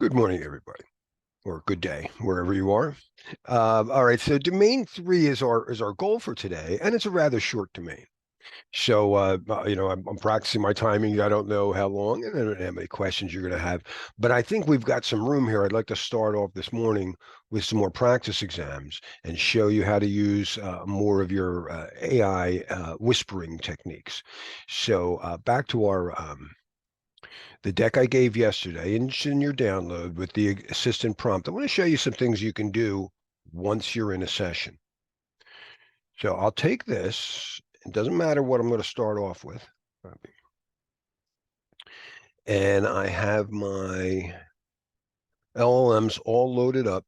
Good morning, everybody, or good day, wherever you are. All right, so domain three is our goal for today, and it's a rather short domain. So, I'm practicing my timing. I don't know how long, and I don't know how many questions you're going to have, but I think we've got some room here. I'd like to start off this morning with some more practice exams and show you how to use more of your AI whispering techniques. So, back to our the deck I gave yesterday, and it's in your download with the assistant prompt. I want to show you some things you can do once you're in a session. So I'll take this. It doesn't matter what I'm going to start off with. And I have my LLMs all loaded up.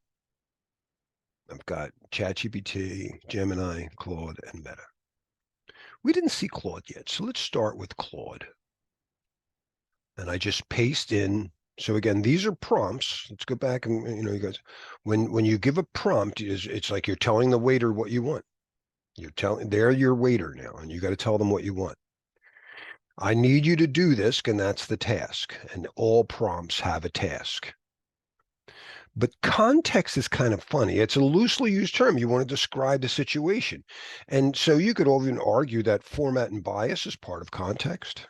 I've got ChatGPT, Gemini, Claude, and Meta. We didn't see Claude yet, so let's start with Claude. And I just paste in. So again, these are prompts. Let's go back and you guys, when you give a prompt, it's like you're telling the waiter what you want. They're your waiter now, and you got to tell them what you want. I need you to do this, and that's the task. And all prompts have a task. But context is kind of funny. It's a loosely used term. You want to describe the situation. And so you could even argue that format and bias is part of context.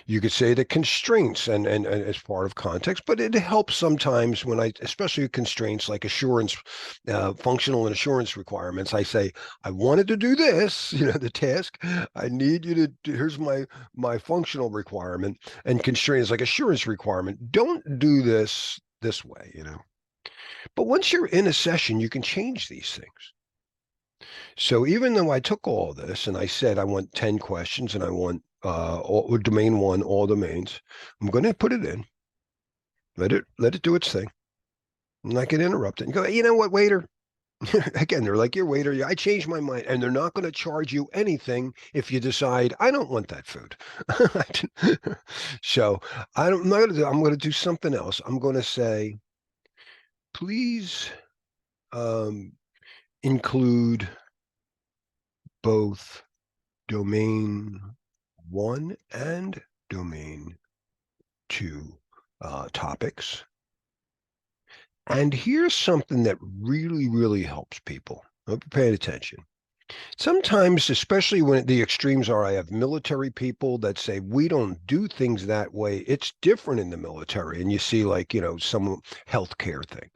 You could say that constraints and as part of context, but it helps sometimes when especially constraints like assurance, functional and assurance requirements. I say, I wanted to do this, the task. I need you to, here's my functional requirement, and constraints like assurance requirement. Don't do this way. But once you're in a session, you can change these things. So even though I took all this and I said I want 10 questions and I want domain one, all domains, I'm going to put it in, let it do its thing. And I can interrupt it and go, you know what, waiter? Again, they're like your waiter. I changed my mind, and they're not going to charge you anything if you decide I don't want that food. So I'm not going to do. I'm going to do something else. I'm going to say, please um, include both domain one and domain two topics. And here's something that really, really helps people. I hope you're paying attention. Sometimes, especially when the extremes are, I have military people that say, we don't do things that way. It's different in the military. And you see like, some healthcare thing.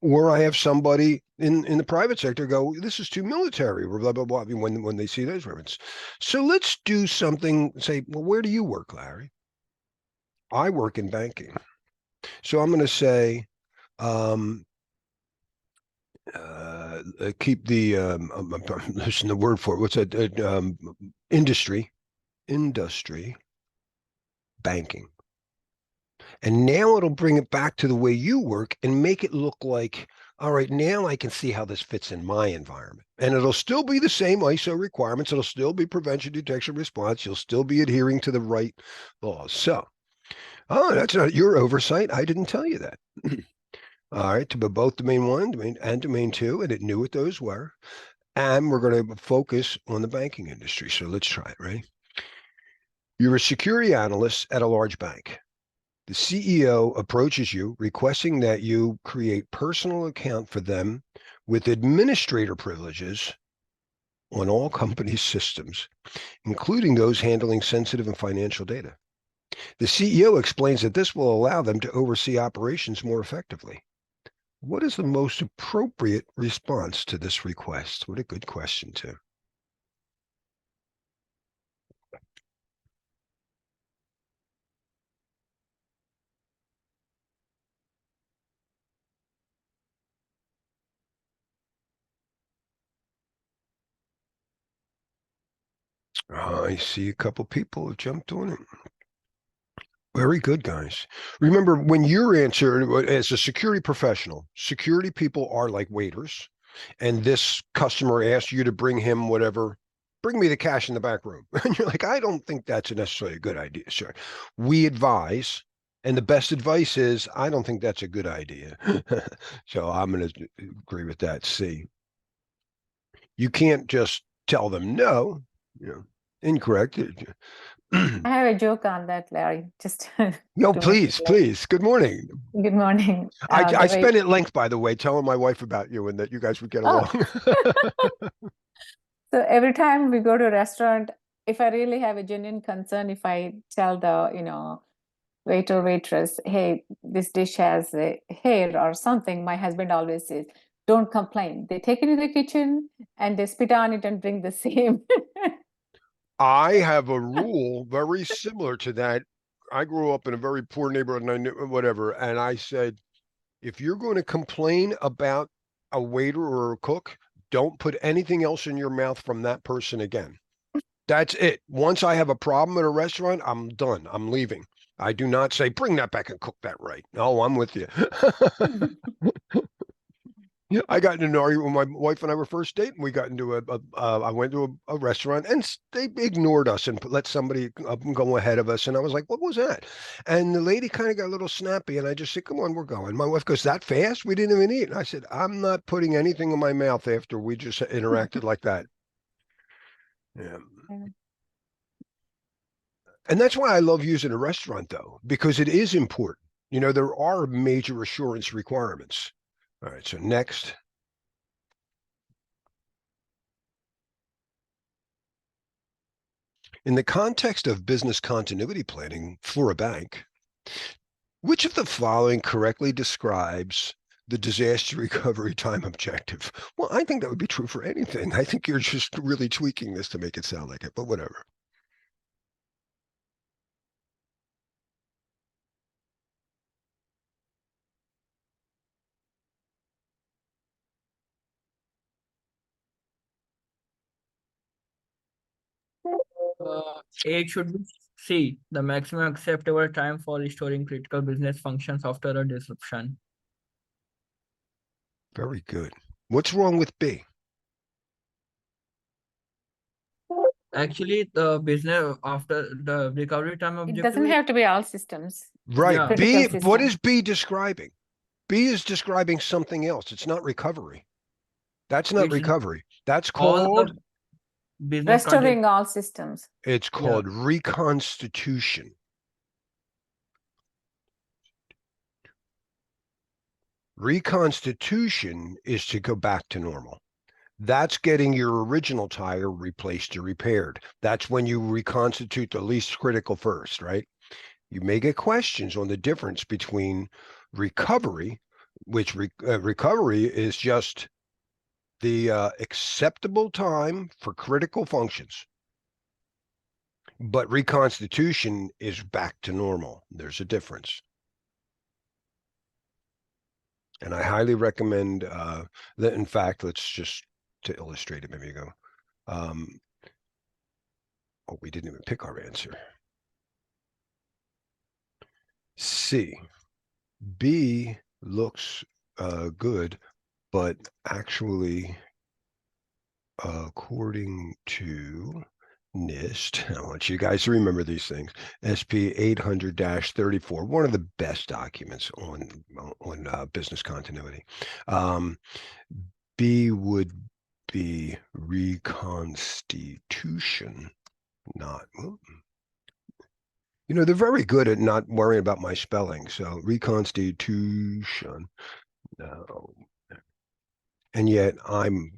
Or I have somebody in the private sector go, this is too military, or blah, blah, blah, when they see those references. So let's do something, say, well, where do you work, Larry? I work in banking. So I'm going to say, um, keep the I'm losing the word for it. What's that? Industry, banking. And now it'll bring it back to the way you work and make it look like, all right, now I can see how this fits in my environment. And it'll still be the same ISO requirements. It'll still be prevention, detection, response. You'll still be adhering to the right laws. So, that's not your oversight. I didn't tell you that. All right, to both domain one, domain two, and it knew what those were. And we're going to focus on the banking industry. So let's try it, right? You're a security analyst at a large bank. The CEO approaches you requesting that you create personal account for them with administrator privileges on all company systems, including those handling sensitive and financial data. The CEO explains that this will allow them to oversee operations more effectively. What is the most appropriate response to this request? What a good question, too. I see a couple people have jumped on it. Very good, guys. Remember, when you're answered as a security professional, security people are like waiters, and this customer asks you to bring him whatever, bring me the cash in the back room. And you're like, I don't think that's necessarily a good idea, sir. We advise, and the best advice is, I don't think that's a good idea. So I'm going to agree with that. C. You can't just tell them no, incorrect. I have a joke on that, Larry, just No, to make it please, light. please. Good morning. Good morning. I The way, spent at length, by the way, telling my wife about you and that you guys would get oh, along. so every time we go to a restaurant, if I really have a genuine concern, if I tell the, waiter, waitress, hey, this dish has a hair or something, my husband always says, don't complain. They take it to the kitchen and they spit on it and bring the same. I have a rule very similar to that. I grew up in a very poor neighborhood and I knew whatever. And I said, if you're going to complain about a waiter or a cook, don't put anything else in your mouth from that person again. That's it. Once I have a problem at a restaurant, I'm done. I'm leaving. I do not say, bring that back and cook that right. No, I'm with you. Yeah, I got into an argument when my wife and I were first dating. We got into I went to a restaurant and they ignored us and let somebody go ahead of us. And I was like, what was that? And the lady kind of got a little snappy. And I just said, come on, we're going. My wife goes, that fast? We didn't even eat. And I said, I'm not putting anything in my mouth after we just interacted like that. Yeah. And that's why I love using a restaurant, though, because it is important. You know, there are major assurance requirements. All right. So next. In the context of business continuity planning for a bank, which of the following correctly describes the disaster recovery time objective? Well, I think that would be true for anything. I think you're just really tweaking this to make it sound like it, but whatever. A should be C, the maximum acceptable time for restoring critical business functions after a disruption. Very good. What's wrong with B? Actually, the business after the recovery time It objective doesn't is, have to be all systems, Right. yeah, critical B, what system. is B describing? B is describing something else. It's not recovery. That's not it's recovery. That's all called, the business content. Restoring all systems. it's Yeah, called reconstitution. Reconstitution is to go back to normal. That's getting your original tire replaced or repaired. That's when you reconstitute the least critical first, right? You may get questions on the difference between recovery, which recovery is just the acceptable time for critical functions. But reconstitution is back to normal. There's a difference. And I highly recommend that. In fact, let's just to illustrate it, maybe you go. Um, oh, we didn't even pick our answer. C. B looks good, but actually, according to NIST, I want you guys to remember these things. SP 800-34, one of the best documents on business continuity. B would be reconstitution, not. You know, they're very good at not worrying about my spelling. So reconstitution. No. And yet I'm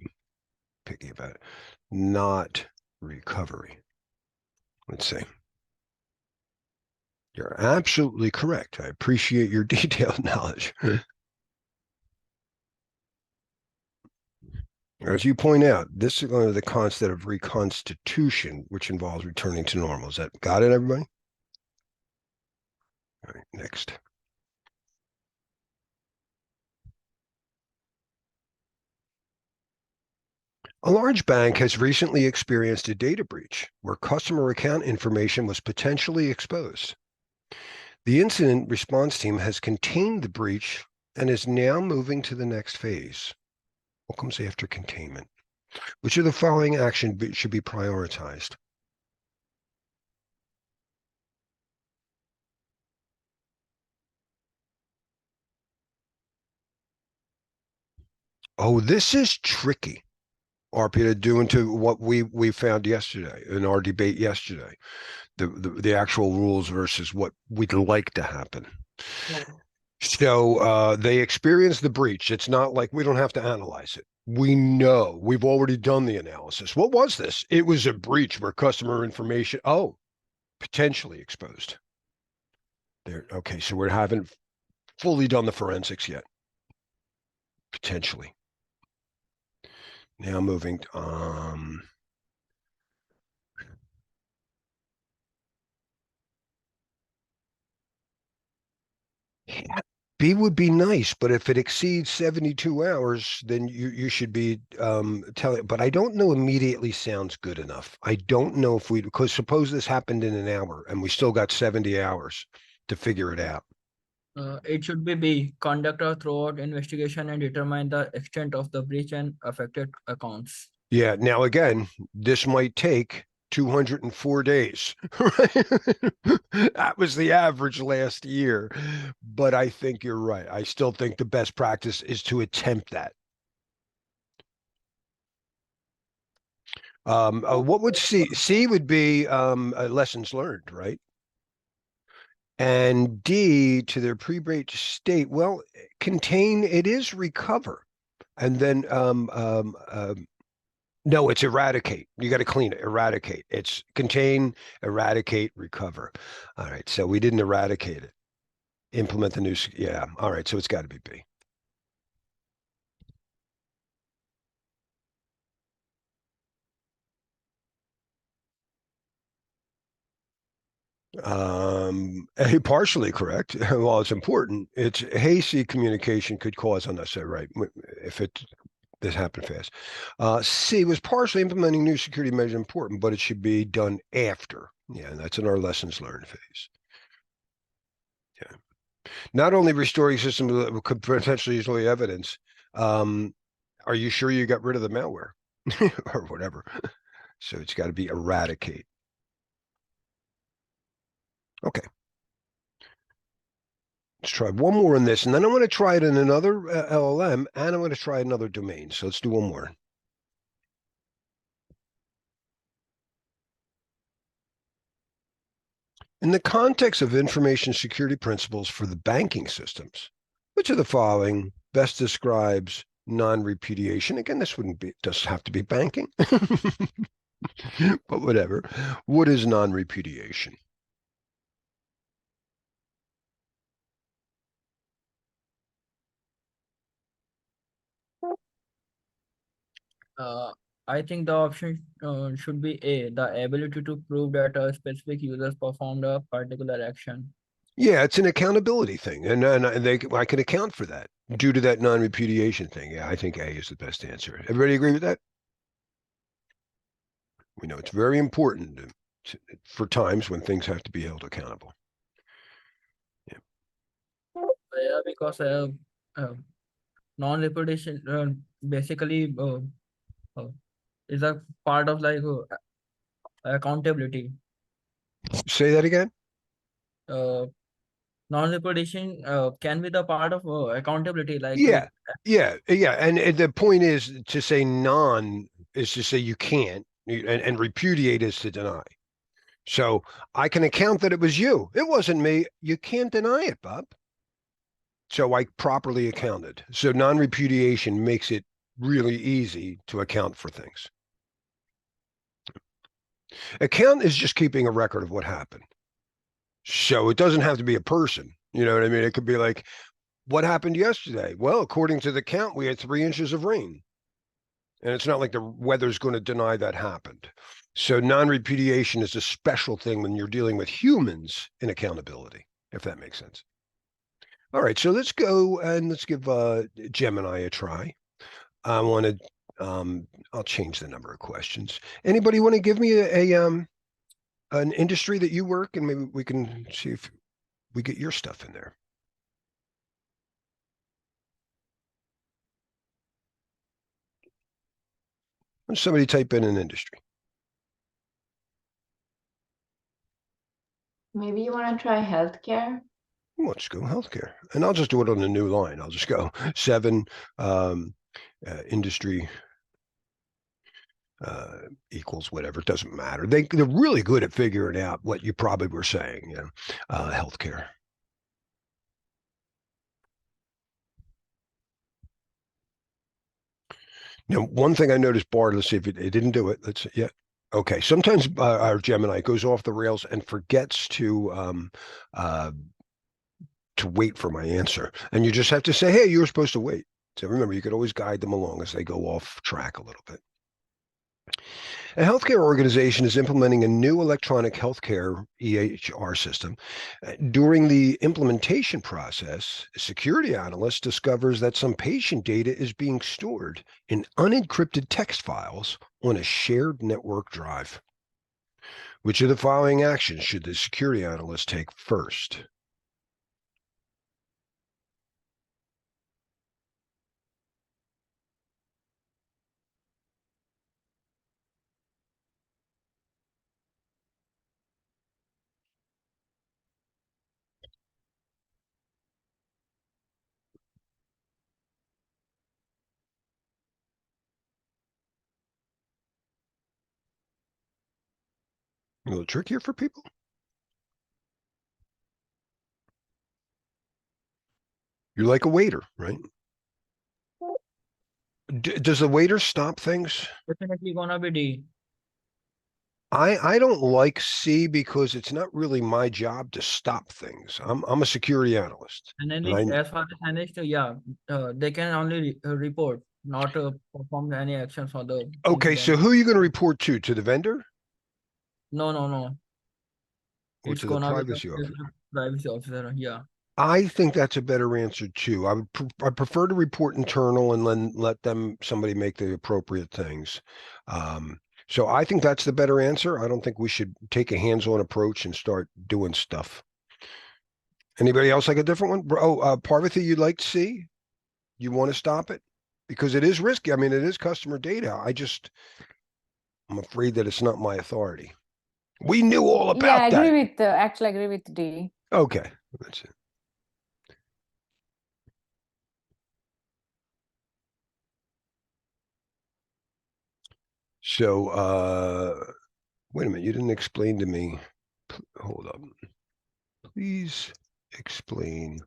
picky about it. Not recovery. Let's see. You're absolutely correct. I appreciate your detailed knowledge. As you point out, this is one of the concept of reconstitution, which involves returning to normal. Is that got it, everybody? All right, next. A large bank has recently experienced a data breach where customer account information was potentially exposed. The incident response team has contained the breach and is now moving to the next phase. What comes after containment? Which of the following actions should be prioritized? Oh, this is tricky. Arpita, due into what we found yesterday in our debate yesterday, the actual rules versus what we'd like to happen. So they experienced the breach. It's not like we don't have to analyze it. We know we've already done the analysis. What was this? It was a breach where customer information, potentially exposed. There. Okay, so we haven't fully done the forensics yet. Potentially. Now moving. B would be nice, but if it exceeds 72 hours, then you should be telling. But I don't know immediately sounds good enough. I don't know if because suppose this happened in an hour and we still got 70 hours to figure it out. It should be B, conduct a thorough investigation and determine the extent of the breach and affected accounts. Yeah. Now, again, this might take 204 days. That was the average last year. But I think you're right. I still think the best practice is to attempt that. What would C would be lessons learned, right? And D to their pre-breach state. Well, contain, it is recover. And then no, it's eradicate. You got to clean it, eradicate. It's contain, eradicate, recover. All right, so we didn't eradicate it. Implement the new, yeah. All right, so it's got to be B. Partially correct. Well, it's important. It's hasty communication could cause unnecessary, right? If this happened fast. C was partially implementing new security measures important, but it should be done after. Yeah, and that's in our lessons learned phase. Yeah. Not only restoring systems that could potentially destroy evidence, are you sure you got rid of the malware or whatever? So it's got to be eradicate. Okay. Let's try one more in this, and then I'm going to try it in another LLM, and I'm going to try another domain. So let's do one more. In the context of information security principles for the banking systems, which of the following best describes non-repudiation? Again, this wouldn't be, doesn't have to be banking, but whatever. What is non-repudiation? I think the option should be A, the ability to prove that a specific user performed a particular action. Yeah, it's an accountability thing, and I can account for that due to that non-repudiation thing. Yeah, I think A is the best answer. Everybody agree with that? We know it's very important for times when things have to be held accountable. Yeah, because non-repudiation basically is a part of like accountability. Say that again. Non-repudiation can be the part of accountability. Like Yeah, and the point is to say non is to say you can't, and repudiate is to deny. So I can account that it was you. It wasn't me. You can't deny it, Bob. So I properly accounted. So non-repudiation makes it really easy to account for things. Account is just keeping a record of what happened. So it doesn't have to be a person. You know what I mean? It could be like, what happened yesterday? Well, according to the count, we had 3 inches of rain. And it's not like the weather's going to deny that happened. So non-repudiation is a special thing when you're dealing with humans in accountability, if that makes sense. All right, so let's go and let's give Gemini a try. I want to, I'll change the number of questions. Anybody want to give me an industry that you work, and maybe we can see if we get your stuff in there. When somebody type in an industry. Maybe you want to try healthcare? Let's go healthcare. And I'll just do it on a new line. I'll just go 7 industry equals whatever. It doesn't matter. They're really good at figuring out what you probably were saying, you know, healthcare. Now, one thing I noticed, Bard, let's see if it didn't do it. Let's see. Yeah. Okay. Sometimes our Gemini goes off the rails and forgets to wait for my answer. And you just have to say, hey, you were supposed to wait. So remember, you could always guide them along as they go off track a little bit. A healthcare organization is implementing a new electronic healthcare EHR system. During the implementation process, a security analyst discovers that some patient data is being stored in unencrypted text files on a shared network drive. Which of the following actions should the security analyst take first? A little trickier for people? You're like a waiter, right? Does the waiter stop things? Definitely gonna be D. I don't like C because it's not really my job to stop things. I'm a security analyst. Analyst, as far as analyst, yeah, they can only report, not perform any actions for the Okay, so incident. who are you going to report to? To the vendor No, no, no. or It's to the gonna be privacy officer? the privacy officer. Yeah. I think that's a better answer too. I prefer to report internal and then let somebody make the appropriate things. So I think that's the better answer. I don't think we should take a hands-on approach and start doing stuff. Anybody else like a different one? Oh, Parvati, you'd like to see? You want to stop it? Because it is risky. I mean, it is customer data. I'm afraid that it's not my authority. We knew all Yeah, I about that. agree with actually agree with D. Okay, that's it. So, wait a minute. You didn't explain to me. Hold up. Please explain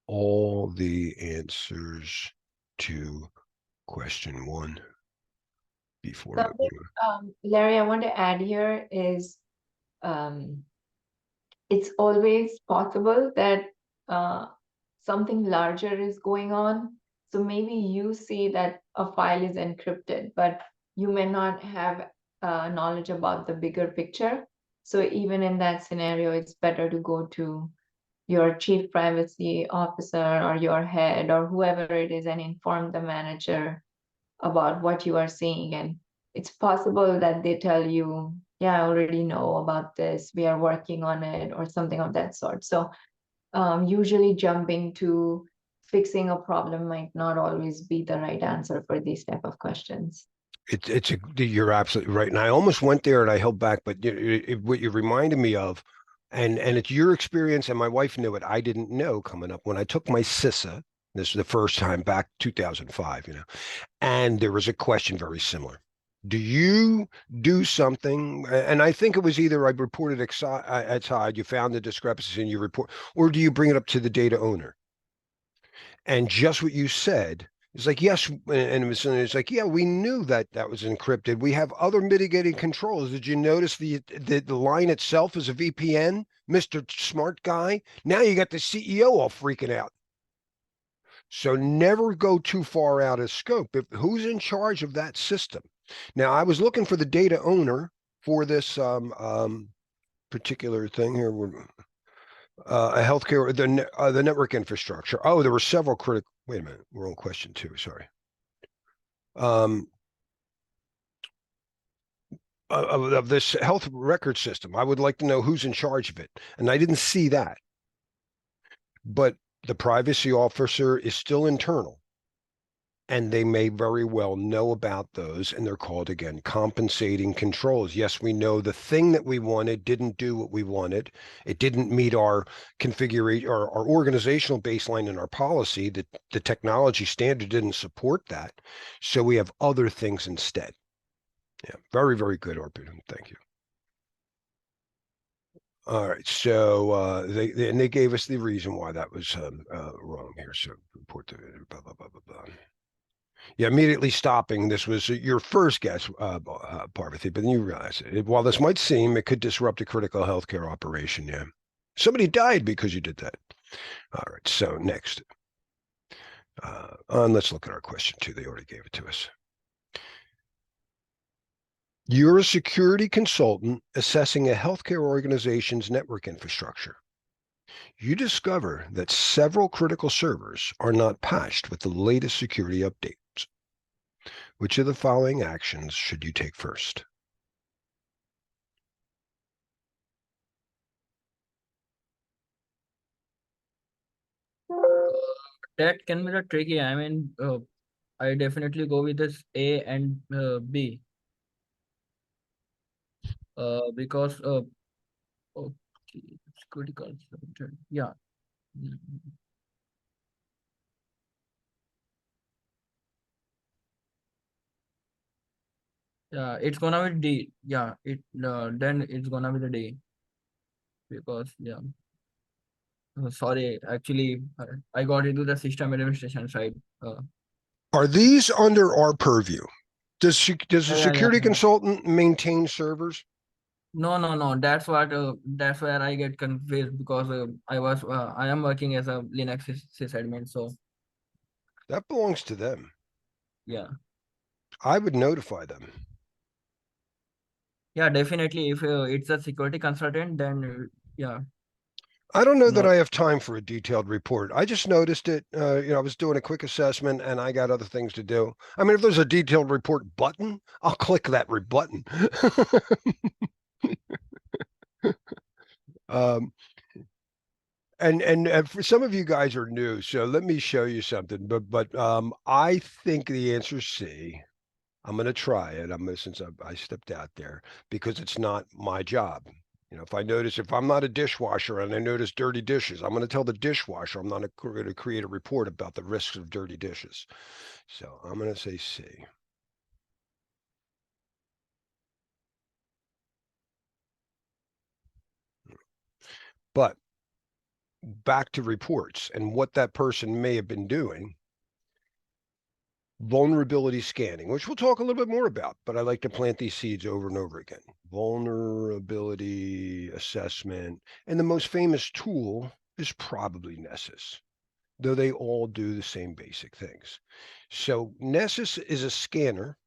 all the answers to question 1 before Something, moving. Larry, I want to add here is um, it's always possible that something larger is going on. So maybe you see that a file is encrypted, but you may not have knowledge about the bigger picture. So even in that scenario, it's better to go to your chief privacy officer or your head or whoever it is and inform the manager about what you are seeing. And it's possible that they tell you, yeah, I already know about this, we are working on it, or something of that sort. So usually jumping to fixing a problem might not always be the right answer for these type of questions. You're absolutely right. And I almost went there and I held back, but what you reminded me of, and it's your experience, and my wife knew it. I didn't know coming up when I took my CISA. This is the first time back 2005, you know, and there was a question very similar. Do you do something? And I think it was either I reported outside, you found the discrepancy and you report, or do you bring it up to the data owner? And just what you said, it's like, yes, and it's like, yeah, we knew that that was encrypted. We have other mitigating controls. Did you notice the line itself is a VPN, Mr. Smart Guy? Now you got the CEO all freaking out. So never go too far out of scope. Who's in charge of that system? Now, I was looking for the data owner for this particular thing here. A healthcare, the network infrastructure. Oh, there were several critical. Wait a minute, we're on question 2. Sorry. Of this health record system, I would like to know who's in charge of it, and I didn't see that. But the privacy officer is still internal, And they may very well know about those, and they're called, again, compensating controls. Yes, we know the thing that we wanted didn't do what we wanted. It didn't meet our configuration or our organizational baseline in our policy. That the technology standard didn't support that. So we have other things instead. Yeah, very, very good, Arpita. Thank you. All right, so they gave us the reason why that was wrong here. So report the blah blah blah blah blah. Yeah, immediately stopping. This was your first guess, Parvati, but then you realize it. While this might seem, it could disrupt a critical healthcare operation. Yeah, somebody died because you did that. All right, so next, and let's look at our question too. They already gave it to us. You're a security consultant assessing a healthcare organization's network infrastructure. You discover that several critical servers are not patched with the latest security updates. Which of the following actions should you take first? That can be the tricky. I mean, I definitely go with this A and B. Because okay, it's critical. Yeah. Mm. Yeah, it's gonna be D. Yeah, then it's gonna be the D because yeah. Sorry, actually, I got into the system administration side. Are these under our purview? Does a Yeah, security yeah. consultant maintain servers? No. That's where I get confused because I am working as a Linux sysadmin. So That belongs to them. yeah, I would notify them. yeah, definitely. If it's a security consultant, then yeah, I don't know that no, I have time for a detailed report. I just noticed it. I was doing a quick assessment and I got other things to do. I mean, if there's a detailed report button, I'll click that button. um, and for some of you guys are new, so let me show you something. But I think the answer is C. I'm going to try it. Since I stepped out there because it's not my job. If I'm not a dishwasher and I notice dirty dishes, I'm going to tell the dishwasher I'm not going to create a report about the risks of dirty dishes. So I'm going to say C. But back to reports and what that person may have been doing. Vulnerability scanning, which we'll talk a little bit more about, but I like to plant these seeds over and over again. Vulnerability assessment. And the most famous tool is probably Nessus, though they all do the same basic things. So Nessus is a scanner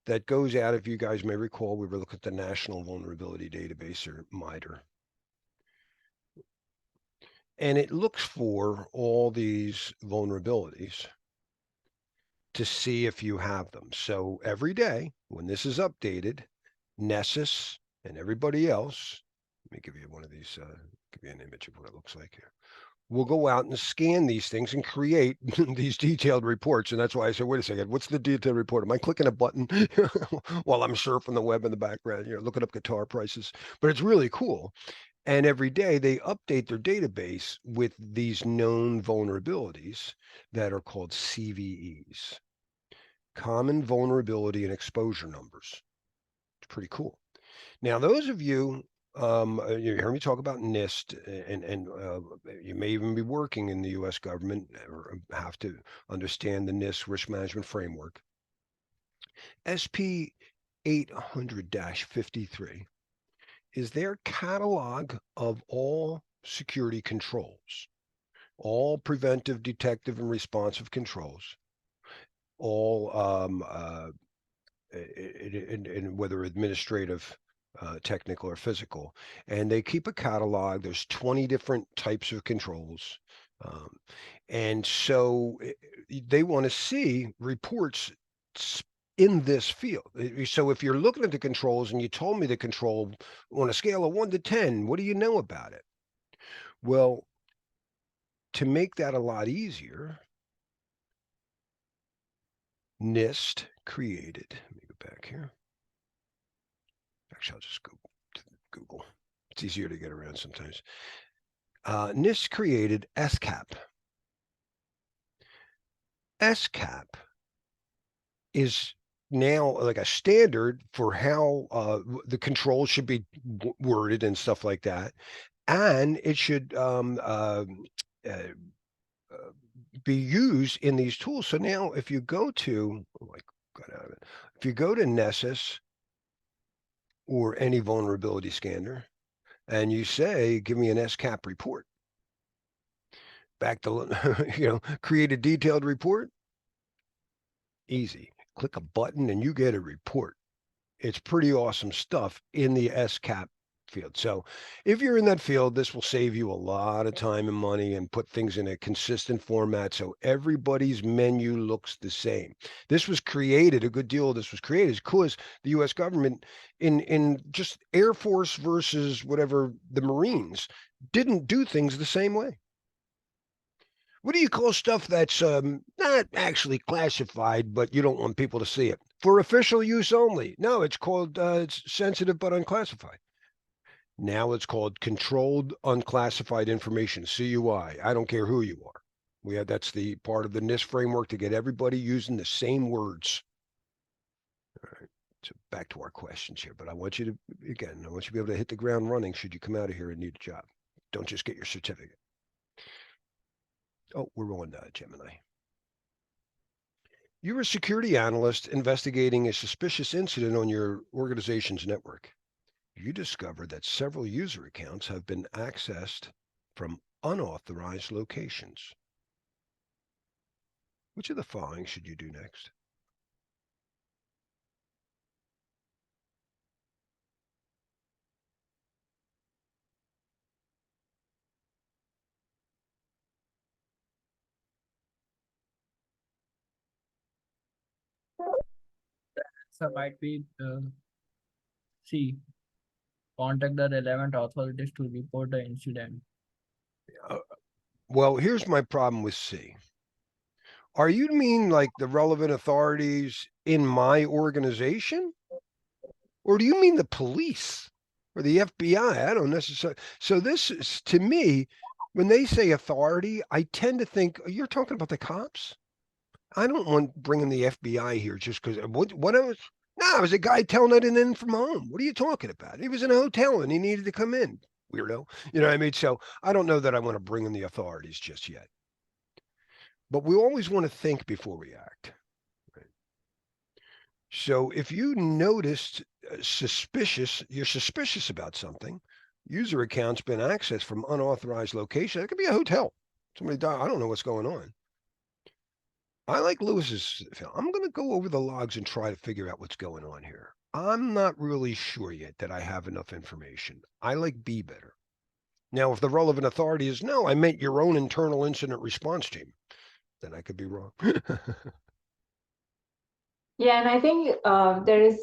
that goes out, if you guys may recall, we were looking at the National Vulnerability Database, or MITRE. And it looks for all these vulnerabilities to see if you have them. So every day when this is updated, Nessus and everybody else, let me give you one of these, give you an image of what it looks like here. We'll go out and scan these things and create these detailed reports. And that's why I said, wait a second, what's the detailed report? Am I clicking a button while I'm surfing the web in the background, looking up guitar prices? But it's really cool. And every day they update their database with these known vulnerabilities that are called CVEs, common vulnerability and exposure numbers. It's pretty cool. Now, those of you, you hear me talk about NIST, and you may even be working in the U.S. government or have to understand the NIST risk management framework. SP 800-53 is their catalog of all security controls, all preventive, detective, and responsive controls, all in whether administrative, technical, or physical. And they keep a catalog. There's 20 different types of controls. And so they want to see reports in this field. So if you're looking at the controls and you told me the control on a scale of 1 to 10, what do you know about it? Well, to make that a lot easier, NIST created, let me go back here. Actually, I'll just go to Google. It's easier to get around sometimes. NIST created SCAP. SCAP is now like a standard for how the controls should be worded and stuff like that. And it should be used in these tools. So now if you go to, if you go to Nessus or any vulnerability scanner and you say, give me an SCAP report, back to, create a detailed report, easy. Click a button and you get a report. It's pretty awesome stuff in the SCAP field. So if you're in that field, this will save you a lot of time and money and put things in a consistent format so everybody's menu looks the same. This was created, a good deal of this was created because the US government in just Air Force versus whatever the Marines didn't do things the same way. What do you call stuff that's not actually classified, but you don't want people to see it? For official use only. No, it's called it's sensitive but unclassified. Now it's called controlled unclassified information, CUI. I don't care who you are. That's the part of the NIST framework to get everybody using the same words. All right. So back to our questions here, but I want you to, again, I want you to be able to hit the ground running should you come out of here and need a job. Don't just get your certificate. Oh, we're on Gemini. You're a security analyst investigating a suspicious incident on your organization's network. You discover that several user accounts have been accessed from unauthorized locations. Which of the following should you do next? So might be C. Contact the relevant authorities to report the incident. Well, here's my problem with C. Are you mean like the relevant authorities in my organization? Or do you mean the police or the FBI? I don't necessarily. So this is, to me, when they say authority, I tend to think, you're talking about the cops? I don't want bringing the FBI here just because what else? No, it was a guy telling it in from home. What are you talking about? He was in a hotel and he needed to come in. Weirdo. You know what I mean? So I don't know that I want to bring in the authorities just yet. But we always want to think before we act. Right? So if you noticed you're suspicious about something, user account's been accessed from unauthorized location. It could be a hotel. Somebody died. I don't know what's going on. I like Lewis's film. I'm going to go over the logs and try to figure out what's going on here. I'm not really sure yet that I have enough information. I like B better. Now, if the relevant authority is, no, I meant your own internal incident response team, then I could be wrong. Yeah, and I think there is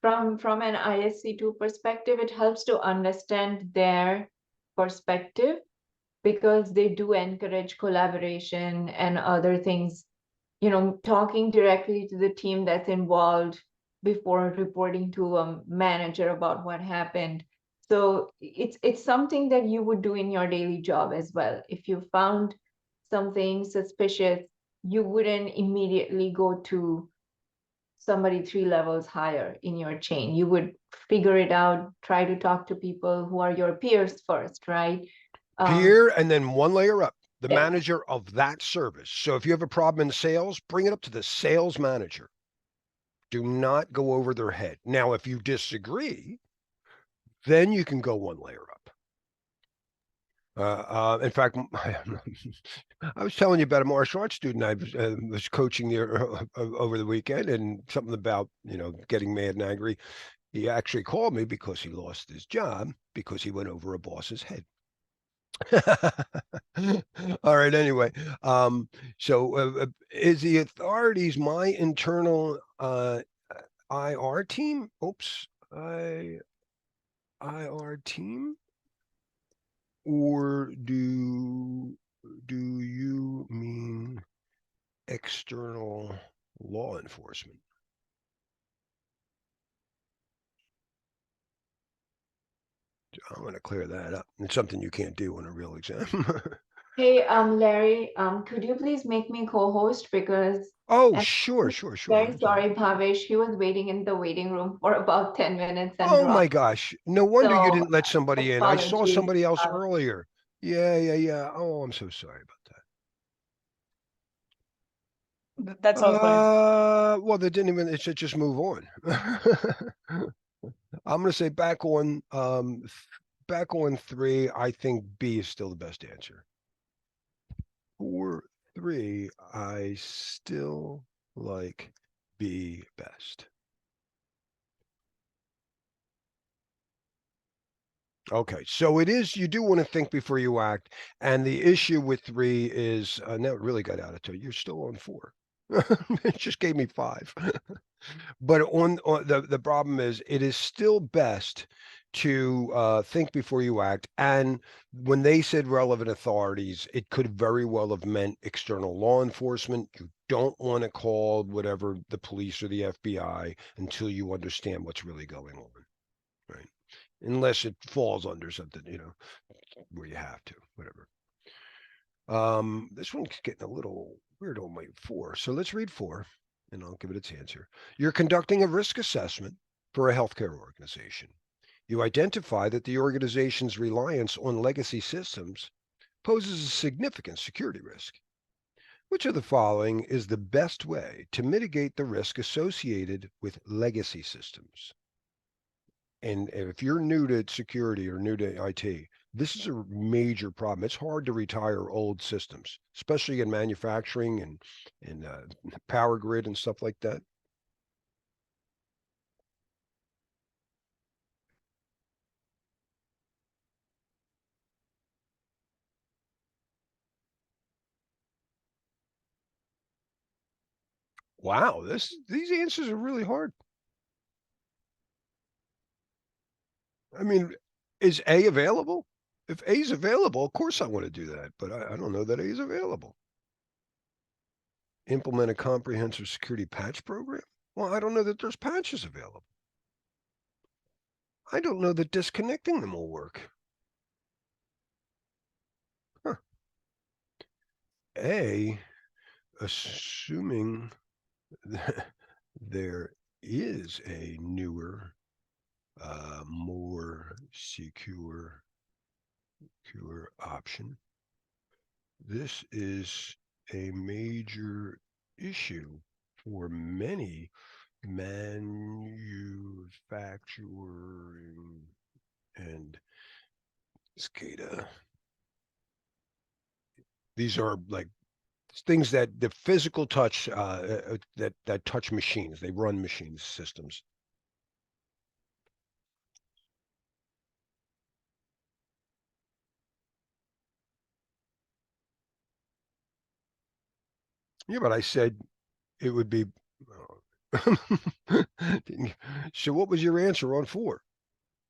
from an ISC2 perspective, it helps to understand their perspective because they do encourage collaboration and other things, talking directly to the team that's involved before reporting to a manager about what happened. So it's something that you would do in your daily job as well. If you found something suspicious, you wouldn't immediately go to somebody 3 levels higher in your chain. You would figure it out, try to talk to people who are your peers first, right? Peer, and then one layer up, the Yeah. manager of that service. So if you have a problem in sales, bring it up to the sales manager. Do not go over their head. Now, if you disagree, then you can go one layer up. In fact, I was telling you about a martial arts student I was coaching there over the weekend, and something about getting mad and angry. He actually called me because he lost his job because he went over a boss's head. All right. Anyway, so is the authorities my internal IR team? Oops, IR team, or do you mean external law enforcement. I'm going to clear that up. It's something you can't do on a real exam. Hey, Larry, could you please make me co-host because Oh, I'm sure. very sorry, Bhavesh. He was waiting in the waiting room for about 10 minutes and Oh dropped. my gosh. No wonder you So, didn't let somebody in. I saw apologies. somebody else earlier. Yeah. Oh, I'm so sorry about that. That's all fine. Well, they didn't even, it should just move on. I'm going to say back on 3, I think B is still the best answer. 4, 3, I still like B best. Okay, so it is, you do want to think before you act. And the issue with 3 is, now it really got out of touch. You're still on 4. It just gave me 5. But on the problem is it is still best to think before you act. And when they said relevant authorities, it could very well have meant external law enforcement. You don't want to call whatever the police or the FBI until you understand what's really going on, right? Unless it falls under something, where you have to, whatever. This one's getting a little weird on my 4. So let's read 4 and I'll give it its answer. You're conducting a risk assessment for a healthcare organization. You identify that the organization's reliance on legacy systems poses a significant security risk. Which of the following is the best way to mitigate the risk associated with legacy systems? And if you're new to security or new to IT, this is a major problem. It's hard to retire old systems, especially in manufacturing and power grid and stuff like that. Wow, these answers are really hard. I mean, is A available? If A is available, of course I want to do that, but I don't know that A is available. Implement a comprehensive security patch program? Well, I don't know that there's patches available. I don't know that disconnecting them will work. Huh. A, assuming there is a newer, more secure option. This is a major issue for many manufacturing and SCADA. These are like things that the physical touch that touch machines. They run machines systems. Yeah, but I said it would be. So what was your answer on 4?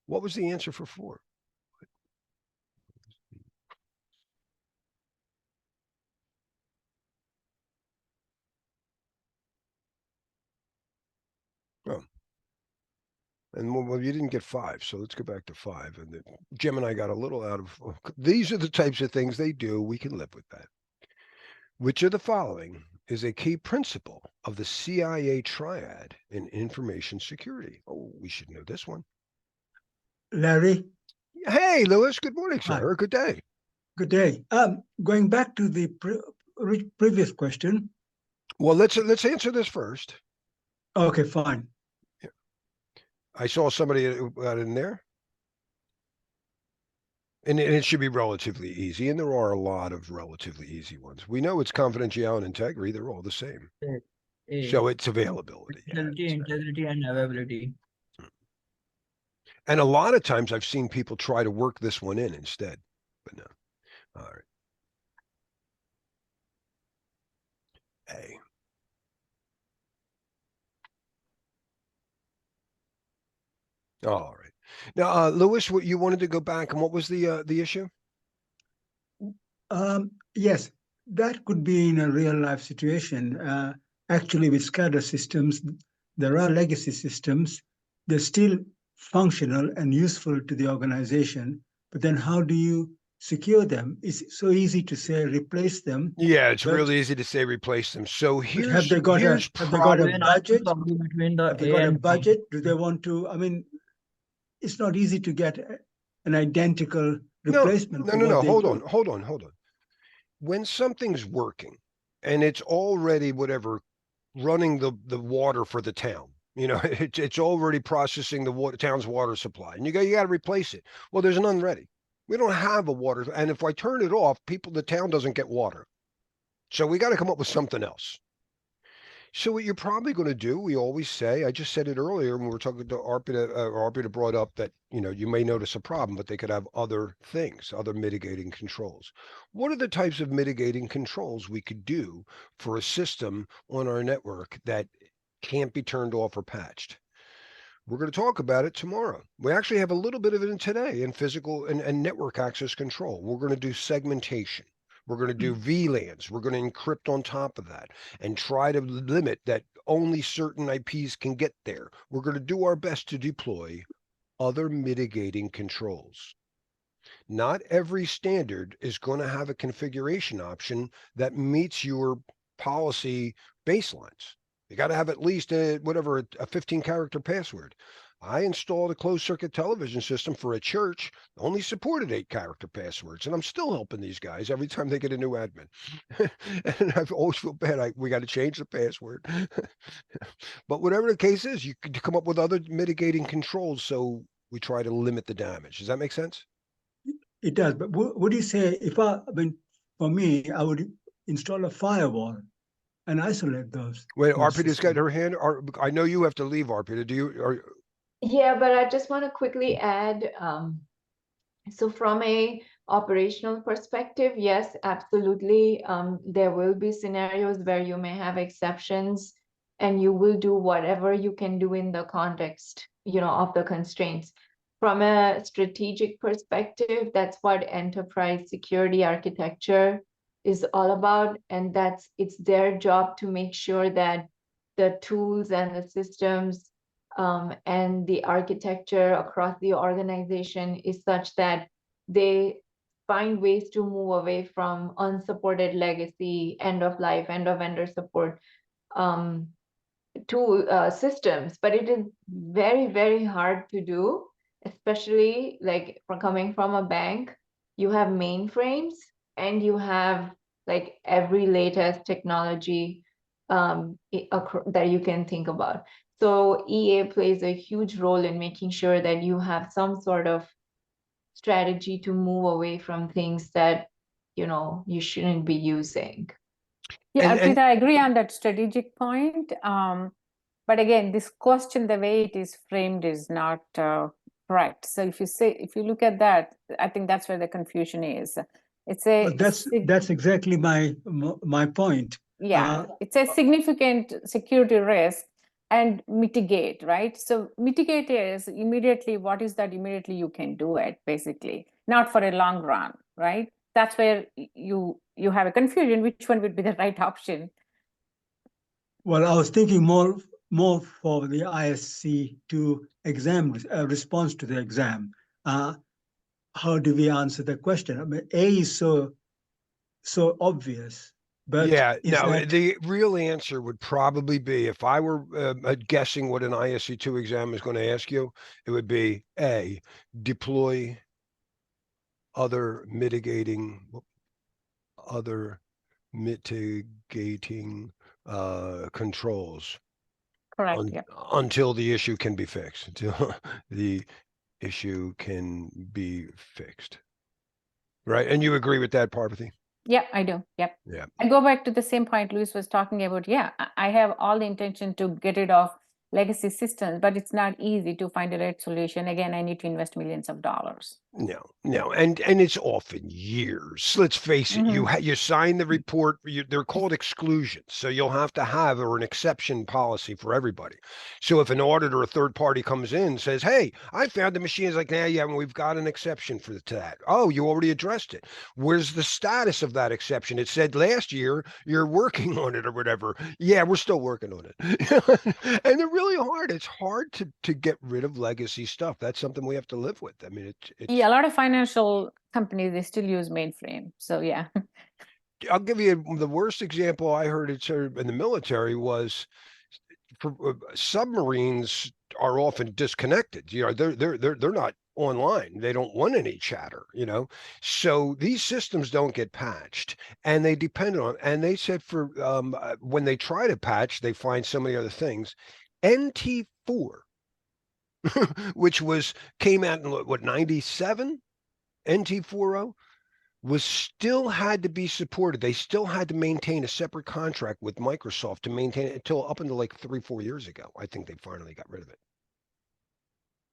What was the answer for 4? Oh. And well, you didn't get 5, so let's go back to 5. And Jim and I got a little out of. These are the types of things they do. We can live with that. Which of the following is a key principle of the CIA triad in information security? Oh, we should know this one. Larry, Hey, Lewis. Good morning, Hi. sir. Good day. good day. Going back to the previous question. Well, let's answer this first. Okay, fine. I saw somebody who got in there. And it should be relatively easy, and there are a lot of relatively easy ones. We know it's confidentiality and integrity. They're all the same. A, So it's availability. Yeah, Fidelity, it's integrity, and availability. and a lot of times I've seen people try to work this one in instead, but no. All right. A. All right. Now, Lewis, what you wanted to go back, and what was the issue? Yes, that could be in a real life situation. actually with SCADA systems, there are legacy systems. They're still functional and useful to the organization, but then how do you secure them? It's so easy to say replace them. Yeah, it's But- really easy to say replace them. So Have they got here's a budget? Between the Have they A got a and B. budget? Do they want to? I mean, it's not easy to get an identical replacement. for what No. they Hold do. on. When something's working and it's already whatever running the water for the town, it's already processing the town's water supply, and you got to replace it. Well, there's none ready. We don't have a water, and if I turn it off, the town doesn't get water. So we got to come up with something else. So what you're probably going to do, we always say, I just said it earlier when we were talking to Arpita, Arpita brought up that, you may notice a problem, but they could have other things, other mitigating controls. What are the types of mitigating controls we could do for a system on our network that can't be turned off or patched? We're going to talk about it tomorrow. We actually have a little bit of it in today in physical and network access control. We're going to do segmentation. We're going to do VLANs. We're going to encrypt on top of that and try to limit that only certain IPs can get there. We're going to do our best to deploy other mitigating controls. Not every standard is going to have a configuration option that meets your policy baselines. You got to have at least a 15-character password. I installed a closed circuit television system for a church, only supported 8-character passwords, and I'm still helping these guys every time they get a new admin. And I always feel bad. We got to change the password. But whatever the case is, you could come up with other mitigating controls so we try to limit the damage. Does that make sense? It does, but what do you say if I mean, for me, I would install a firewall and isolate those. Wait, those Arpita's got systems. her hand. I know you have to leave, Arpita. Do you? Yeah, but I just want to quickly add, so from a operational perspective, yes, absolutely. There will be scenarios where you may have exceptions and you will do whatever you can do in the context, of the constraints. From a strategic perspective, that's what enterprise security architecture is all about. And it's their job to make sure that the tools and the systems and the architecture across the organization is such that they find ways to move away from unsupported legacy, end of life, end of vendor support to systems. But it is very, very hard to do, especially like coming from a bank. You have mainframes and you have like every latest technology that you can think about. So EA plays a huge role in making sure that you have some sort of strategy to move away from things that, you shouldn't be using. Yeah, And- Arpita, I agree on that strategic point. But again, this question, the way it is framed is not correct. So if you look at that, I think that's where the confusion is. It's a Well, that's exactly my point. yeah, it's a significant security risk and mitigate, right? So mitigate is immediately, what is that immediately you can do it, basically, not for a long run, right? That's where you have a confusion, which one would be the right option. Well, I was thinking more for the ISC2 exam response to the exam. How do we answer the question? I mean, A is so obvious, but yeah, is no, that, the real answer would probably be, if I were guessing what an ISC2 exam is going to ask you, it would be A, deploy other mitigating controls Correct. Yeah. until the issue can be fixed, until the issue can be fixed. Right. And you agree with that, Parvati? Yeah, I do. Yep. Yeah. I go back to the same point Luis was talking about. Yeah, I have all the intention to get rid of legacy systems, but it's not easy to find a right solution. Again, I need to invest millions of dollars. No, and it's often years. Let's face it. You sign the report. They're called exclusions, so you'll have to have or an exception policy for everybody. So if an auditor or a third party comes in and says, "Hey, I found the machine," it's like, yeah, we've got an exception to that. Oh, you already addressed it. Where's the status of that exception? It said last year you're working on it or whatever. Yeah, we're still working on it, and they're really hard. It's hard to get rid of legacy stuff. That's something we have to live with. I mean, it's Yeah, a lot of financial companies, they still use mainframe. So yeah. I'll give you the worst example I heard it in the military was for submarines are often disconnected. You know, they're not online. They don't want any chatter, you know. So these systems don't get patched and they depend on, and they said for when they try to patch, they find so many other things. NT4, which came out in what 97, NT40 was still had to be supported. They still had to maintain a separate contract with Microsoft to maintain it until up until like 3-4 years ago. I think they finally got rid of it.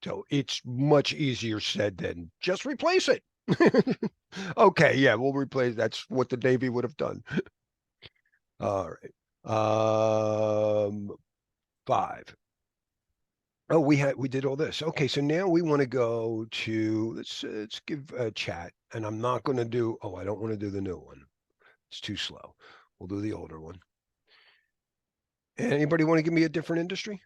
So it's much easier said than just replace it. Okay, yeah, we'll replace. That's what the Navy would have done. All right. 5. Oh, we did all this. Okay, so now we want to go to let's give a chat, and I'm not going to do. Oh, I don't want to do the new one. It's too slow. We'll do the older one. Anybody want to give me a different industry?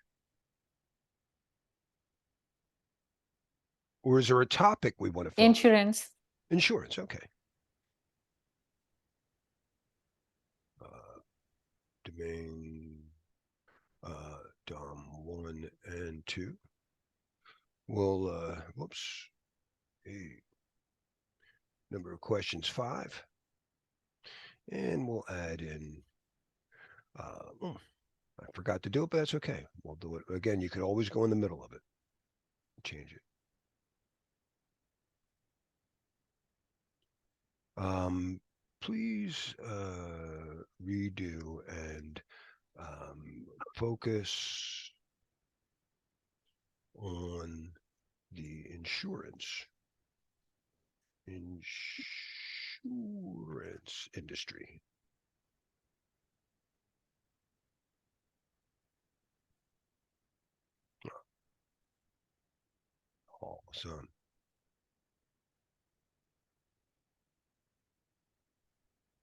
Or is there a topic we want to focus? Insurance. Insurance, okay. Domain, DOM 1 and 2. We'll, whoops. Number of questions 5. And we'll add in, I forgot to do it, but that's okay. We'll do it again. You could always go in the middle of it. Change it. Please redo and focus on the insurance industry. Awesome.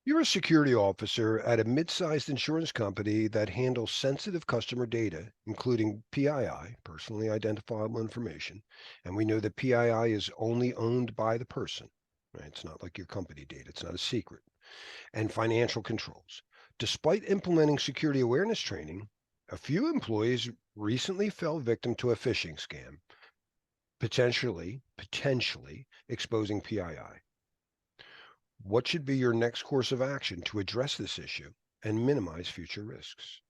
You're a security officer at a mid-sized insurance company that handles sensitive customer data, including PII, personally identifiable information. And we know that PII is only owned by the person. Right? It's not like your company data. It's not a secret. And financial controls. Despite implementing security awareness training, a few employees recently fell victim to a phishing scam, potentially exposing PII. What should be your next course of action to address this issue and minimize future risks?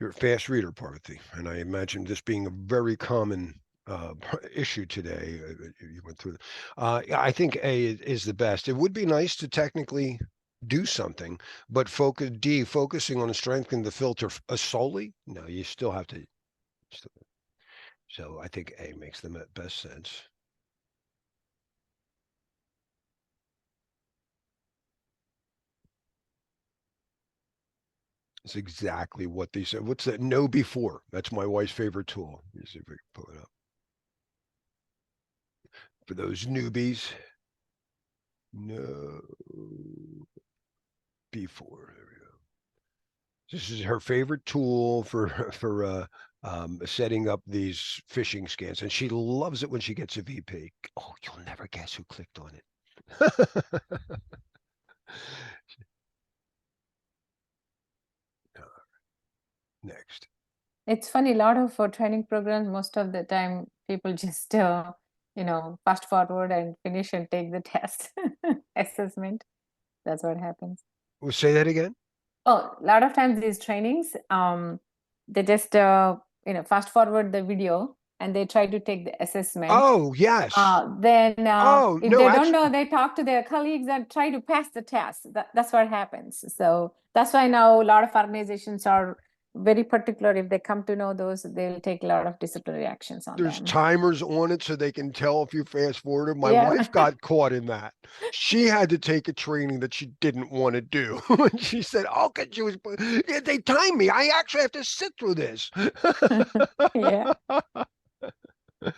You're a fast reader, Parvati, and I imagine this being a very common issue today. You went through. I think A is the best. It would be nice to technically do something, but focusing on strengthening the filter solely. No, you still have to. So I think A makes the best sense. It's exactly what they said. What's that? Know before. That's my wife's favorite tool. You see if we can pull it up. For those newbies, know before. There we go. This is her favorite tool for setting up these phishing scans, and she loves it when she gets a VP. Oh, you'll never guess who clicked on it. Next. It's funny, a lot of training programs, most of the time people just fast forward and finish and take the test assessment. That's what happens. We'll say that again. Oh, a lot of times these trainings, they just fast forward the video and they try to take the assessment. Oh, yes. Then Oh, if no, they don't actually- know, they talk to their colleagues and try to pass the test. That's what happens. So that's why now a lot of organizations are very particular. If they come to know those, they'll take a lot of disciplinary actions on There's them. timers on it so they can tell if you fast forward. My Yeah. wife got caught in that. She had to take a training that she didn't want to do. And she said, oh, cause she was, "Yeah, they time me. I actually have to sit through this." Yeah.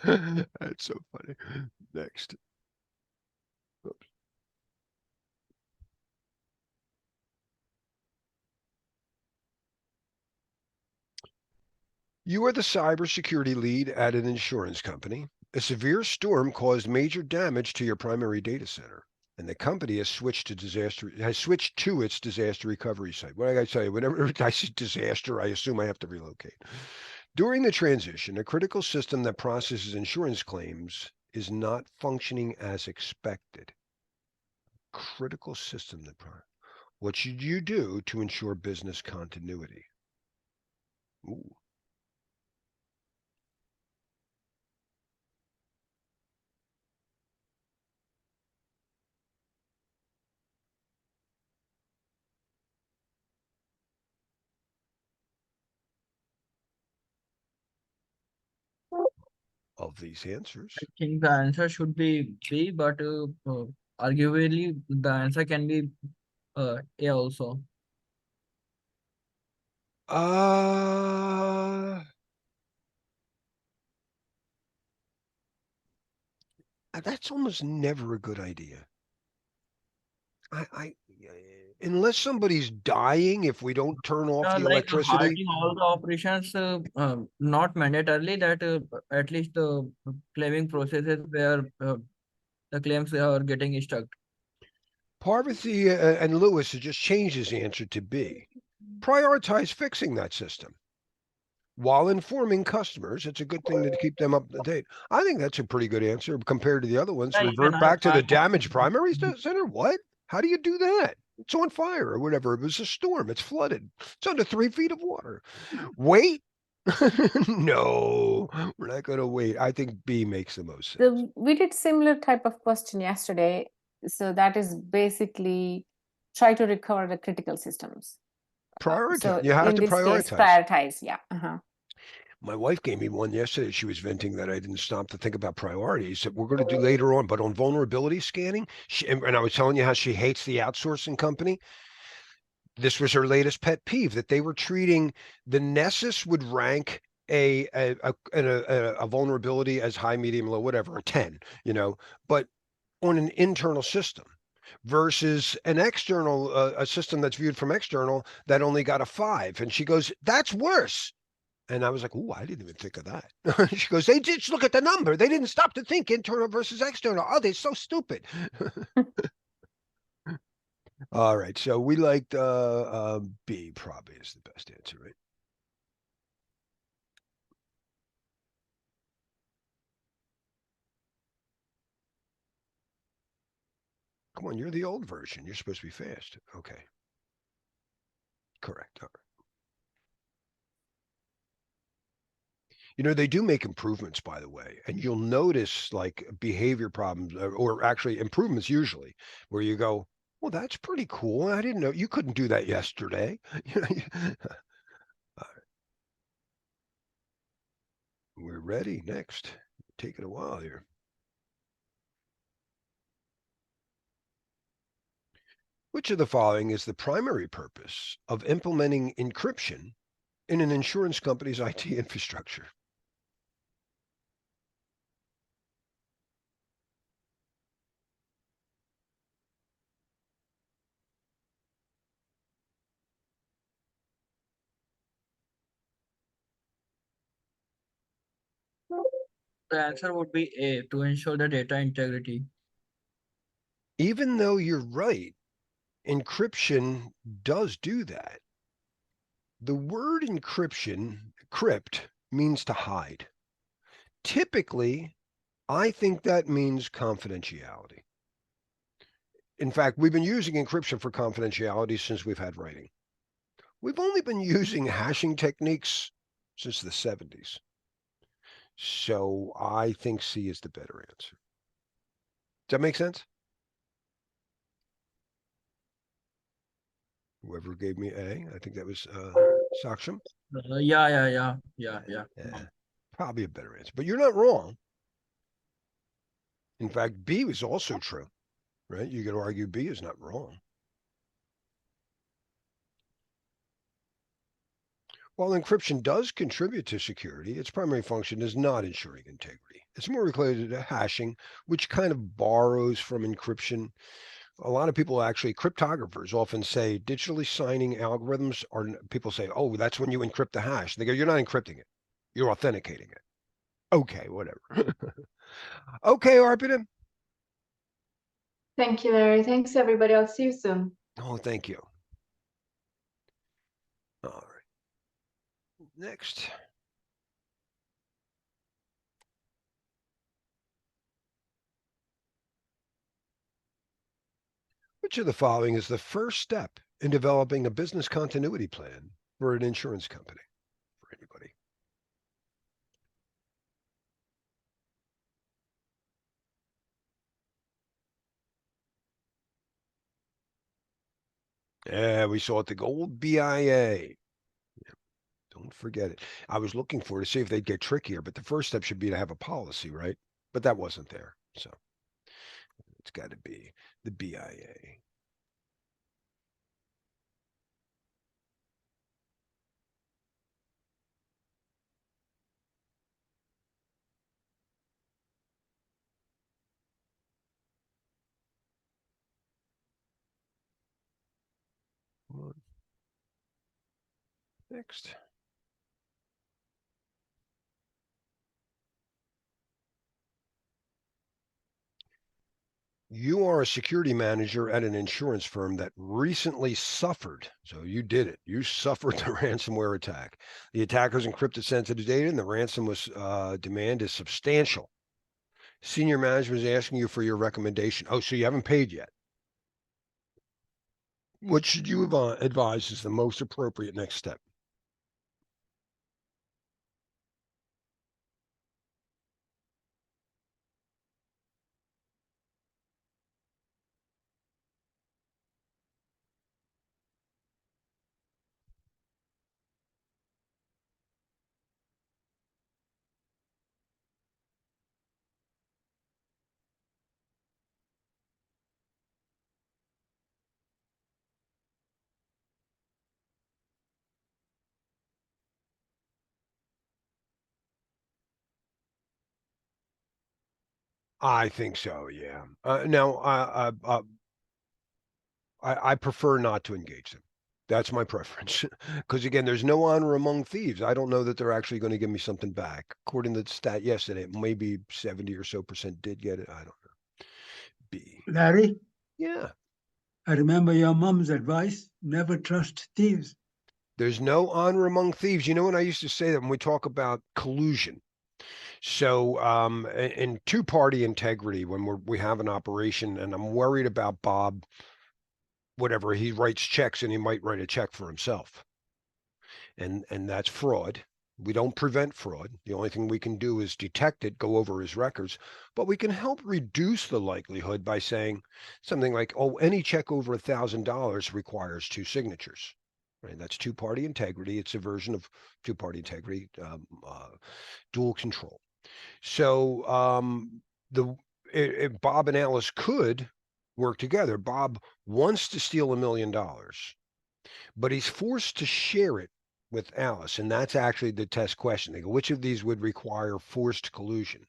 That's so funny. Next. Oops. You are the cybersecurity lead at an insurance company. A severe storm caused major damage to your primary data center, and the company has switched to its disaster recovery site. What I gotta tell you, whenever I see disaster, I assume I have to relocate. During the transition, a critical system that processes insurance claims is not functioning as expected. Critical system that what should you do to ensure business continuity? Ooh. Of these answers. I think the answer should be B, but arguably the answer can be A also. That's almost never a good idea. Unless somebody's dying, if we don't turn off the Like electricity. halting all the operations, not mandatorily that at least the claiming processes where the claims are getting stuck. Parvati and Lewis have just changed his answer to B. Prioritize fixing that system. While informing customers, it's a good thing to keep them up to date. I think that's a pretty good answer compared to the other ones. Yeah, Revert even back to I- the damaged primary center? What? How do you do that? It's on fire or whatever. It was a storm. It's flooded. It's under 3 feet of water. Wait? No, we're not going to wait. I think B makes the most sense. So we did similar type of question yesterday. So that is basically try to recover the critical systems. Prioritize. So You have in to this case, prioritize. prioritize. Yeah. My wife gave me one yesterday. She was venting that I didn't stop to think about priorities that we're going to do later on. But on vulnerability scanning, and I was telling you how she hates the outsourcing company. This was her latest pet peeve, that they were treating the Nessus would rank a vulnerability as high, medium, low, whatever, a 10, but on an internal system versus an external, a system that's viewed from external that only got a 5. And she goes, that's worse. And I was like, oh, I didn't even think of that. She goes, they just look at the number. They didn't stop to think internal versus external. Oh, they're so stupid. All right. So we liked B probably is the best answer, right? Come on, you're the old version. You're supposed to be fast. Okay. Correct. All right. They do make improvements, by the way, and you'll notice like behavior problems or actually improvements usually where you go, well, that's pretty cool. I didn't know you couldn't do that yesterday. We're ready. Next. Taking a while here. Which of the following is the primary purpose of implementing encryption in an insurance company's IT infrastructure? The answer would be A, to ensure the data integrity. Even though you're right, encryption does do that. The word encryption, crypt, means to hide. Typically, I think that means confidentiality. In fact, we've been using encryption for confidentiality since we've had writing. We've only been using hashing techniques since the 70s. So I think C is the better answer. Does that make sense? Whoever gave me A, I think that was Saksham. Yeah. Probably a better answer, but you're not wrong. In fact, B was also true, right? You could argue B is not wrong. While encryption does contribute to security, its primary function is not ensuring integrity. It's more related to hashing, which kind of borrows from encryption. A lot of people actually, cryptographers often say digitally signing algorithms are, people say, oh, that's when you encrypt the hash. They go, you're not encrypting it. You're authenticating it. Okay, whatever. Okay, Arpita. Thank you, Larry. Thanks, everybody. I'll see you soon. Oh, thank you. All right. Next. Which of the following is the first step in developing a business continuity plan for an insurance company? For anybody? Yeah, we saw it, the gold BIA. Don't forget it. I was looking for to see if they'd get trickier, but the first step should be to have a policy, right? But that wasn't there. So it's got to be the BIA. Next. You are a security manager at an insurance firm that recently suffered. So you did it. You suffered the ransomware attack. The attackers encrypted sensitive data, and the ransom was demand is substantial. Senior management is asking you for your recommendation. Oh, so you haven't paid yet. What should you advise is the most appropriate next step? I think so, yeah. Now, I prefer not to engage them. That's my preference. Because again, there's no honor among thieves. I don't know that they're actually going to give me something back. According to the stat yesterday, maybe 70 or so percent did get it. I don't know. B. Larry, Yeah. I remember your mom's advice, never trust thieves. There's no honor among thieves. You know what I used to say that when we talk about collusion? So in two-party integrity, when we have an operation and I'm worried about Bob, whatever, he writes checks and he might write a check for himself. And that's fraud. We don't prevent fraud. The only thing we can do is detect it, go over his records, but we can help reduce the likelihood by saying something like, oh, any check over $1,000 requires 2 signatures. Right? That's two-party integrity. It's a version of two-party integrity, dual control. So if Bob and Alice could work together, Bob wants to steal $1 million, but he's forced to share it with Alice. And that's actually the test question. They go, which of these would require forced collusion?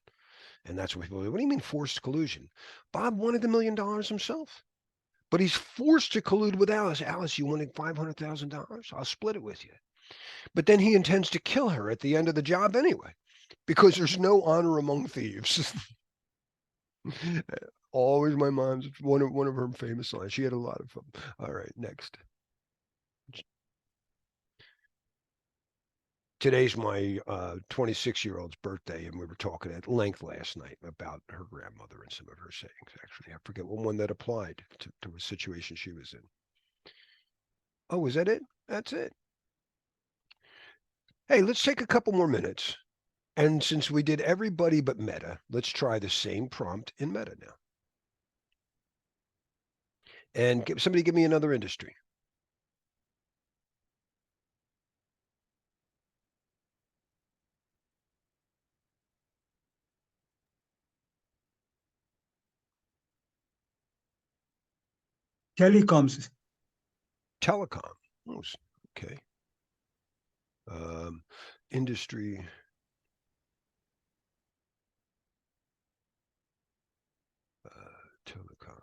And that's what people go, what do you mean forced collusion? Bob wanted $1 million himself, but he's forced to collude with Alice. Alice, you wanted $500,000? I'll split it with you. But then he intends to kill her at the end of the job anyway, because there's no honor among thieves. Always my mom's one of her famous lines. She had a lot of them. All right, next. Today's my 26-year-old's birthday, and we were talking at length last night about her grandmother and some of her sayings. Actually, I forget what one that applied to a situation she was in. Oh, is that it? That's it. Hey, let's take a couple more minutes. And since we did everybody but Meta, let's try the same prompt in Meta now. And somebody give me another industry. Telecoms. Telecom. Oh, okay. Industry. Telecom.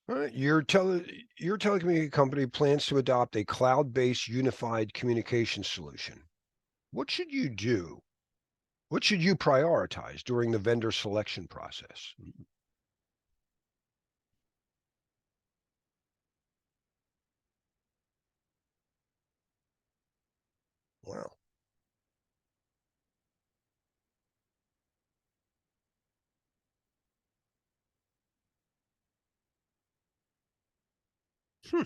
All right, your telecommunications company plans to adopt a cloud-based unified communication solution. What should you do? What should you prioritize during the vendor selection process? Wow. Hmm.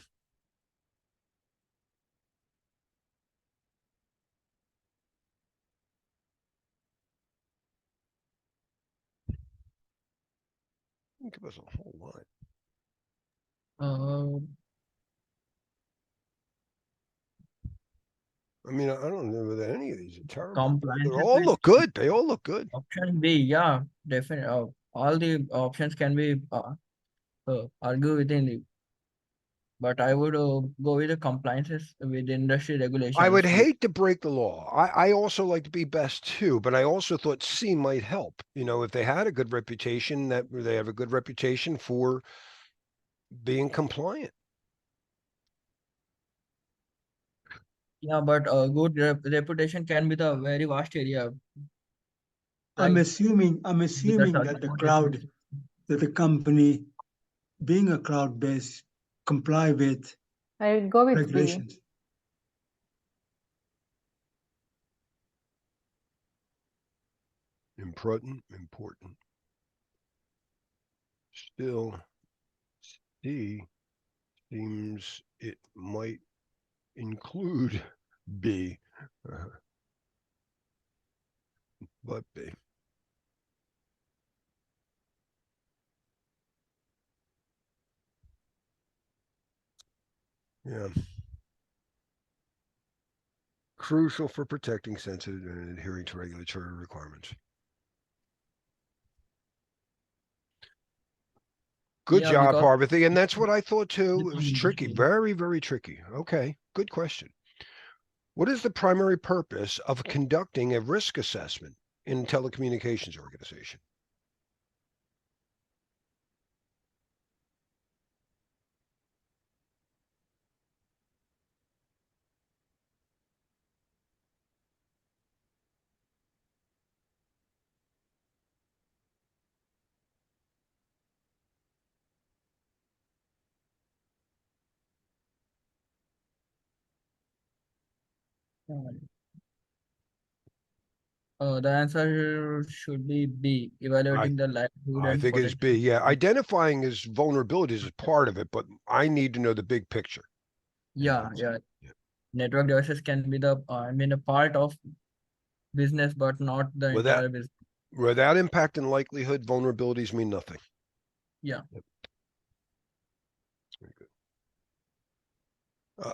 Give us a whole lot. I mean, I don't know that any of these are terrible. They Compliance all look good. They all look good. Option B, yeah, definitely. All the options can be argue within the, but I would go with the compliances with industry regulations. I would hate to break the law. I also like to be best too, but I also thought C might help. You know, if they had a good reputation, that they have a good reputation for being compliant. Yeah, but a good reputation can be the very vast area. I'm Right. assuming With the that the cloud, that the company, being a cloud-based, comply with I go with B. regulations. Important. Still, C seems it might include B, but B. Yeah. Crucial for protecting sensitive and adhering to regulatory requirements. Good Yeah, job, because Parvati. And that's what I thought too. It was the tricky, industry. very, very tricky. Okay, good question. What is the primary purpose of conducting a risk assessment in a telecommunications organization? The answer should be B, evaluating the livelihood I and think it's B. potential. Yeah, identifying as vulnerabilities is part of it, but I need to know the big picture. Yeah, yeah. Network devices can be the, a part of business, but not the Without entire business. without impact and likelihood, vulnerabilities mean nothing. Yeah. Very good.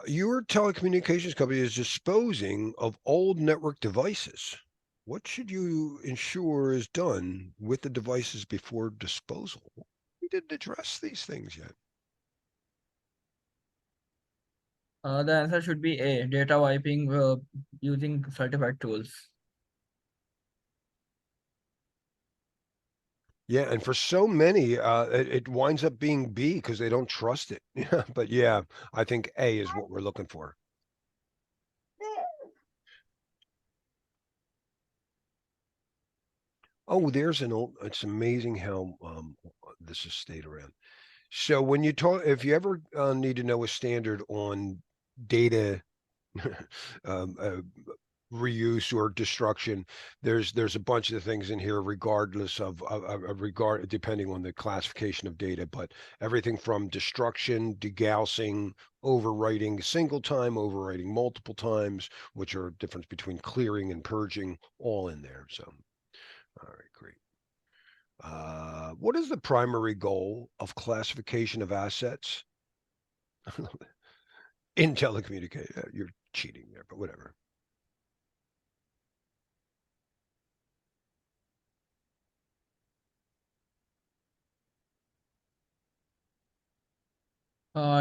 Your telecommunications company is disposing of old network devices. What should you ensure is done with the devices before disposal? We didn't address these things yet. The answer should be A, data wiping using certified tools. Yeah, and for so many, it winds up being B because they don't trust it. Yeah, but yeah, I think A is what we're looking for. Oh, there's an old. It's amazing how this has stayed around. So when you talk, if you ever need to know a standard on data, um, uh, reuse or destruction. There's a bunch of things in here, regardless of regard, depending on the classification of data, but everything from destruction, degaussing, overwriting single time, overwriting multiple times, which are difference between clearing and purging, all in there. So, all right, great. What is the primary goal of classification of assets? In telecommunication, you're cheating there, but whatever.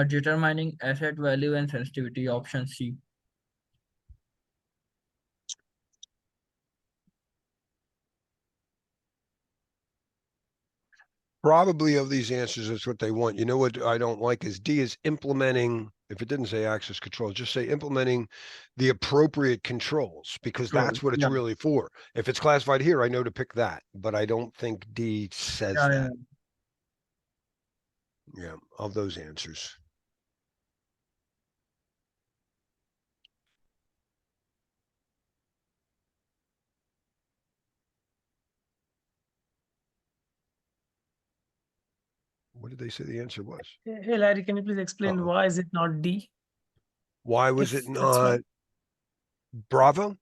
Determining asset value and sensitivity, option C. Probably of these answers, that's what they want. You know what I don't like is D is implementing. If it didn't say access control, just say implementing the appropriate controls, because that's what it's Yeah. really for. If it's classified here, I know to pick that, but I don't think D says Yeah, that. Yeah, of those answers. What did they say the answer was? Hey Larry, can you please explain Uh-oh. why is it not D? Why was If it it's not Bravo?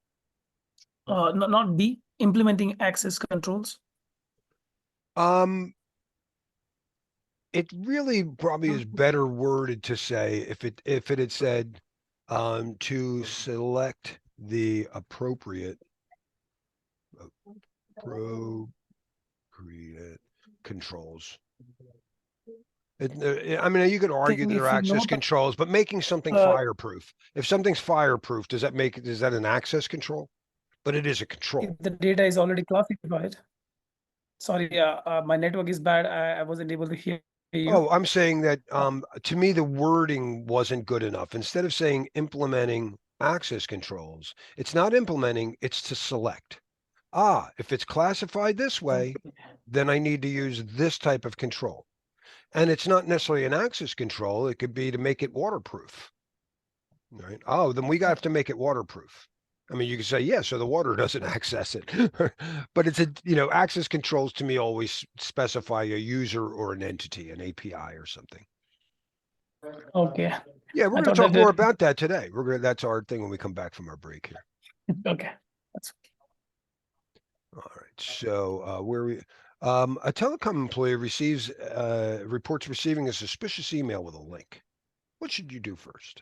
not D, implementing access controls? It really probably is better worded to say if it had said to select the appropriate controls. I mean, you could argue that If they're you know access controls, but making something fireproof. If something's fireproof, is that an access control? But it is a control. if the data is already classified. Sorry, my network is bad. I wasn't able to hear you. Oh, I'm saying that to me, the wording wasn't good enough. Instead of saying implementing access controls, it's not implementing, it's to select. If it's classified this way, then I need to use this type of control. And it's not necessarily an access control. It could be to make it waterproof. Right. Oh, then we have to make it waterproof. I mean, you can say, yeah, so the water doesn't access it. But it's access controls to me always specify a user or an entity, an API or something. Okay. Yeah, we're going to talk more about that today. That's our thing when we come back from our break here. Okay. That's All right. So where we a telecom employee reports receiving a suspicious email with a link. What should you do first?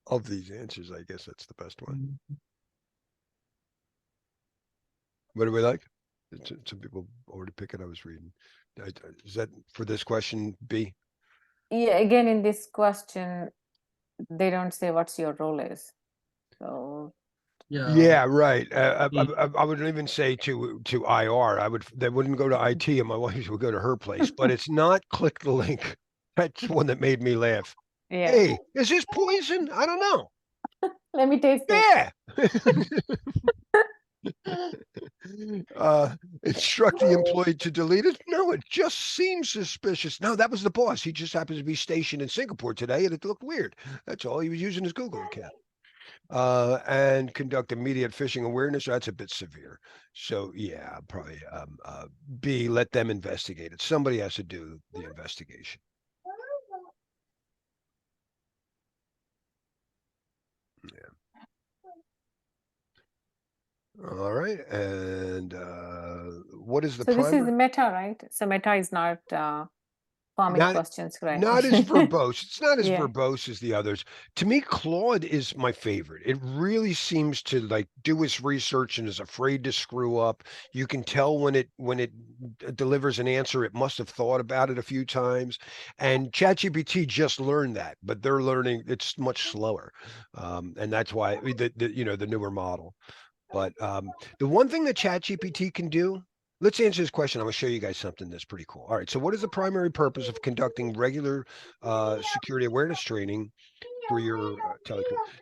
Of these answers, I guess that's the best one. What do we like? Some people already pick it. I was reading. Is that for this question, B? Yeah, again, in this question, they don't say what's your role is. So Yeah, right. I Mm. would even say to IR. They wouldn't go to IT, and my wife would go to her place. But it's not click the link. That's one that made me laugh. yeah, Hey, is this poison? I don't know. let me taste it. Yeah. Instruct the employee to delete it. No, it just seems suspicious. No, that was the boss. He just happens to be stationed in Singapore today, and it looked weird. That's all. He was using his Google account. And conduct immediate phishing awareness. That's a bit severe. So yeah, probably B, let them investigate it. Somebody has to do the investigation. Yeah. All right. And what is the So this is primary? Meta, right? So Meta is not forming Not- questions, right? Not as verbose. It's not as Yeah. verbose as the others. To me, Claude is my favorite. It really seems to like do its research and is afraid to screw up. You can tell when it delivers an answer, it must have thought about it a few times. And ChatGPT just learned that, but they're learning it's much slower, and that's why the newer model. But the one thing that ChatGPT can do, let's answer this question. I'm going to show you guys something that's pretty cool. All right. So what is the primary purpose of conducting regular security awareness training for your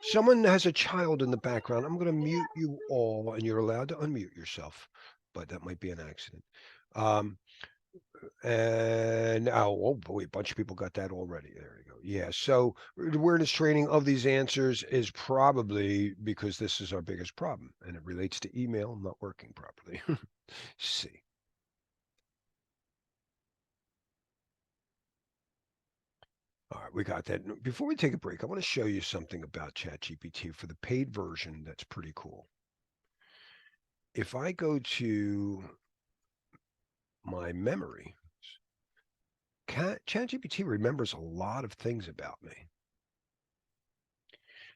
someone has a child in the background. I'm going to mute you all, and you're allowed to unmute yourself, but that might be an accident. And oh boy, a bunch of people got that already. There you go. Yeah. So awareness training of these answers is probably because this is our biggest problem, and it relates to email not working properly. See. All right, we got that. Before we take a break, I want to show you something about ChatGPT for the paid version that's pretty cool. If I go to my memory, ChatGPT remembers a lot of things about me.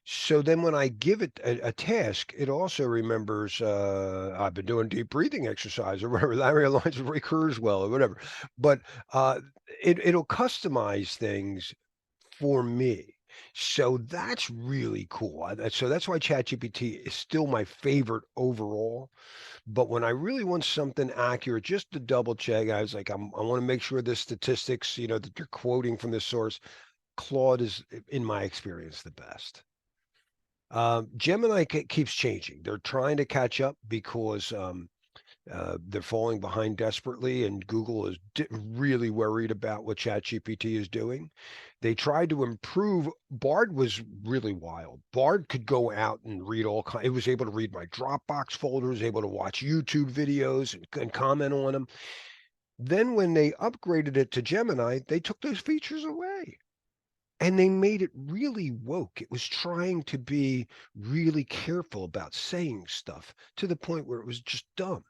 So then when I give it a task, it also remembers I've been doing deep breathing exercise or whatever. Larry aligns with Ray Kurzweil or whatever. But it'll customize things for me. So that's really cool. So that's why ChatGPT is still my favorite overall. But when I really want something accurate, just to double check, I was like, I want to make sure the statistics, that you're quoting from this source, Claude is, in my experience, the best. Gemini keeps changing. They're trying to catch up because they're falling behind desperately, and Google is really worried about what ChatGPT is doing. They tried to improve. Bard was really wild. Bard could go out and read all kinds. It was able to read my Dropbox folders, able to watch YouTube videos and comment on them. Then when they upgraded it to Gemini, they took those features away. And they made it really woke. It was trying to be really careful about saying stuff to the point where it was just dumb.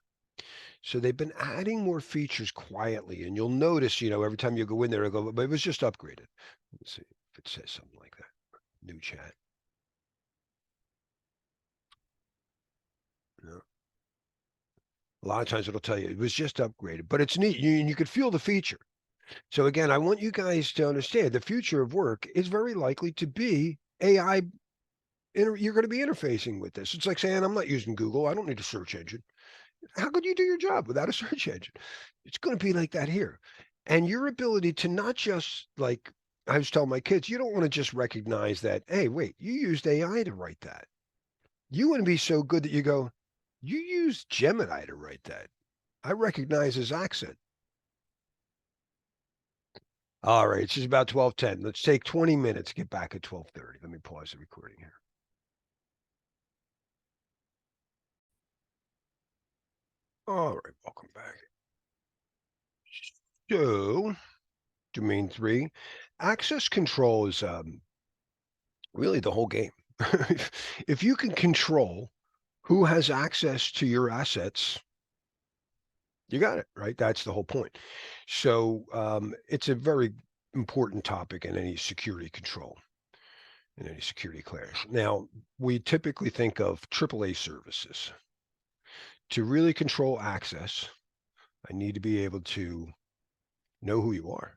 So they've been adding more features quietly, and you'll notice, every time you go in there, it'll go, but it was just upgraded. Let's see if it says something like that. New chat. No. A lot of times it'll tell you it was just upgraded, but it's neat. You could feel the feature. So again, I want you guys to understand the future of work is very likely to be AI. You're going to be interfacing with this. It's like saying, I'm not using Google. I don't need a search engine. How could you do your job without a search engine? It's going to be like that here. And your ability to not just, like I was telling my kids, you don't want to just recognize that, hey, wait, you used AI to write that. You want to be so good that you go, you used Gemini to write that. I recognize his accent. All right, it's just about 12:10. Let's take 20 minutes to get back at 12:30. Let me pause the recording here. All right, welcome back. So, domain 3, access control is really the whole game. If you can control who has access to your assets, you got it, right? That's the whole point. So it's a very important topic in any security control, in any security clash. Now, we typically think of AAA services. To really control access, I need to be able to know who you are.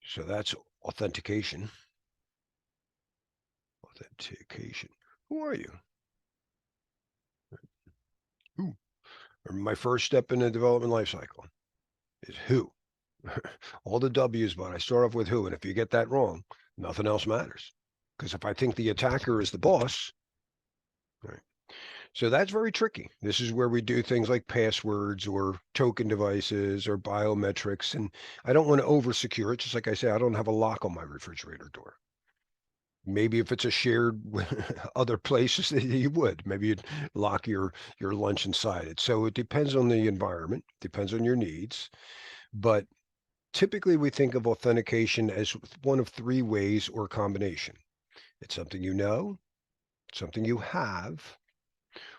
So that's authentication. Authentication. Who are you? Who? My first step in the development lifecycle is who. All the W's, but I start off with who. And if you get that wrong, nothing else matters. Because if I think the attacker is the boss, right? So that's very tricky. This is where we do things like passwords or token devices or biometrics. And I don't want to over secure it. Just like I say, I don't have a lock on my refrigerator door. Maybe if it's a shared other places that you would, maybe you'd lock your lunch inside it. So it depends on the environment, depends on your needs. But typically we think of authentication as one of 3 ways or combination. It's something you know, something you have,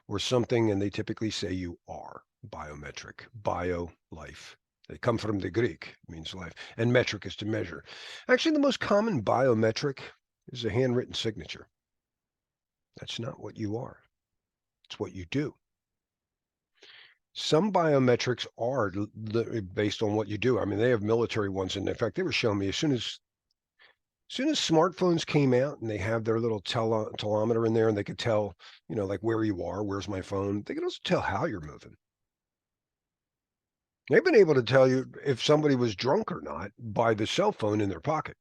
or something, and they typically say you are. Biometric, bio, life. They come from the Greek, means life, and metric is to measure. Actually, the most common biometric is a handwritten signature. That's not what you are. It's what you do. Some biometrics are based on what you do. I mean, they have military ones, and in fact, they were showing me as soon as smartphones came out and they have their little telemeter in there, and they could tell, like where you are, where's my phone. They can also tell how you're moving. They've been able to tell you if somebody was drunk or not by the cell phone in their pocket.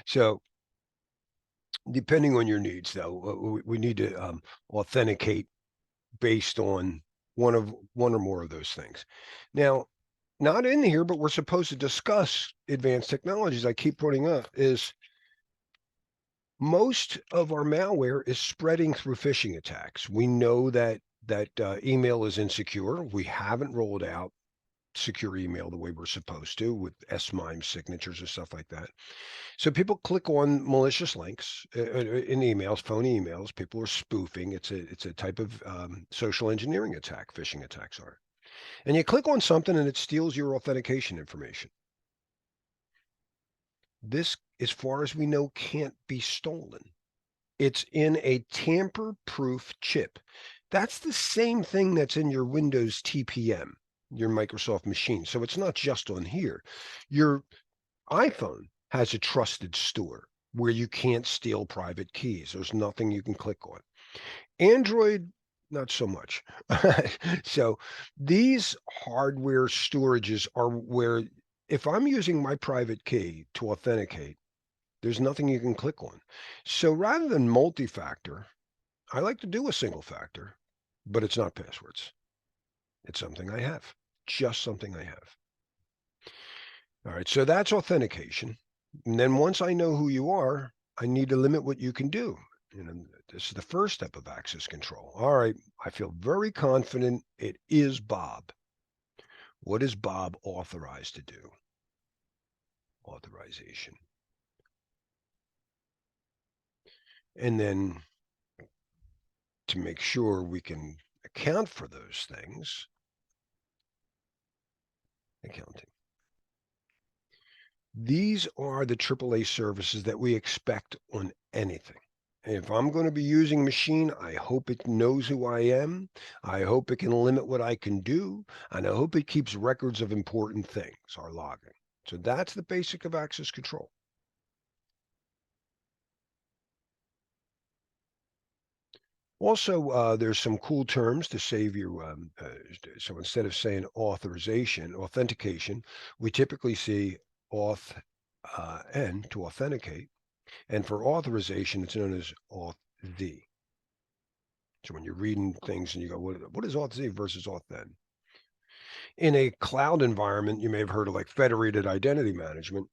So depending on your needs, though, we need to authenticate based on one or more of those things. Now, not in here, but we're supposed to discuss advanced technologies. I keep pointing out is most of our malware is spreading through phishing attacks. We know that email is insecure. We haven't rolled out secure email the way we're supposed to with S-MIME signatures and stuff like that. So people click on malicious links in emails, phone emails. People are spoofing. It's a type of social engineering attack. Phishing attacks are. And you click on something and it steals your authentication information. This, as far as we know, can't be stolen. It's in a tamper-proof chip. That's the same thing that's in your Windows TPM, your Microsoft machine. So it's not just on here. Your iPhone has a trusted store where you can't steal private keys. There's nothing you can click on. Android, not so much. So these hardware storages are where if I'm using my private key to authenticate, there's nothing you can click on. So rather than multi-factor, I like to do a single factor, but it's not passwords. It's something I have, just something I have. All right, so that's authentication. And then once I know who you are, I need to limit what you can do. You know, this is the first step of access control. All right, I feel very confident it is Bob. What is Bob authorized to do? Authorization. And then to make sure we can account for those things, accounting. These are the AAA services that we expect on anything. If I'm going to be using a machine, I hope it knows who I am. I hope it can limit what I can do. And I hope it keeps records of important things, our logging. So that's the basic of access control. Also, there's some cool terms to save you. So instead of saying authentication, we typically see auth N to authenticate. And for authorization, it's known as auth Z. So when you're reading things and you go, what is auth Z versus auth N? In a cloud environment, you may have heard of like federated identity management.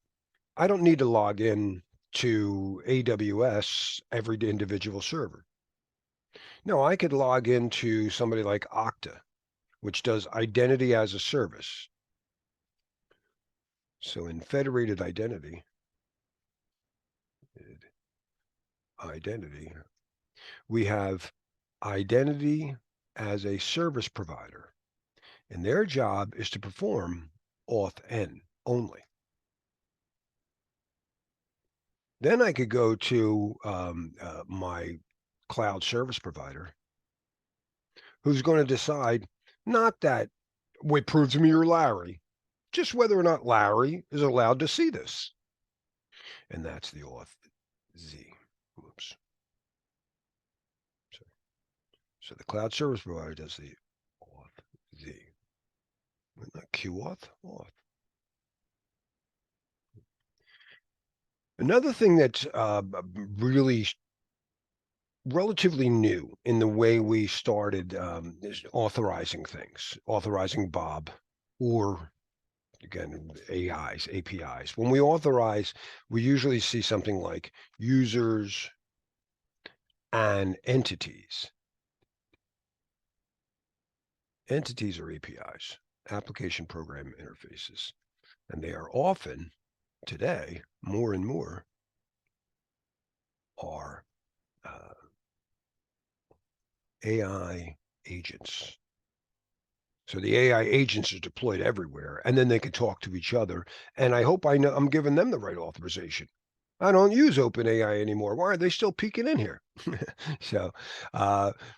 I don't need to log in to AWS every individual server. No, I could log into somebody like Okta, which does identity as a service. So in federated identity, we have identity as a service provider, and their job is to perform auth N only. Then I could go to my cloud service provider, who's going to decide not that, wait, prove to me you're Larry, just whether or not Larry is allowed to see this. And that's the auth Z. Whoops. So the cloud service provider does the auth Z. Not QAuth, auth. Another thing that's really relatively new in the way we started is authorizing things, authorizing Bob, or again, APIs. When we authorize, we usually see something like users and entities. Entities are APIs, application program interfaces, and they are often, today, more and more, are AI agents. So the AI agents are deployed everywhere, and then they can talk to each other. And I hope I'm giving them the right authorization. I don't use OpenAI anymore. Why are they still peeking in here? So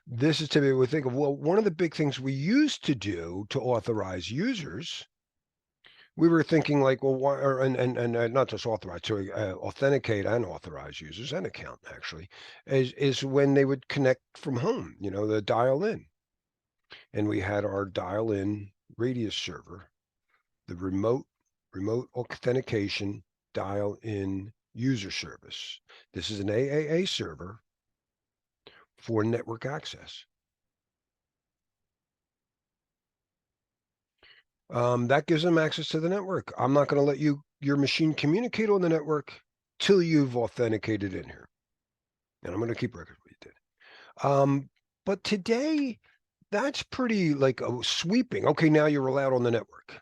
this is typically we think of, well, one of the big things we used to do to authorize users, we were thinking like, well, why, and not just authorize, to authenticate and authorize users and account actually, is when they would connect from home, the dial in. And we had our dial-in radius server, the remote authentication dial-in user service. This is an AAA server for network access. That gives them access to the network. I'm not going to let your machine communicate on the network till you've authenticated in here. And I'm going to keep record of what you did. But today, that's pretty like sweeping. Okay, now you're allowed on the network.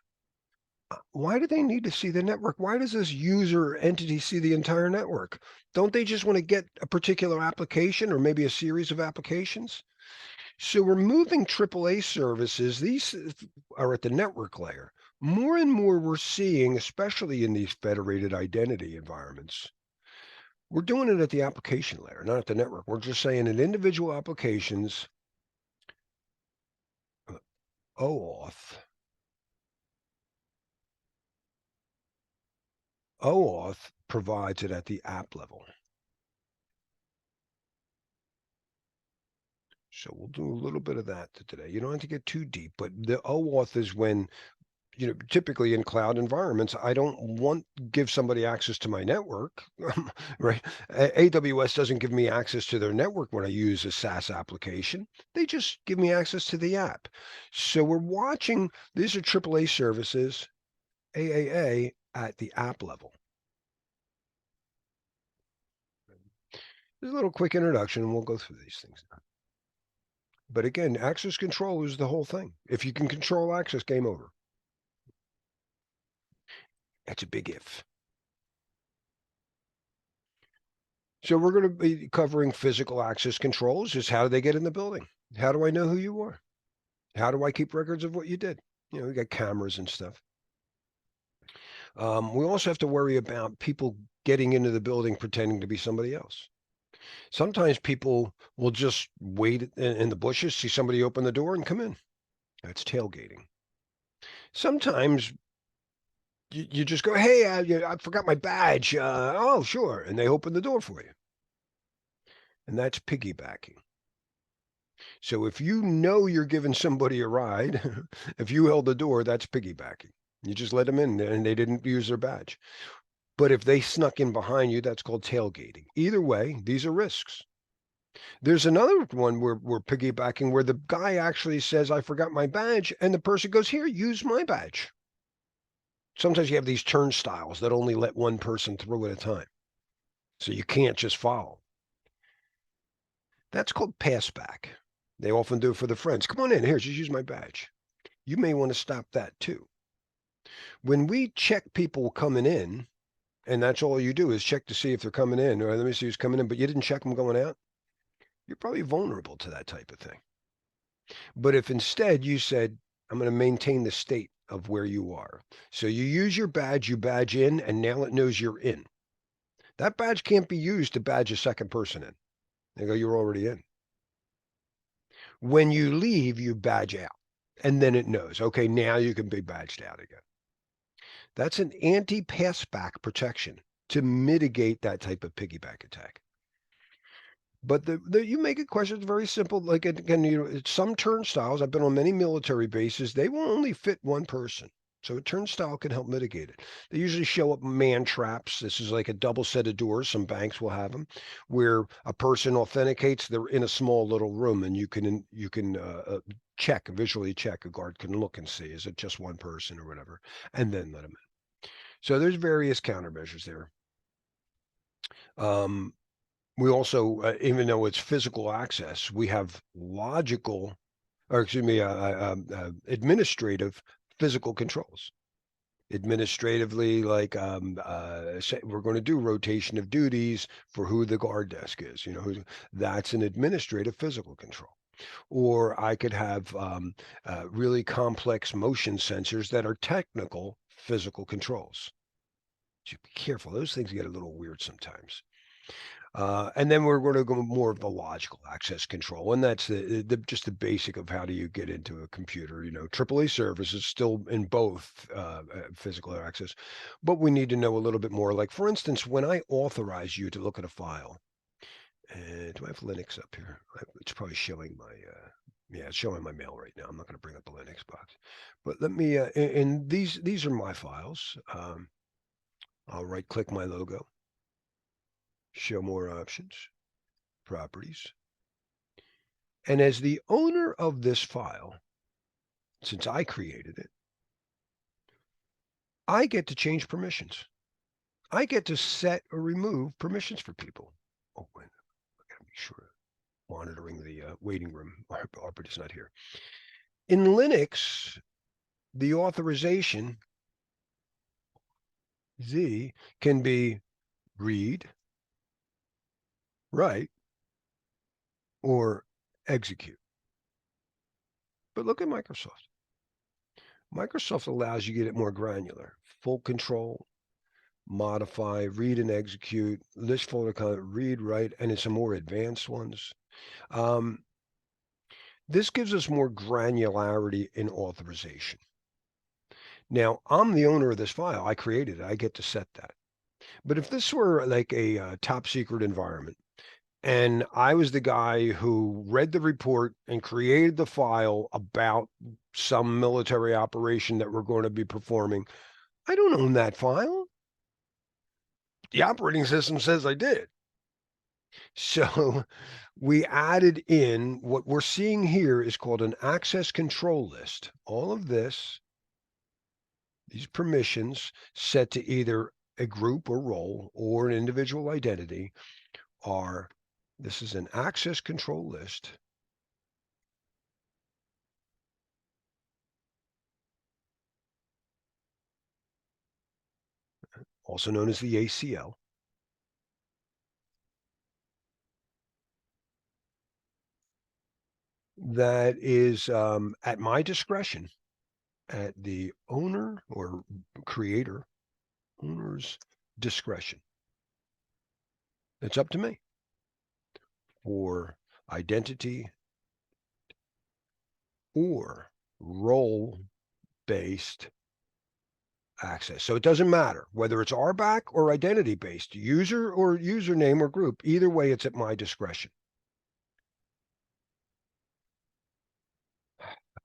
Why do they need to see the network? Why does this user entity see the entire network? Don't they just want to get a particular application or maybe a series of applications? So we're moving AAA services. These are at the network layer. More and more we're seeing, especially in these federated identity environments, we're doing it at the application layer, not at the network. We're just saying in individual applications, OAuth provides it at the app level. So we'll do a little bit of that today. You don't have to get too deep, but the OAuth is when, typically in cloud environments, I don't give somebody access to my network, right? AWS doesn't give me access to their network when I use a SaaS application. They just give me access to the app. So we're watching, these are AAA services, AAA at the app level. There's a little quick introduction, and we'll go through these things now. But again, access control is the whole thing. If you can control access, game over. That's a big if. So we're going to be covering physical access controls. Just how do they get in the building? How do I know who you are? How do I keep records of what you did? We got cameras and stuff. We also have to worry about people getting into the building pretending to be somebody else. Sometimes people will just wait in the bushes, see somebody open the door and come in. That's tailgating. Sometimes you just go, hey, I forgot my badge. Oh, sure. And they open the door for you. And that's piggybacking. So if you know you're giving somebody a ride, if you held the door, that's piggybacking. You just let them in and they didn't use their badge. But if they snuck in behind you, that's called tailgating. Either way, these are risks. There's another one where we're piggybacking where the guy actually says, I forgot my badge. And the person goes, here, use my badge. Sometimes you have these turnstiles that only let one person through at a time. So you can't just follow. That's called passback. They often do it for the friends. Come on in, here, just use my badge. You may want to stop that too. When we check people coming in, and that's all you do is check to see if they're coming in, or let me see who's coming in, but you didn't check them going out, you're probably vulnerable to that type of thing. But if instead you said, I'm going to maintain the state of where you are. So you use your badge, you badge in, and now it knows you're in. That badge can't be used to badge a second person in. They go, you're already in. When you leave, you badge out. And then it knows, okay, now you can be badged out again. That's an anti-passback protection to mitigate that type of piggyback attack. But you make a question, it's very simple. Like, again, some turnstiles, I've been on many military bases, they will only fit one person. So a turnstile can help mitigate it. They usually show up man traps. This is like a double set of doors. Some banks will have them where a person authenticates. They're in a small little room, and you can visually check. A guard can look and see, is it just one person or whatever, and then let them in. So there's various countermeasures there. We also, even though it's physical access, we have administrative physical controls. Administratively, like we're going to do rotation of duties for who the guard desk is. That's an administrative physical control. Or I could have really complex motion sensors that are technical physical controls. So be careful; those things get a little weird sometimes. And then we're going to go more of the logical access control, and that's just the basic of how do you get into a computer. AAA services still in both physical access, but we need to know a little bit more. Like, for instance, when I authorize you to look at a file, do I have Linux up here? It's probably showing my, yeah, it's showing my mail right now. I'm not going to bring up the Linux box, but let me, and these are my files. I'll right click my logo, show more options, properties. And as the owner of this file, since I created it, I get to change permissions. I get to set or remove permissions for people. Oh, wait, I gotta be sure. Monitoring the waiting room. Arpita's not here. In Linux, the authorization Z can be read, write, or execute. But look at Microsoft. Microsoft allows you to get it more granular. Full control, modify, read and execute, list folder content, read, write, and it's some more advanced ones. This gives us more granularity in authorization. Now, I'm the owner of this file. I created it. I get to set that. But if this were like a top secret environment, and I was the guy who read the report and created the file about some military operation that we're going to be performing, I don't own that file. The operating system says I did. So we added in what we're seeing here is called an access control list. All of this, these permissions set to either a group or role or an individual identity are, this is an access control list. Also known as the ACL. That is at my discretion, at the owner or creator, owner's discretion. It's up to me for identity or role-based access. So it doesn't matter whether it's RBAC or identity-based, user or username or group. Either way, it's at my discretion.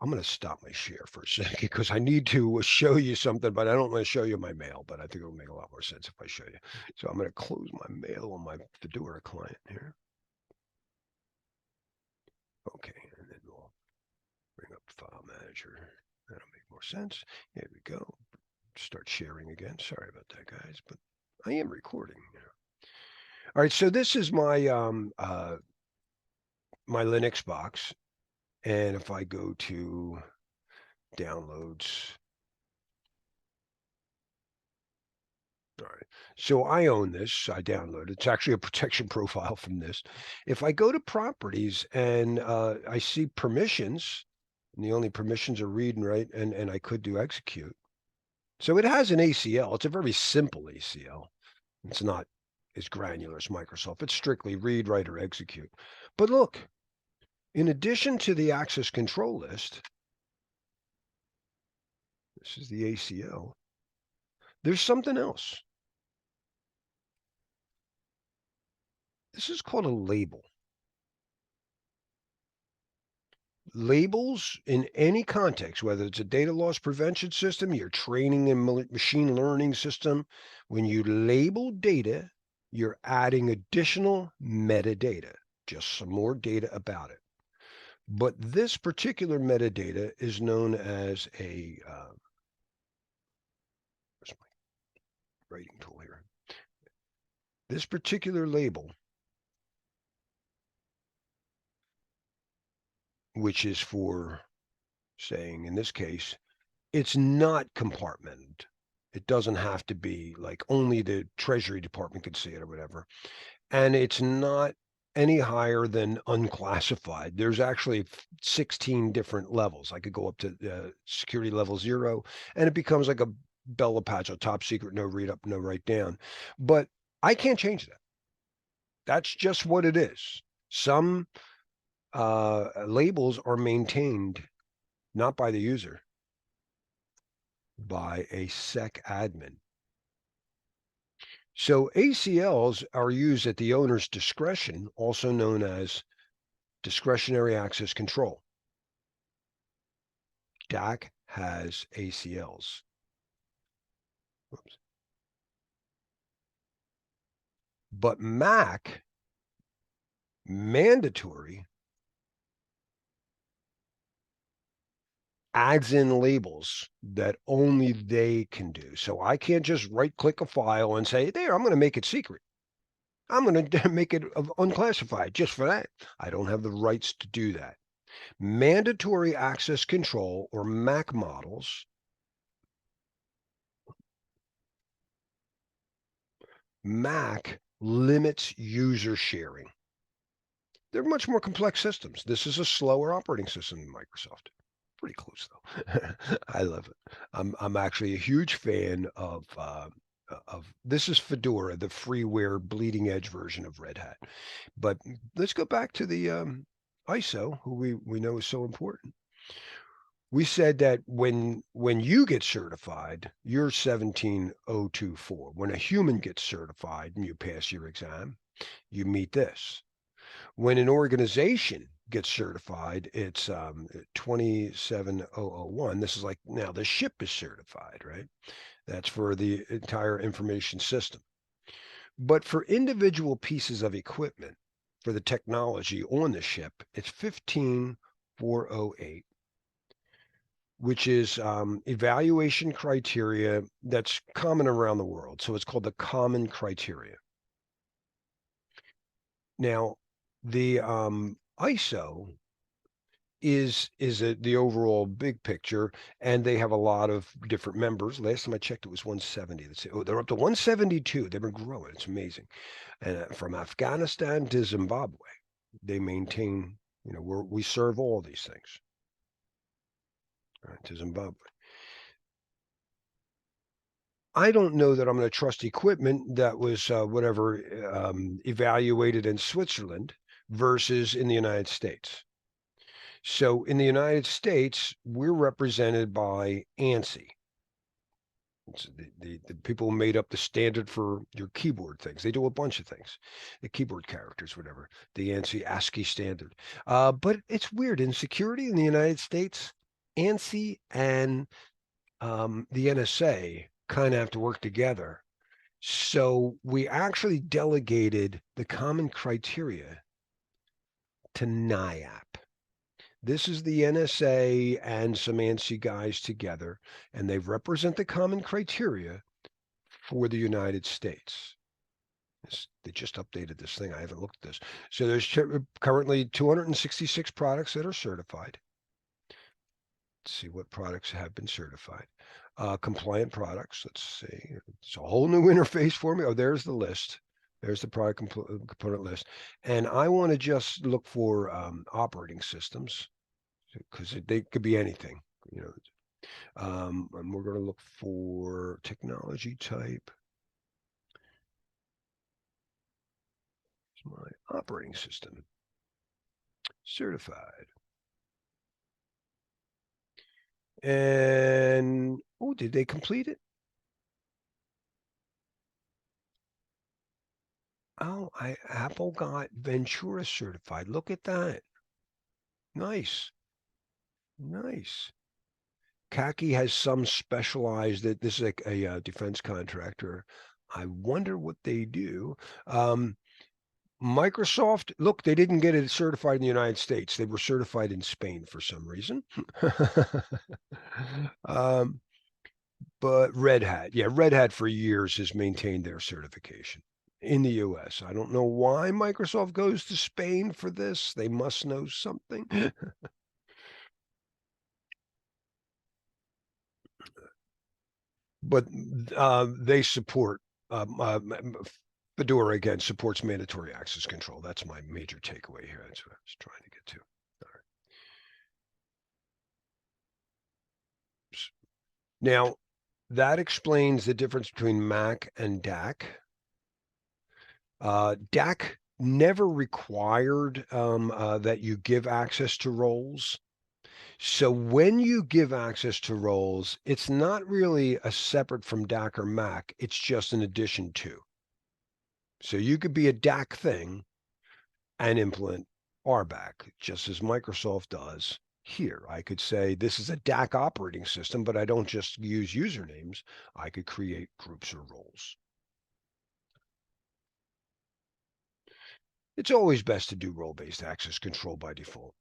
I'm going to stop my share for a second because I need to show you something, but I don't want to show you my mail, but I think it'll make a lot more sense if I show you. So I'm going to close my mail on my Fedora client here. Okay, and then we'll bring up File Manager. That'll make more sense. Here we go. Start sharing again. Sorry about that, guys, but I am recording. All right, so this is my my Linux box. And if I go to downloads, all right, so I own this. I downloaded. It's actually a protection profile from this. If I go to properties and I see permissions, and the only permissions are read and write, and I could do execute. So it has an ACL. It's a very simple ACL. It's not as granular as Microsoft. It's strictly read, write, or execute. But look, in addition to the access control list, this is the ACL, there's something else. This is called a label. Labels in any context, whether it's a data loss prevention system, your training and machine learning system, when you label data, you're adding additional metadata, just some more data about it. But this particular metadata is known as a, where's my writing tool here? This particular label, which is for saying, in this case, it's not compartmented. It doesn't have to be like only the Treasury Department could see it or whatever. And it's not any higher than unclassified. There's actually 16 different levels. I could go up to security level 0, and it becomes like a Bella patch, a top secret, no read up, no write down. But I can't change that. That's just what it is. Some labels are maintained not by the user, by a sec admin. So ACLs are used at the owner's discretion, also known as discretionary access control. DAC has ACLs. Oops. But Mac, mandatory, adds in labels that only they can do. So I can't just right click a file and say, there, I'm going to make it secret. I'm going to make it unclassified just for that. I don't have the rights to do that. Mandatory access control, or MAC models, MAC limits user sharing. They're much more complex systems. This is a slower operating system than Microsoft. Pretty close though. I love it. I'm actually a huge fan of this is Fedora, the freeware bleeding edge version of Red Hat. But let's go back to the ISO, who we know is so important. We said that when you get certified, you're 17024. When a human gets certified and you pass your exam, you meet this. When an organization gets certified, it's 27001. This is like now the ship is certified, right? That's for the entire information system. But for individual pieces of equipment, for the technology on the ship, it's 15408, which is evaluation criteria that's common around the world. So it's called the common criteria. Now, the ISO is the overall big picture, and they have a lot of different members. Last time I checked, it was 170. They're up to 172. They've been growing. It's amazing. And from Afghanistan to Zimbabwe, they maintain, we serve all these things. All right, to Zimbabwe. I don't know that I'm going to trust equipment that was evaluated in Switzerland versus in the United States. So in the United States, we're represented by ANSI. It's the people who made up the standard for your keyboard things. They do a bunch of things, the keyboard characters, whatever, the ANSI ASCII standard. But it's weird. In security in the United States, ANSI and the NSA kind of have to work together. So we actually delegated the common criteria to NIAP. This is the NSA and some ANSI guys together, and they represent the common criteria for the United States. They just updated this thing. I haven't looked at this. So there's currently 266 products that are certified. Let's see what products have been certified. Compliant products. Let's see. It's a whole new interface for me. Oh, there's the list. There's the product component list. And I want to just look for operating systems, because they could be anything, and we're going to look for technology type. It's my operating system. Certified. And, oh, did they complete it? Oh, Apple got Ventura certified. Look at that. Nice. Nice. Khaki has some specialized, that this is a defense contractor. I wonder what they do. Microsoft, look, they didn't get it certified in the United States. They were certified in Spain for some reason. But Red Hat, yeah, Red Hat for years has maintained their certification in the US. I don't know why Microsoft goes to Spain for this. They must know something. But they support Fedora, again, supports mandatory access control. That's my major takeaway here. That's what I was trying to get to. All right. Now, that explains the difference between Mac and DAC. DAC never required that you give access to roles. So when you give access to roles, it's not really a separate from DAC or Mac. It's just an addition to. So you could be a DAC thing and implement RBAC, just as Microsoft does here. I could say this is a DAC operating system, but I don't just use usernames. I could create groups or roles. It's always best to do role-based access control by default.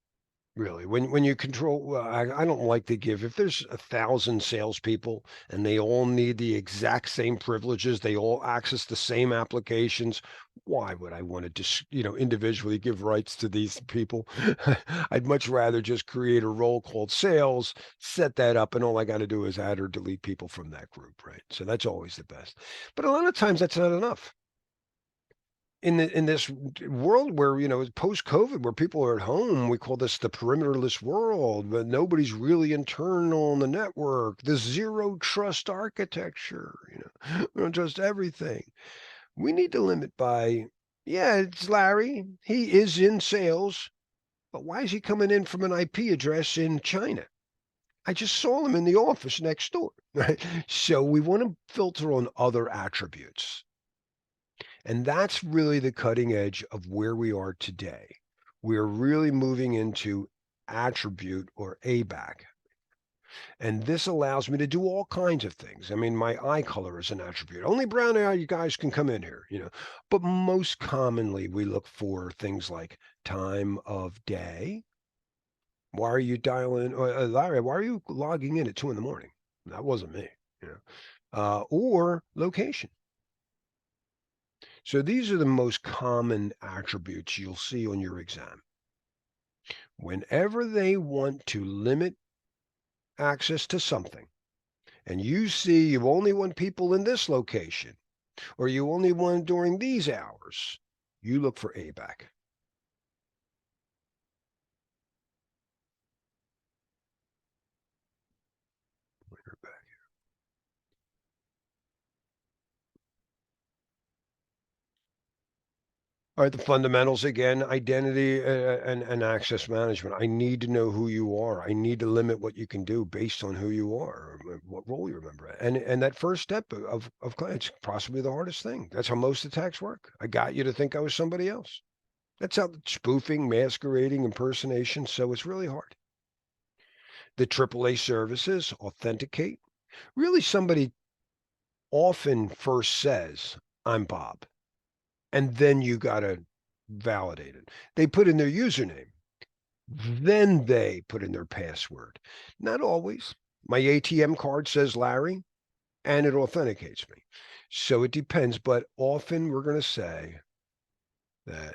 Really, when you control, I don't like to give, if there's 1,000 salespeople and they all need the exact same privileges, they all access the same applications, why would I want to just, individually give rights to these people? I'd much rather just create a role called sales, set that up, and all I got to do is add or delete people from that group, right? So that's always the best. But a lot of times that's not enough in this world where post COVID, where people are at home. We call this the perimeterless world, but nobody's really internal on the network. The zero trust architecture, we don't trust everything. We need to limit by, yeah, it's Larry, he is in sales, but why is he coming in from an IP address in China? I just saw him in the office next door, right? So we want to filter on other attributes. And that's really the cutting edge of where we are today. We're really moving into attribute or ABAC. And this allows me to do all kinds of things. I mean, my eye color is an attribute. Only brown eye you guys can come in here, But most commonly, we look for things like time of day. Why are you dialing, Larry, why are you logging in at 2 a.m? That wasn't me, or location. So these are the most common attributes you'll see on your exam. Whenever they want to limit access to something, and you see you only want people in this location, or you only want during these hours, you look for ABAC. All right, the fundamentals again, identity and access management. I need to know who you are. I need to limit what you can do based on who you are, or what role you remember. And that first step of clients, possibly the hardest thing. That's how most attacks work. I got you to think I was somebody else. That's how spoofing, masquerading, impersonation. So it's really hard. The AAA services, authenticate. Really, somebody often first says, I'm Bob. And then you got to validate it. They put in their username. Then they put in their password. Not always. My ATM card says Larry, and it authenticates me. So it depends, but often we're going to say that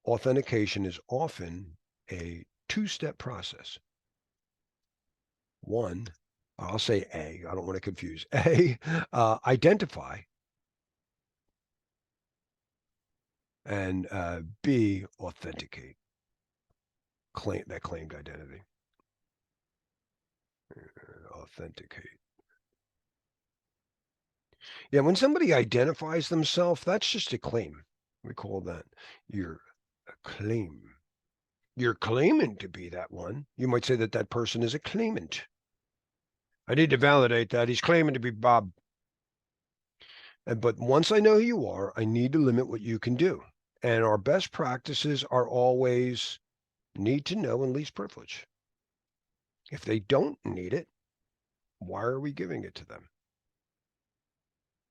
authentication is often a two-step process. One, I'll say A, I don't want to confuse. A, identify. And B, authenticate. Claimed identity. Authenticate. Yeah, when somebody identifies themselves, that's just a claim. We call that your claim. You're claiming to be that one. You might say that that person is a claimant. I need to validate that. He's claiming to be Bob. But once I know who you are, I need to limit what you can do. And our best practices are always need to know and least privilege. If they don't need it, why are we giving it to them?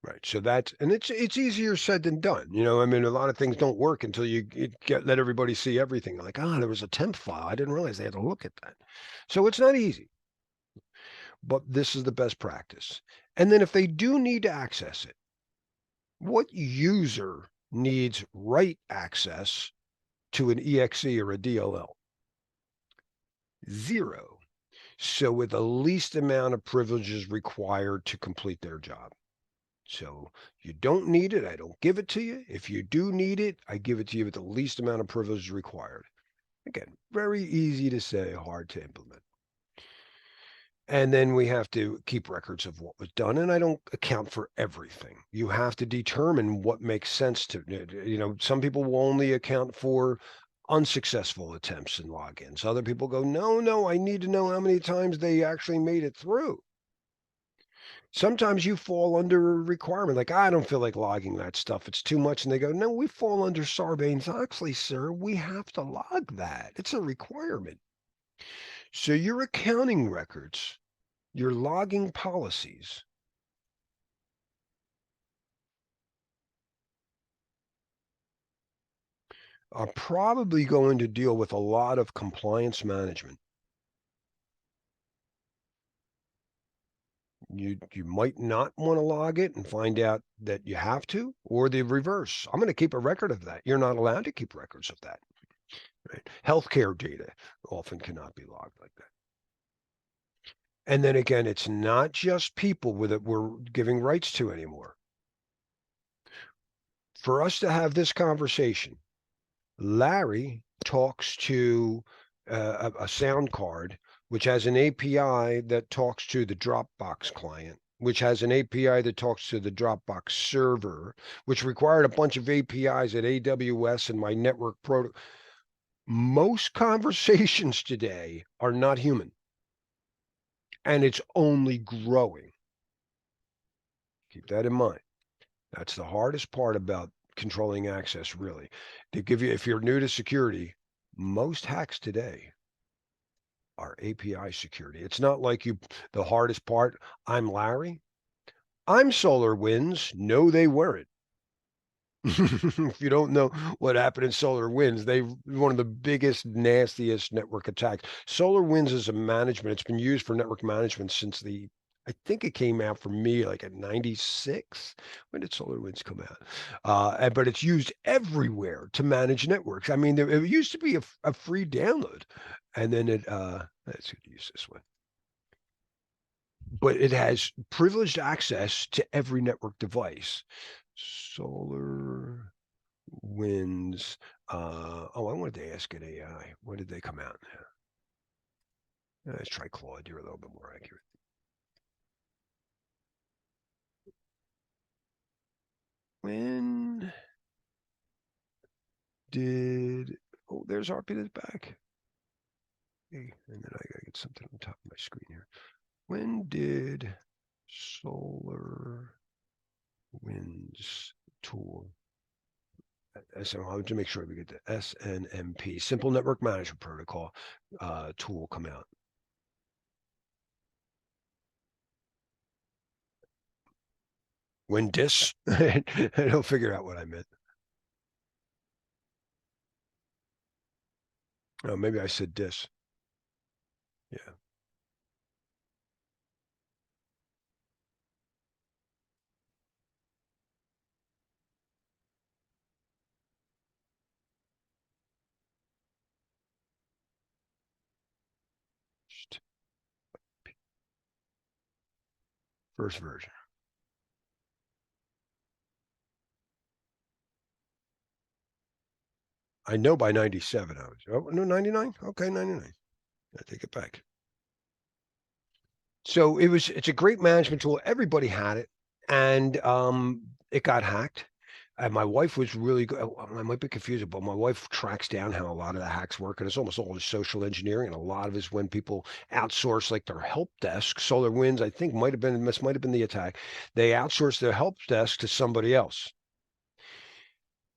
Right. So it's easier said than done. I mean, a lot of things don't work until you let everybody see everything. Like, there was a temp file. I didn't realize they had to look at that. So it's not easy. But this is the best practice. And then if they do need to access it, what user needs write access to an EXE or a DLL? Zero. So with the least amount of privileges required to complete their job. So you don't need it, I don't give it to you. If you do need it, I give it to you with the least amount of privileges required. Again, very easy to say, hard to implement. And then we have to keep records of what was done, and I don't account for everything. You have to determine what makes sense to, some people will only account for unsuccessful attempts and logins. Other people go, no, I need to know how many times they actually made it through. Sometimes you fall under a requirement, like, I don't feel like logging that stuff. It's too much. And they go, no, we fall under Sarbanes-Oxley, sir. We have to log that. It's a requirement. So your accounting records, your logging policies, are probably going to deal with a lot of compliance management. You might not want to log it and find out that you have to, or the reverse. I'm going to keep a record of that. You're not allowed to keep records of that. Right? Healthcare data often cannot be logged like that. And then again, it's not just people that we're giving rights to anymore. For us to have this conversation, Larry talks to a sound card, which has an API that talks to the Dropbox client, which has an API that talks to the Dropbox server, which required a bunch of APIs at AWS and my network protocol. Most conversations today are not human, and it's only growing. Keep that in mind. That's the hardest part about controlling access, really. To give you, if you're new to security, most hacks today are API security. It's not like the hardest part, I'm Larry, I'm SolarWinds. No, they weren't. If you don't know what happened in SolarWinds, one of the biggest, nastiest network attacks. SolarWinds is a management. It's been used for network management since I think it came out for me like at 96. When did SolarWinds come out? But it's used everywhere to manage networks. I mean, it used to be a free download, and then let's use this one. But it has privileged access to every network device. SolarWinds. I wanted to ask an AI. When did they come out? Let's try Claude. You're a little bit more accurate. When did, oh, there's Arpita's back. Hey, and then I gotta get something on top of my screen here. When did SolarWinds tool, so I want to make sure we get the SNMP, Simple Network Management Protocol tool come out? When dis, I'll figure out what I meant. Oh, maybe I said dis. Yeah. First version. I know by 97 I was, oh, no, 99? Okay, 99. I take it back. So it's a great management tool. Everybody had it, and it got hacked. And my wife was really good. I might be confused, but my wife tracks down how a lot of the hacks work, and it's almost all just social engineering. And a lot of it is when people outsource like their help desk. SolarWinds, I think, might have been the attack. They outsourced their help desk to somebody else.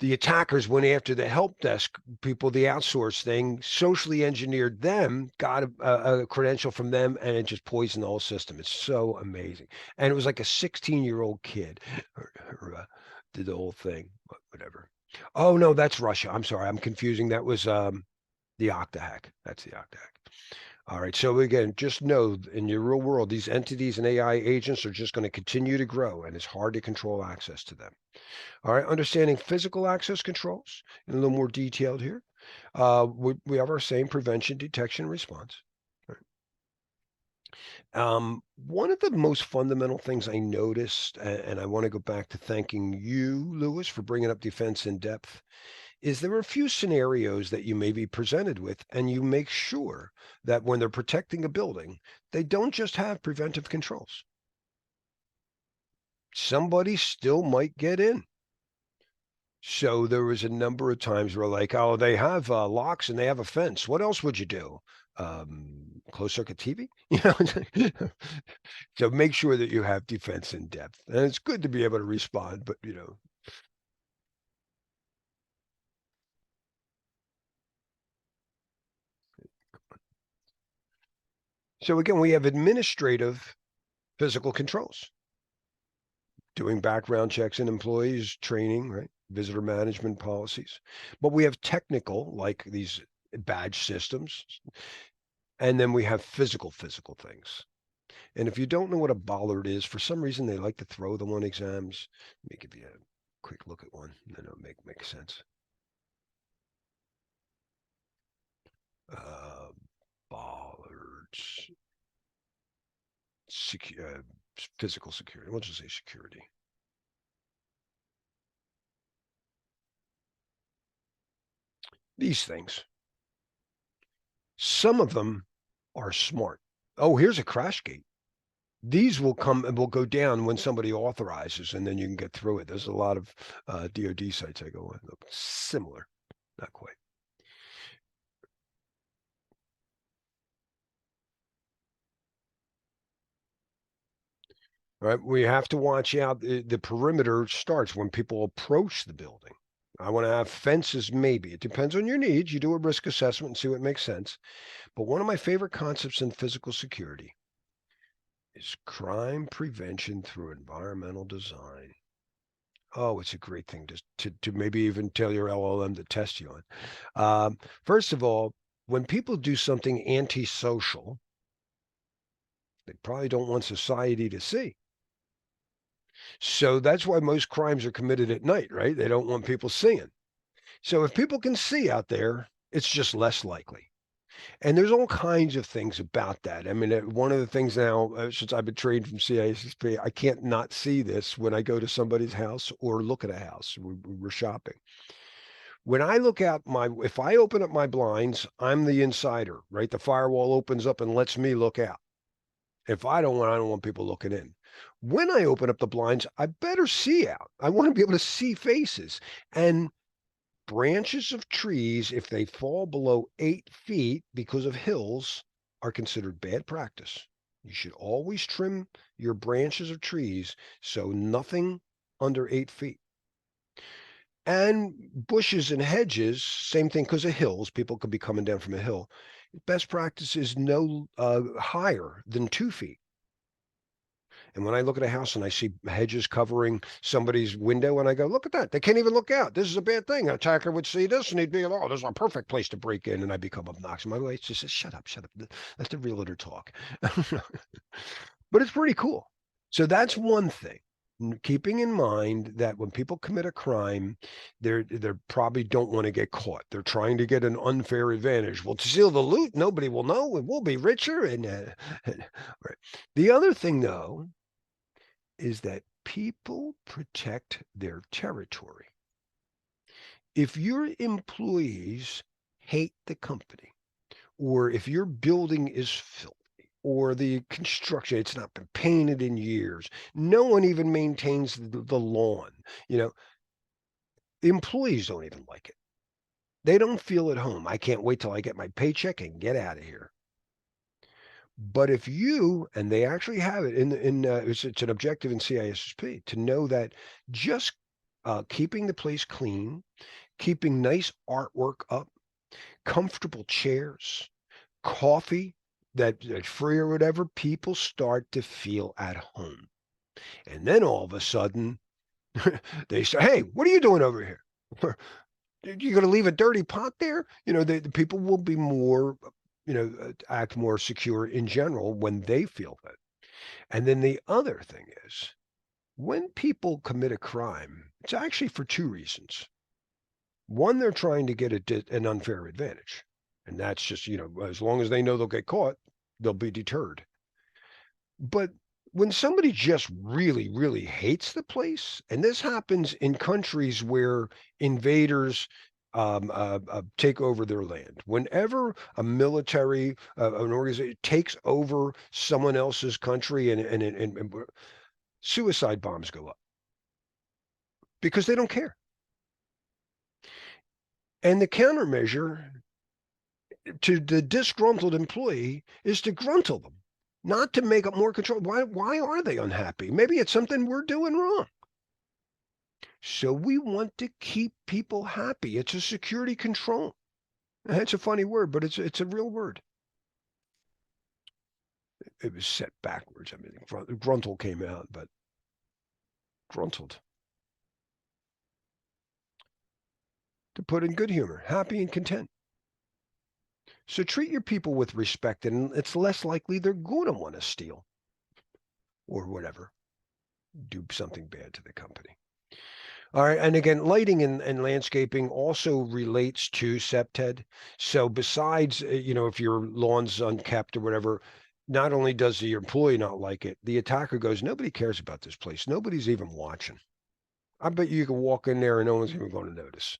The attackers went after the help desk people, the outsource thing, socially engineered them, got a credential from them, and it just poisoned the whole system. It's so amazing. And it was like a 16-year-old kid did the whole thing, but whatever. Oh, no, that's Russia. I'm sorry. I'm confusing. That was the Okta hack. That's the Okta hack. All right. So again, just know in your real world, these entities and AI agents are just going to continue to grow, and it's hard to control access to them. All right, understanding physical access controls in a little more detailed here. We have our same prevention, detection, response. One of the most fundamental things I noticed, and I want to go back to thanking you, Lewis, for bringing up defense in depth, is there are a few scenarios that you may be presented with, and you make sure that when they're protecting a building, they don't just have preventive controls. Somebody still might get in. So there was a number of times where like, oh, they have locks and they have a fence. What else would you do? Closed circuit TV? You know, so make sure that you have defense in depth. And it's good to be able to respond, but you know. So again, we have administrative physical controls. Doing background checks and employees, training, right? visitor management policies, but we have technical, like these badge systems, and then we have physical things. And if you don't know what a bollard is, for some reason they like to throw them on exams. Let me give you a quick look at one, and then it'll make sense. Bollards, physical security. We'll just say security. These things. Some of them are smart. Oh, here's a crash gate. These will come and will go down when somebody authorizes, and then you can get through it. There's a lot of DoD sites I go on. Look similar, not quite. All right, we have to watch out. The perimeter starts when people approach the building. I want to have fences, maybe. It depends on your needs. You do a risk assessment and see what makes sense. But one of my favorite concepts in physical security is crime prevention through environmental design. Oh, it's a great thing to maybe even tell your LLM to test you on. First of all, when people do something antisocial, they probably don't want society to see. So that's why most crimes are committed at night, right? They don't want people seeing. So if people can see out there, it's just less likely. And there's all kinds of things about that. I mean, one of the things now, since I've been trained from CISSP, I can't not see this when I go to somebody's house or look at a house. We're shopping. When I look out if I open up my blinds, I'm the insider, right? The firewall opens up and lets me look out. If I don't want people looking in. When I open up the blinds, I better see out. I want to be able to see faces. And branches of trees, if they fall below 8 feet because of hills, are considered bad practice. You should always trim your branches of trees so nothing under 8 feet. And bushes and hedges, same thing because of hills. People could be coming down from a hill. Best practice is no higher than 2 feet. And when I look at a house and I see hedges covering somebody's window and I go, look at that. They can't even look out. This is a bad thing. An attacker would see this and he'd be, oh, this is a perfect place to break in. And I become obnoxious. My wife just says, shut up. Let the realtor talk. But it's pretty cool. So that's one thing. Keeping in mind that when people commit a crime, they probably don't want to get caught. They're trying to get an unfair advantage. We'll steal the loot. Nobody will know. And we'll be richer. Right. The other thing, though, is that people protect their territory. If your employees hate the company, or if your building is filthy, or the construction, it's not been painted in years, no one even maintains the lawn, the employees don't even like it. They don't feel at home. I can't wait till I get my paycheck and get out of here. But if you, and they actually have it it's an objective in CISSP to know that just keeping the place clean, keeping nice artwork up, comfortable chairs, coffee that's free or whatever, people start to feel at home. And then all of a sudden, they say, hey, what are you doing over here? You're going to leave a dirty pot there? The people will be more act more secure in general when they feel that. And then the other thing is, when people commit a crime, it's actually for two reasons. One, they're trying to get an unfair advantage. And that's just, as long as they know they'll get caught, they'll be deterred. But when somebody just really, really hates the place, and this happens in countries where invaders take over their land. Whenever a military, an organization takes over someone else's country, and suicide bombs go up because they don't care. And the countermeasure to the disgruntled employee is to gruntle them, not to make up more control. Why are they unhappy? Maybe it's something we're doing wrong. So we want to keep people happy. It's a security control. It's a funny word, but it's a real word. It was set backwards. I mean, gruntle came out, but gruntled. to put in good humor, happy and content. So treat your people with respect, and it's less likely they're going to want to steal or whatever, do something bad to the company. All right, and again, lighting and landscaping also relates to septed. So besides, if your lawn's unkept or whatever, not only does the employee not like it, the attacker goes, nobody cares about this place. Nobody's even watching. I bet you can walk in there and no one's even going to notice.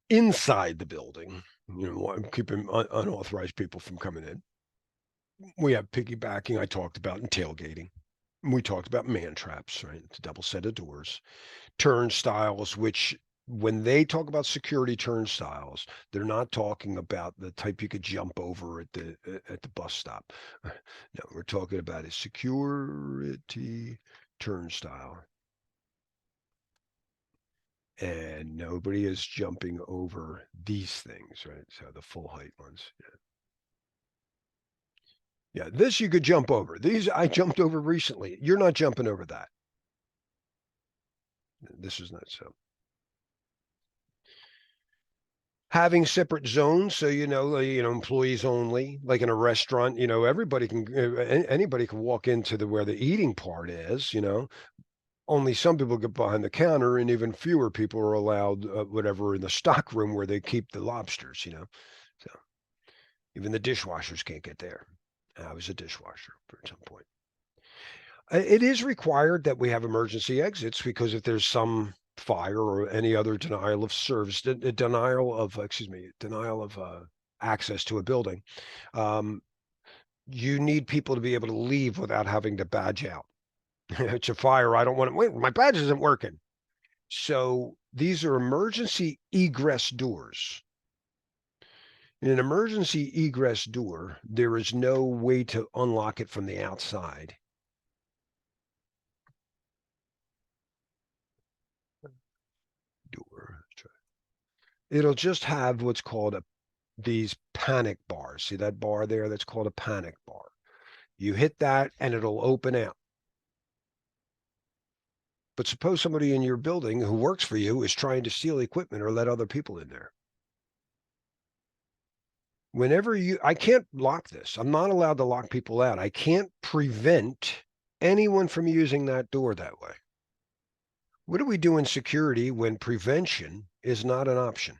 Inside the building, keeping unauthorized people from coming in. We have piggybacking, I talked about, and tailgating. We talked about man traps, right? It's a double set of doors. Turnstiles, which when they talk about security turnstiles, they're not talking about the type you could jump over at the bus stop. No, we're talking about a security turnstile. And nobody is jumping over these things, right? So the full height ones. Yeah, this you could jump over. These I jumped over recently. You're not jumping over that. This is not so. Having separate zones, so employees only, like in a restaurant. Everybody can, anybody can walk into where the eating part is. Only some people get behind the counter, and even fewer people are allowed whatever in the stock room where they keep the lobsters. So even the dishwashers can't get there. I was a dishwasher at some point. It is required that we have emergency exits because if there's some fire or any other denial of service, denial of access to a building, you need people to be able to leave without having to badge out. It's a fire. I don't want to wait. My badge isn't working. So these are emergency egress doors. In an emergency egress door, there is no way to unlock it from the outside. Door. It'll just have what's called these panic bars. See that bar there? That's called a panic bar. You hit that and it'll open out. But suppose somebody in your building who works for you is trying to steal equipment or let other people in there. I can't lock this. I'm not allowed to lock people out. I can't prevent anyone from using that door that way. What do we do in security when prevention is not an option?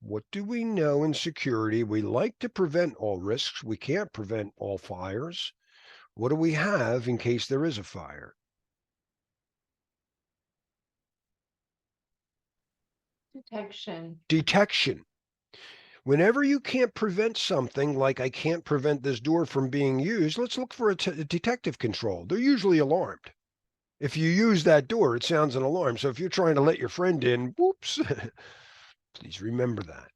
What do we know in security? We like to prevent all risks. We can't prevent all fires. What do we have in case there is a fire? Detection. Whenever you can't prevent something, like I can't prevent this door from being used, let's look for a detective control. They're usually alarmed. If you use that door, it sounds an alarm. So if you're trying to let your friend in, whoops, please remember that.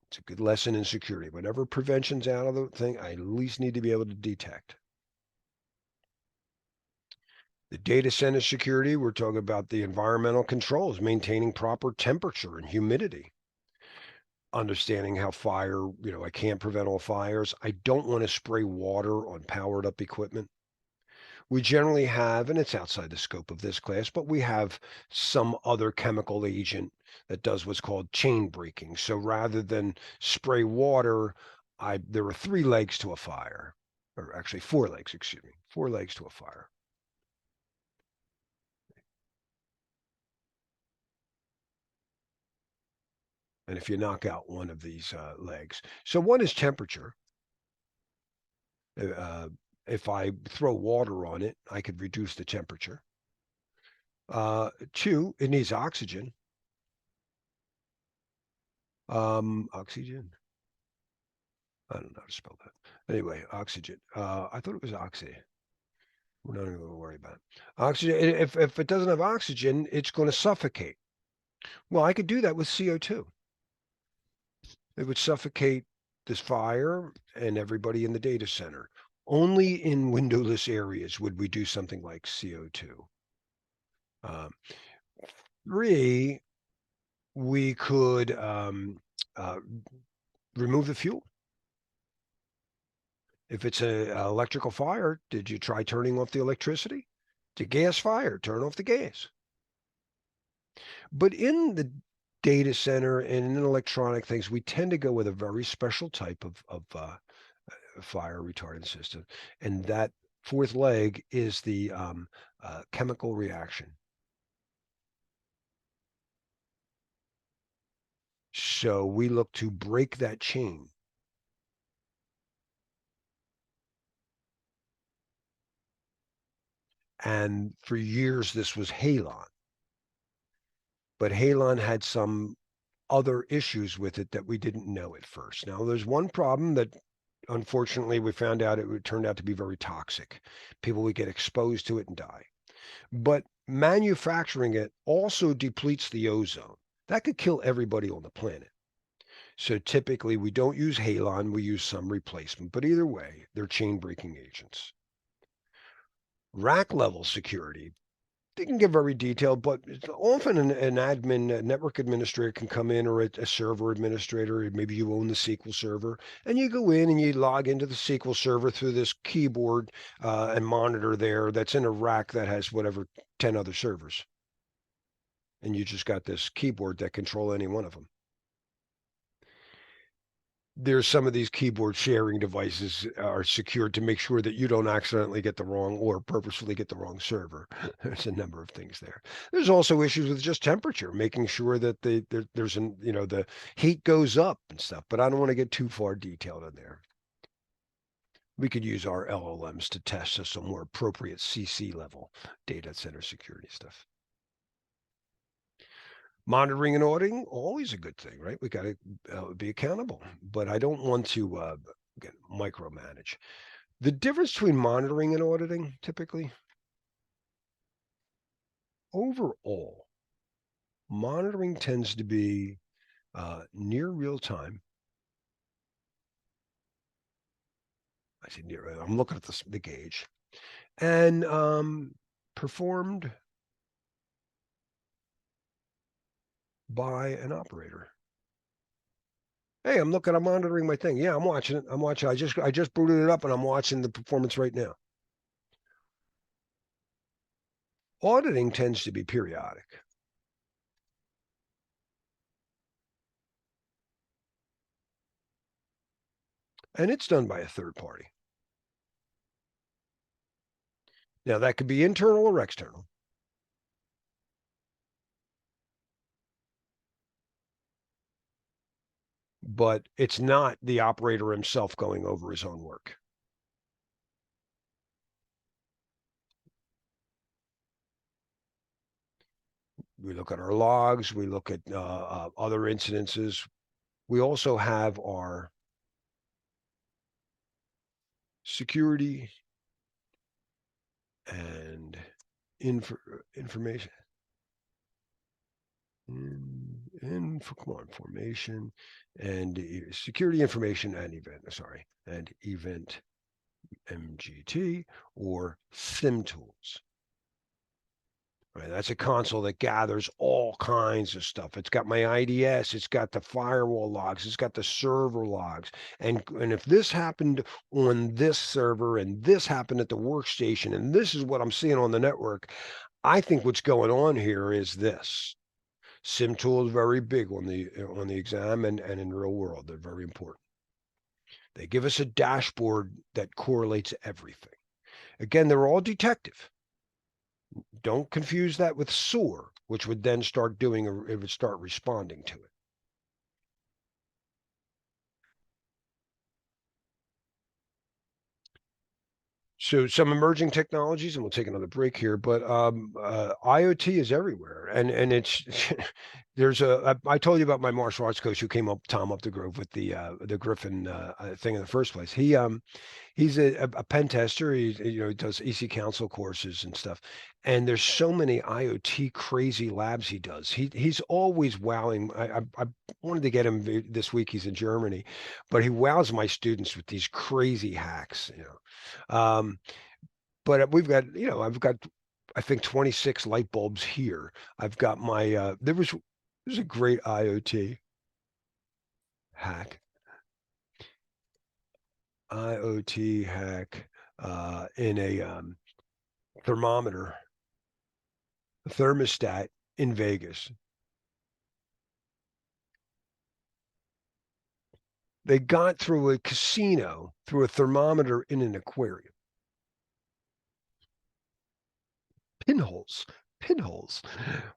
It's a good lesson in security. Whenever prevention's out of the thing, I at least need to be able to detect. The data center security, we're talking about the environmental controls, maintaining proper temperature and humidity. Understanding how fire, I can't prevent all fires. I don't want to spray water on powered up equipment. We generally have, and it's outside the scope of this class, but we have some other chemical agent that does what's called chain breaking. So rather than spray water, there are 3 legs to a fire, or actually 4 legs, 4 legs to a fire. And if you knock out one of these legs. So one is temperature. If I throw water on it, I could reduce the temperature. 2, it needs oxygen. Oxygen. I don't know how to spell that. Anyway, oxygen. I thought it was oxy. We're not even going to worry about it. Oxygen. If it doesn't have oxygen, it's going to suffocate. Well, I could do that with CO2. It would suffocate this fire and everybody in the data center. Only in windowless areas would we do something like CO2. 3, we could remove the fuel. If it's an electrical fire, did you try turning off the electricity? It's a gas fire, turn off the gas. But in the data center and in electronic things, we tend to go with a very special type of fire retardant system. And that fourth leg is the chemical reaction. So we look to break that chain. And for years, this was halon. But halon had some other issues with it that we didn't know at first. Now, there's one problem that unfortunately we found out it turned out to be very toxic. People would get exposed to it and die. But manufacturing it also depletes the ozone. That could kill everybody on the planet. So typically we don't use halon, we use some replacement. But either way, they're chain breaking agents. Rack level security. They can get very detailed, but often an admin, a network administrator can come in, or a server administrator, maybe you own the SQL server, and you go in and you log into the SQL server through this keyboard and monitor there that's in a rack that has whatever 10 other servers. And you just got this keyboard that control any one of them. There's some of these keyboard sharing devices are secured to make sure that you don't accidentally get the wrong or purposefully get the wrong server. There's a number of things there. There's also issues with just temperature, making sure that there's an, the heat goes up and stuff, but I don't want to get too far detailed in there. We could use our LLMs to test some more appropriate CC level data center security stuff. Monitoring and auditing, always a good thing, right? We got to be accountable, but I don't want to micromanage. The difference between monitoring and auditing, typically, overall, monitoring tends to be near real time. I say near, I'm looking at the gauge, and performed by an operator. Hey, I'm monitoring my thing. Yeah, I'm watching it. I just booted it up and I'm watching the performance right now. Auditing tends to be periodic. And it's done by a third party. Now, that could be internal or external. But it's not the operator himself going over his own work. We look at our logs, we look at other incidences. We also have our security and information. Formation and security information and event MGT or SIM tools. Right, that's a console that gathers all kinds of stuff. It's got my IDS, it's got the firewall logs, it's got the server logs. And if this happened on this server and this happened at the workstation and this is what I'm seeing on the network, I think what's going on here is this. SIM tool is very big on the exam and in real world. They're very important. They give us a dashboard that correlates everything. Again, they're all detective. Don't confuse that with SOAR, which would then start it would start responding to it. So some emerging technologies, and we'll take another break here, but IoT is everywhere. And it's, I told you about my martial arts coach who came up, Tom up the Grove with the Griffin thing in the first place. He's a pen tester. He does EC Council courses and stuff. And there's so many IoT crazy labs he does. He's always wowing. I wanted to get him this week. He's in Germany, but he wows my students with these crazy hacks. But we've got, I've got, I think 26 light bulbs here. I've got my There's a great IoT hack. IoT hack in a thermometer, a thermostat in Vegas. They got through a casino through a thermometer in an aquarium. Pinholes.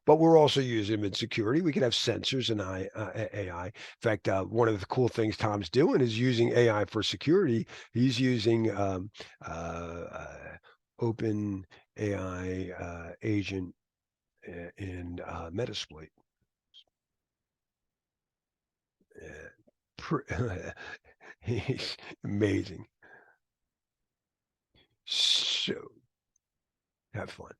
But we're also using them in security. We can have sensors and AI. In fact, one of the cool things Tom's doing is using AI for security. He's using open AI agent in Metasploit. He's amazing. So have fun.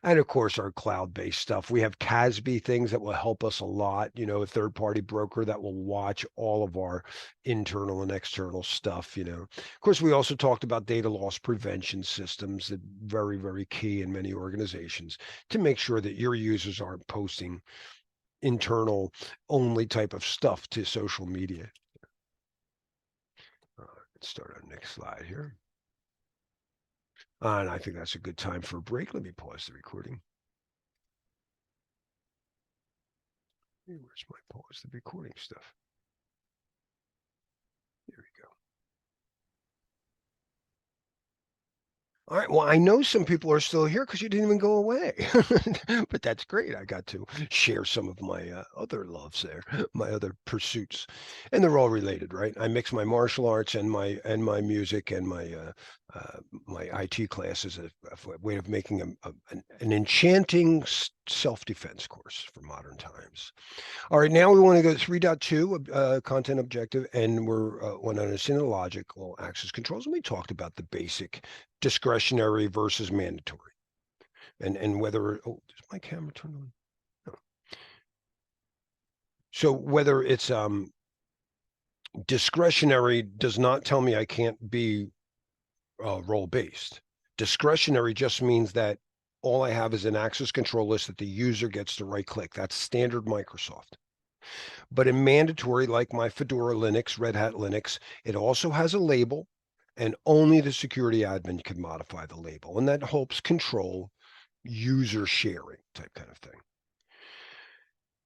And of course, our cloud-based stuff. We have CASB things that will help us a lot. You know, a third-party broker that will watch all of our internal and external stuff. You know, of course, we also talked about data loss prevention systems that very, very key in many organizations to make sure that your users aren't posting internal only type of stuff to social media. Let's start our next slide here. And I think that's a good time for a break. Let me pause the recording. Hey, where's my pause the recording stuff? There we go. All right. Well, I know some people are still here because you didn't even go away, but that's great. I got to share some of my other loves there, my other pursuits, and they're all related, right? I mix my martial arts and my music and my IT classes as a way of making an enchanting self-defense course for modern times. All right, now we want to go to 3.2, content objective, and we're on understanding logical access controls. And we talked about the basic discretionary versus mandatory, and whether, oh, does my camera turn on? No. So whether it's discretionary does not tell me I can't be role-based. Discretionary just means that all I have is an access control list that the user gets to right-click. That's standard Microsoft. But in mandatory, like my Fedora Linux, Red Hat Linux, it also has a label, and only the security admin can modify the label. And that helps control user sharing type kind of thing.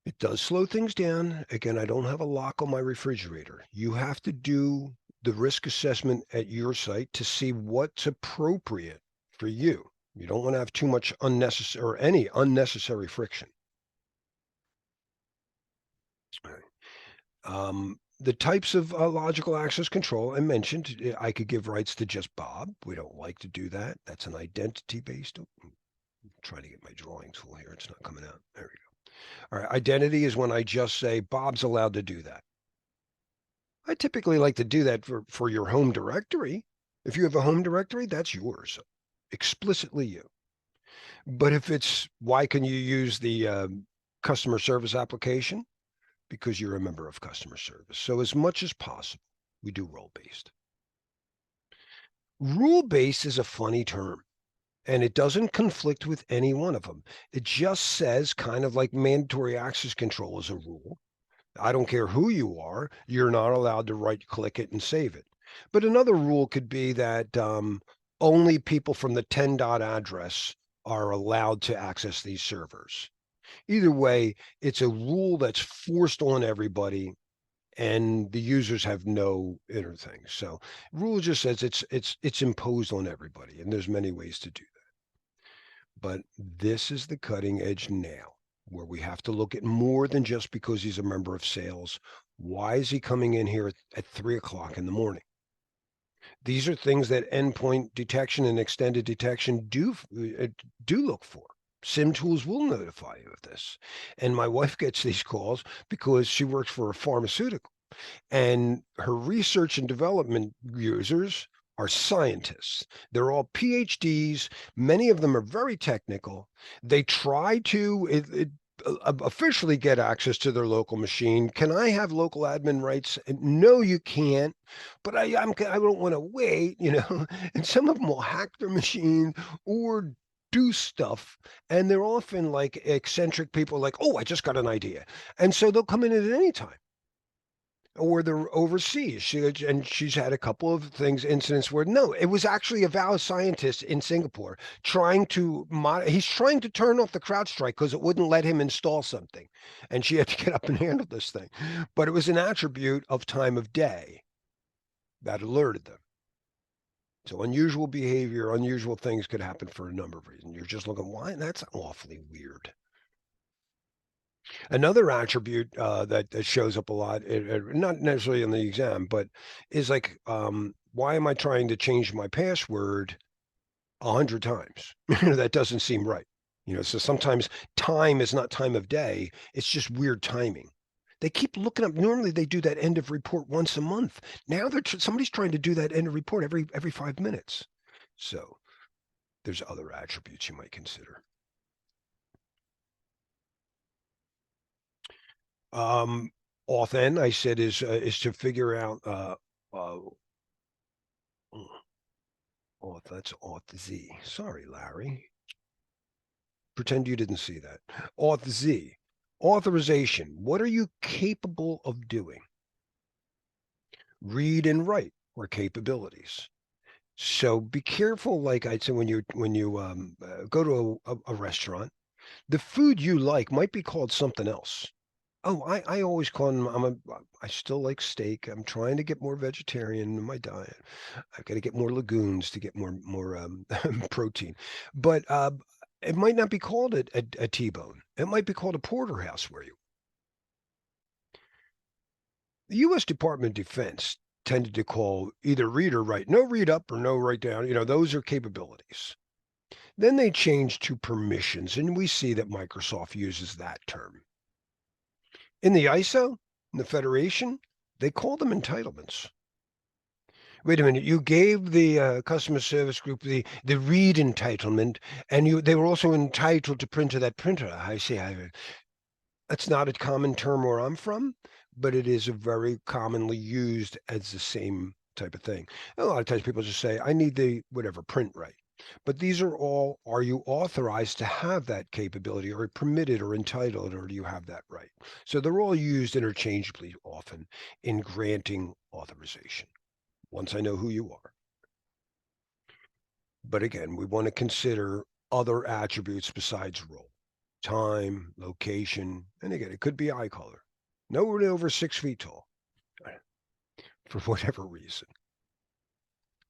It does slow things down. Again, I don't have a lock on my refrigerator. You have to do the risk assessment at your site to see what's appropriate for you. You don't want to have too much unnecessary or any unnecessary friction. All right. The types of logical access control I mentioned, I could give rights to just Bob. We don't like to do that. That's an identity-based. Oh, I'm trying to get my drawing tool here. It's not coming out. There we go. All right. Identity is when I just say Bob's allowed to do that. I typically like to do that for your home directory. If you have a home directory, that's yours, explicitly you. But if it's, why can you use the customer service application? Because you're a member of customer service. So as much as possible, we do role-based. Rule-based is a funny term, and it doesn't conflict with any one of them. It just says, kind of like mandatory access control is a rule. I don't care who you are, you're not allowed to right-click it and save it. But another rule could be that only people from the 10 dot address are allowed to access these servers. Either way, it's a rule that's forced on everybody, and the users have no inner thing. So rule just says it's imposed on everybody, and there's many ways to do that. But this is the cutting edge now, where we have to look at more than just because he's a member of sales. Why is he coming in here at 3 o'clock in the morning? These are things that endpoint detection and extended detection do look for. SIM tools will notify you of this. And my wife gets these calls because she works for a pharmaceutical, and her research and development users are scientists. They're all PhDs. Many of them are very technical. They try to officially get access to their local machine. Can I have local admin rights? No, you can't. But I don't want to wait, you know. And some of them will hack their machine or do stuff, and they're often like eccentric people, like, oh, I just got an idea. And so they'll come in at any time. Or they're overseas. She's had a couple of incidents where no, it was actually a Valley scientist in Singapore trying to he's trying to turn off the CrowdStrike because it wouldn't let him install something, and she had to get up and handle this thing. But it was an attribute of time of day that alerted them. So unusual behavior, unusual things could happen for a number of reasons. You're just looking, why? That's awfully weird. Another attribute that shows up a lot, not necessarily in the exam, but is like, why am I trying to change my password 100 times? That doesn't seem right. So sometimes time is not time of day. It's just weird timing. They keep looking up. Normally they do that end of report once a month. Now somebody's trying to do that end of report every 5 minutes. So there's other attributes you might consider. Auth-N, I said, is to figure out that's Auth-Z. Sorry, Larry. Pretend you didn't see that. Auth-Z. Authorization. What are you capable of doing? Read and write or capabilities. So be careful, like I said, when you go to a restaurant, the food you like might be called something else. Oh, I always call them, I still like steak. I'm trying to get more vegetarian in my diet. I've got to get more legumes to get more protein. But it might not be called a T-bone. It might be called a porterhouse where you. The U.S. Department of Defense tended to call either read or write. No read up or no write down. Those are capabilities. Then they changed to permissions, and we see that Microsoft uses that term. In the ISO, in the Federation, they call them entitlements. Wait a minute, you gave the customer service group the read entitlement, and they were also entitled to print to that printer. I see. That's not a common term where I'm from, but it is a very commonly used as the same type of thing. A lot of times people just say, I need the whatever print right. But these are all, are you authorized to have that capability, or permitted or entitled, or do you have that right? So they're all used interchangeably often in granting authorization, once I know who you are. But again, we want to consider other attributes besides role, time, location, and again, it could be eye color. No one over 6 feet tall, for whatever reason.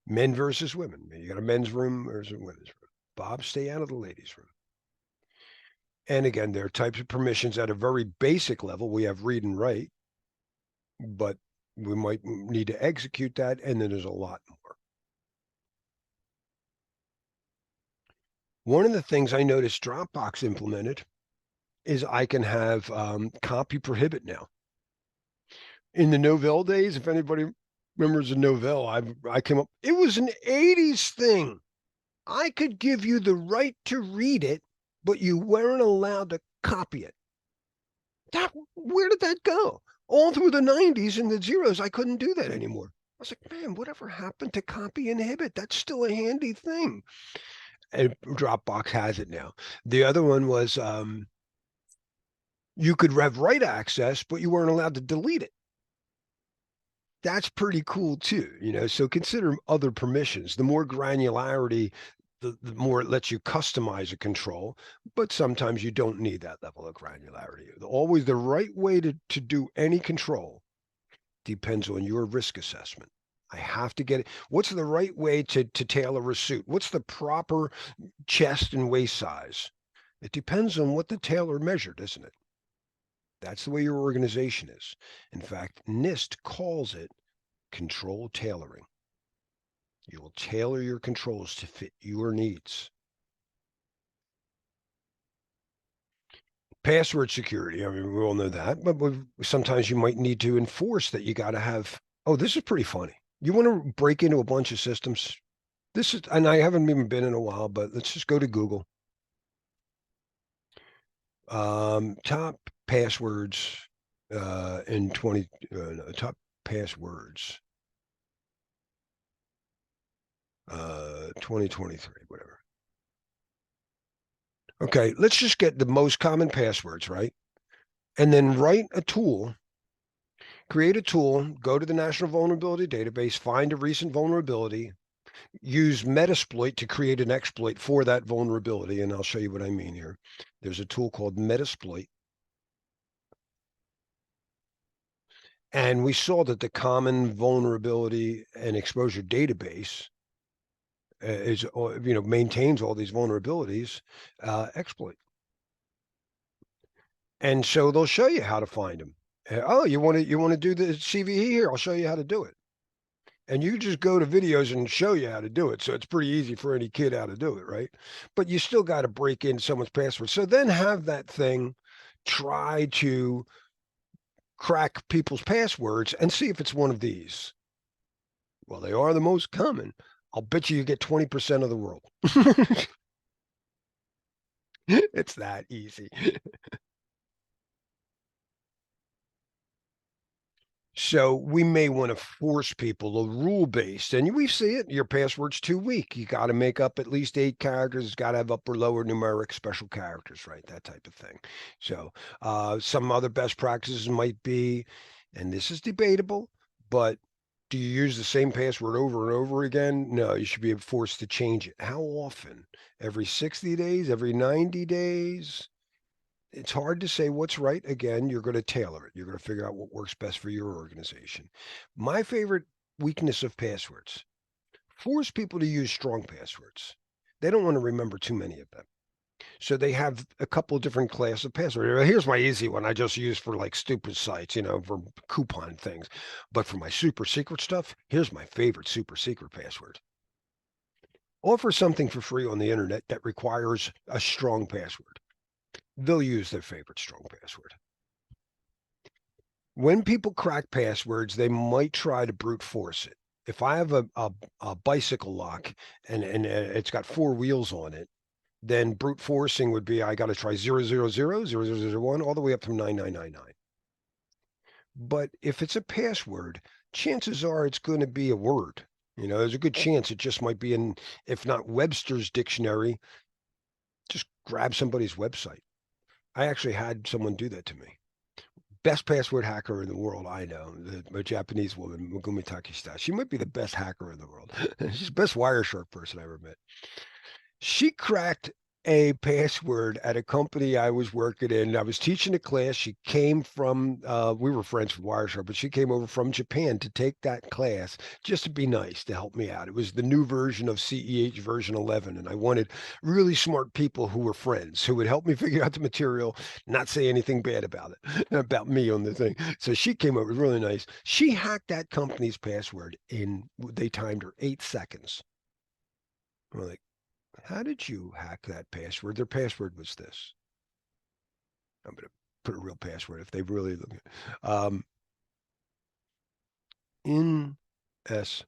Men versus women. You got a men's room versus a women's room. Bob, stay out of the ladies' room. And again, there are types of permissions at a very basic level. We have read and write, but we might need to execute that, and then there's a lot more. One of the things I noticed Dropbox implemented is I can have copy prohibit now. In the Novell days, if anybody remembers a Novell, I came up, it was an 80s thing. I could give you the right to read it, but you weren't allowed to copy it. Where did that go? All through the 90s and the zeros, I couldn't do that anymore. I was like, man, whatever happened to copy inhibit? That's still a handy thing. And Dropbox has it now. The other one was you could have write access, but you weren't allowed to delete it. That's pretty cool too, so consider other permissions. The more granularity, the more it lets you customize a control, but sometimes you don't need that level of granularity. Always the right way to do any control depends on your risk assessment. I have to get it. What's the right way to tailor a suit? What's the proper chest and waist size? It depends on what the tailor measured, isn't it? That's the way your organization is. In fact, NIST calls it control tailoring. You will tailor your controls to fit your needs. Password security, I mean, we all know that, but sometimes you might need to enforce that you got to have, oh, this is pretty funny. You want to break into a bunch of systems? This is, and I haven't even been in a while, but let's just go to Google. Top passwords in top passwords 2023, whatever. Okay, let's just get the most common passwords, right? And then write a tool, create a tool, go to the National Vulnerability Database, find a recent vulnerability, use Metasploit to create an exploit for that vulnerability. And I'll show you what I mean here. There's a tool called Metasploit. And we saw that the common vulnerability and exposure database is, maintains all these vulnerabilities, exploit. And so they'll show you how to find them. Oh, you want to do the CVE here? I'll show you how to do it. And you just go to videos and show you how to do it. So it's pretty easy for any kid how to do it, right? But you still got to break in someone's password. So then have that thing try to crack people's passwords and see if it's one of these. Well, they are the most common. I'll bet you get 20% of the world. It's that easy. So we may want to force people a rule-based, and we see it. Your password's too weak. You got to make up at least 8 characters. It's got to have upper, lower numeric special characters, right? That type of thing. So some other best practices might be, and this is debatable, but do you use the same password over and over again? No, you should be forced to change it. How often? Every 60 days? Every 90 days? It's hard to say what's right. Again, you're going to tailor it. You're going to figure out what works best for your organization. My favorite weakness of passwords: force people to use strong passwords. They don't want to remember too many of them. So they have a couple of different classes of passwords. Here's my easy one I just use for like stupid sites, for coupon things. But for my super secret stuff, here's my favorite super secret password. Offer something for free on the internet that requires a strong password. They'll use their favorite strong password. When people crack passwords, they might try to brute force it. If I have a bicycle lock and it's got 4 wheels on it, then brute forcing would be I got to try 000, 0001, all the way up to 9999. But if it's a password, chances are it's going to be a word. There's a good chance it just might be in, if not Webster's dictionary, just grab somebody's website. I actually had someone do that to me. Best password hacker in the world, I know. A Japanese woman, Megumi Takishita. She might be the best hacker in the world. She's the best Wireshark person I ever met. She cracked a password at a company I was working in. I was teaching a class. She came from, we were friends with Wireshark, but she came over from Japan to take that class just to be nice, to help me out. It was the new version of CEH version 11, and I wanted really smart people who were friends, who would help me figure out the material, not say anything bad about it, about me on the thing. So she came over, really nice. She hacked that company's password they timed her 8 seconds. We're like, how did you hack that password? Their password was this. I'm going to put a real password if they really look at NSYTE123.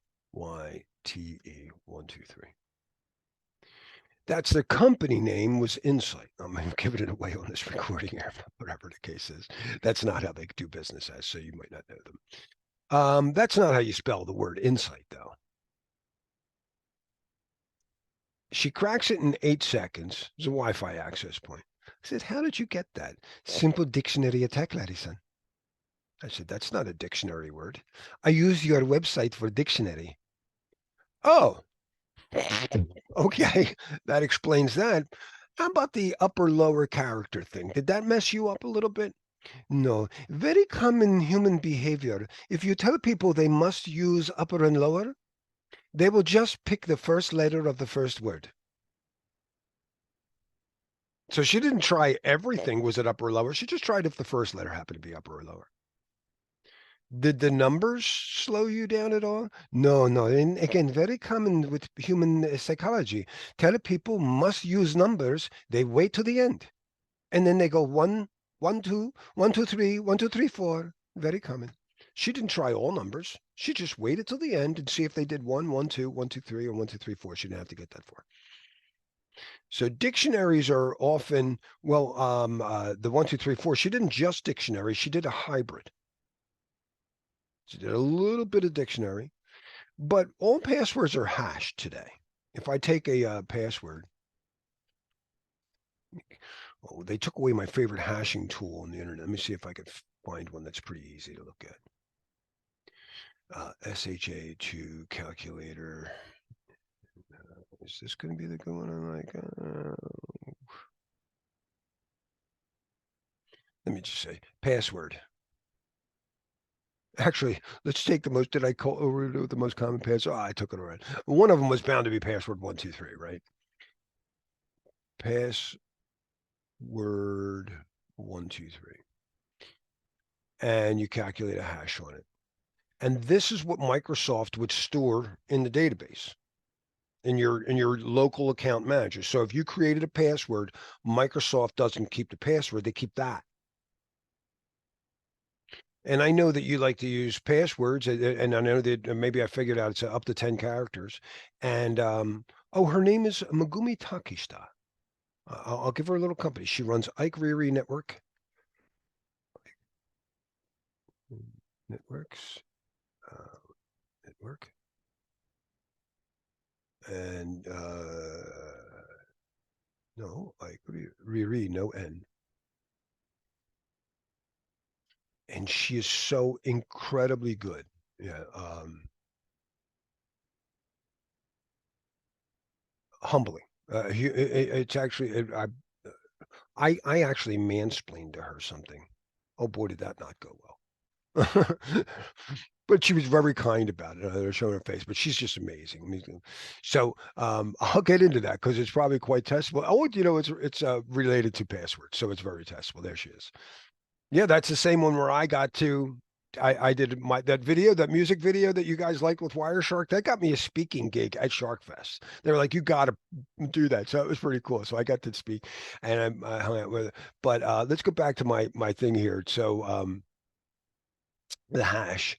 That's the company name, was Insight. I'm giving it away on this recording here, whatever the case is. That's not how they do business as, so you might not know them. That's not how you spell the word Insight, though. She cracks it in 8 seconds. It's a Wi-Fi access point. I said, how did you get that? Simple dictionary attack, Larry-san. I said, that's not a dictionary word. I use your website for dictionary. Oh, okay. That explains that. How about the upper lower character thing? Did that mess you up a little bit? No. Very common human behavior. If you tell people they must use upper and lower, they will just pick the first letter of the first word. So she didn't try everything, was it upper or lower? She just tried if the first letter happened to be upper or lower. Did the numbers slow you down at all? No. And again, very common with human psychology. Tell people must use numbers. They wait till the end. And then they go 1, 1, 2, 1, 2, 3, 1, 2, 3, 4. Very common. She didn't try all numbers. She just waited till the end and see if they did 1, 1, 2, 1, 2, 3, or 1, 2, 3, 4. She didn't have to get that far. So dictionaries are often, the 1, 2, 3, 4, she didn't just dictionary, she did a hybrid. She did a little bit of dictionary, but all passwords are hashed today. If I take a password Oh, they took away my favorite hashing tool on the internet. Let me see if I could find one that's pretty easy to look at. SHA2 calculator. Is this going to be the good one? I'm like, let me just say password. Actually, let's take the most. Did I call over the most common password? Oh, I took it already. One of them was bound to be password 123, right? Password 123, and you calculate a hash on it. And this is what Microsoft would store in the database in your local account manager. So if you created a password, Microsoft doesn't keep the password, they keep that. And I know that you like to use passwords, and I know that maybe I figured out it's up to 10 characters. And oh, her name is Megumi Takishita. I'll give her a little company. She runs Ike Riri Networks. Network. And no, Ike Riri, no N. And she is so incredibly good. Yeah. Humbling. It's actually, I actually mansplained to her something. Oh boy, did that not go well. But she was very kind about it. I showed her face, but she's just amazing. I mean, so I'll get into that because it's probably quite testable. Oh, you know, it's related to passwords, so it's very testable. There she is. Yeah, that's the same one where I got to. I did that music video that you guys liked with Wireshark. That got me a speaking gig at Shark Fest. They were like, "You got to do that," so it was pretty cool. So I got to speak, and I hung out with it. But let's go back to my thing here. So the hash.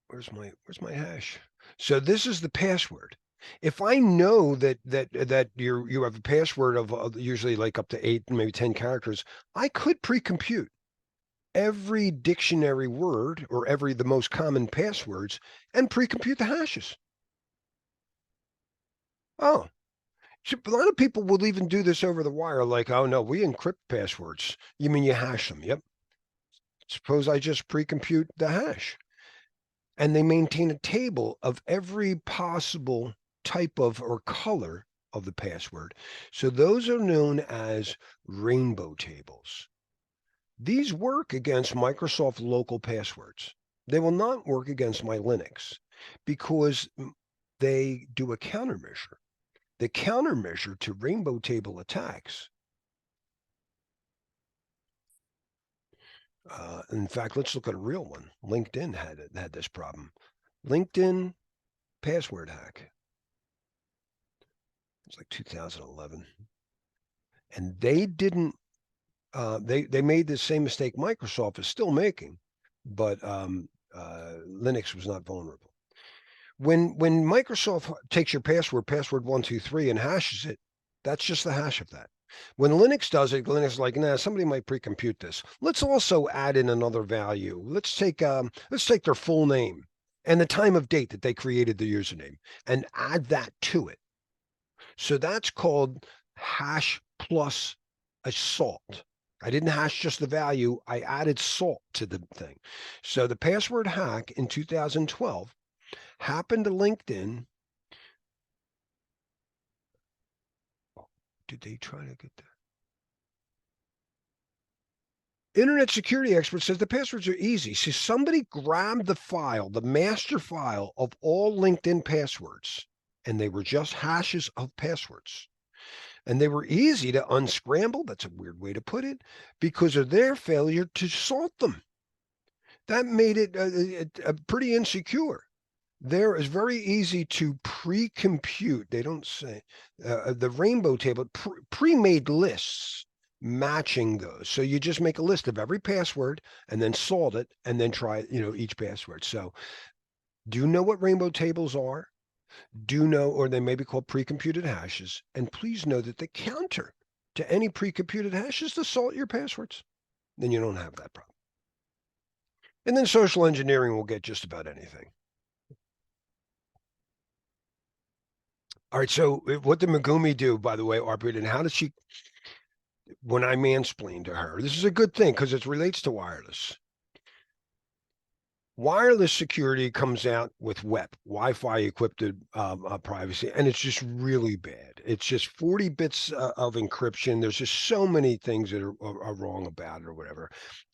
Where's my hash? So this is the password. If I know that you have a password of usually like up to 8, maybe 10 characters, I could pre-compute every dictionary word or the most common passwords and pre-compute the hashes. Oh, a lot of people will even do this over the wire, like, oh no, we encrypt passwords. You mean you hash them? Yep. Suppose I just pre-compute the hash. And they maintain a table of every possible type of or color of the password. So those are known as rainbow tables. These work against Microsoft local passwords. They will not work against my Linux because they do a countermeasure. The countermeasure to rainbow table attacks. In fact, let's look at a real one. LinkedIn had this problem. LinkedIn password hack. It's like 2011. And they didn't, they made the same mistake Microsoft is still making, but Linux was not vulnerable. When Microsoft takes your password 123 and hashes it, that's just the hash of that. When Linux does it, Linux is like, nah, somebody might pre-compute this. Let's also add in another value. Let's take their full name and the time of date that they created the username and add that to it. So that's called hash plus a salt. I didn't hash just the value. I added salt to the thing. So the password hack in 2012 happened to LinkedIn. Did they try to get that? Internet security expert says the passwords are easy. So somebody grabbed the file, the master file of all LinkedIn passwords, and they were just hashes of passwords. And they were easy to unscramble. That's a weird way to put it, because of their failure to sort them. That made it pretty insecure. There is very easy to pre-compute. They don't say the rainbow table, pre-made lists matching those. So you just make a list of every password and then sort it and then try, each password. So do you know what rainbow tables are? Do know, or they may be called pre-computed hashes. And please know that the counter to any pre-computed hash is to sort your passwords. Then you don't have that problem. And then social engineering will get just about anything. All right. So what did Megumi do, by the way, Arpita, and how did she, when I mansplained to her, this is a good thing because it relates to wireless. Wireless security comes out with WEP, Wi-Fi equipped privacy, and it's just really bad. It's just 40 bits of encryption. There's just so many things that are wrong about it or whatever.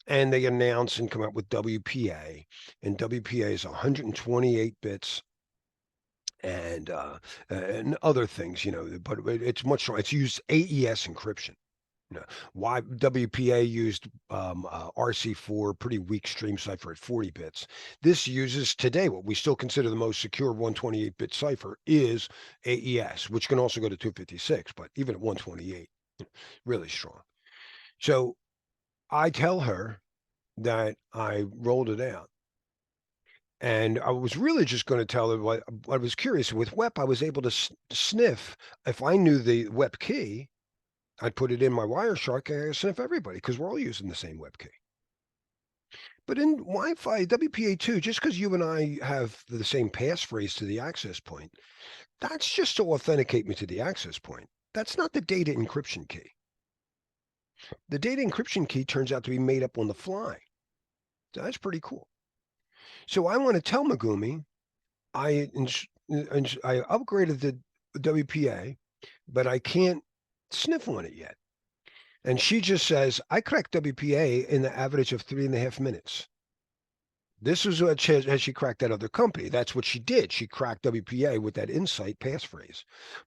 And they announce and come up with WPA, and WPA is 128 bits and other things, but it's much stronger. It's used AES encryption. Why WPA used RC4, pretty weak stream cipher at 40 bits. This uses today what we still consider the most secure 128-bit cipher is AES, which can also go to 256, but even at 128, really strong. So I tell her that I rolled it out. And I was really just going to tell her what I was curious with WEP. I was able to sniff if I knew the WEP key. I'd put it in my Wireshark and I sniff everybody because we're all using the same WEP key. But in Wi-Fi, WPA2, just because you and I have the same passphrase to the access point, that's just to authenticate me to the access point. That's not the data encryption key. The data encryption key turns out to be made up on the fly. So that's pretty cool. So I want to tell Megumi, I upgraded the WPA, but I can't sniff on it yet. And she just says, I cracked WPA in the average of 3.5 minutes. This is what she cracked that other company. That's what she did. She cracked WPA with that Insight passphrase.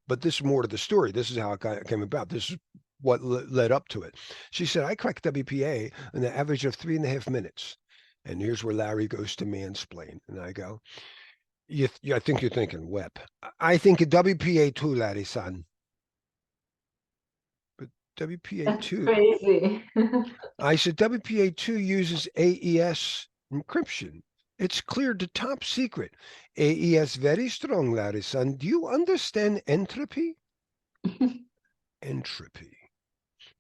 But this is more to the story. This is how it came about. This is what led up to it. She said, I cracked WPA in the average of 3.5 minutes. And here's where Larry goes to mansplain. And I go, I think you're thinking WEP. I think WPA too, Larry son. But WPA2. That's crazy. I said WPA2 uses AES encryption. It's cleared to top secret. AES very strong, Larry son. Do you understand entropy? Entropy.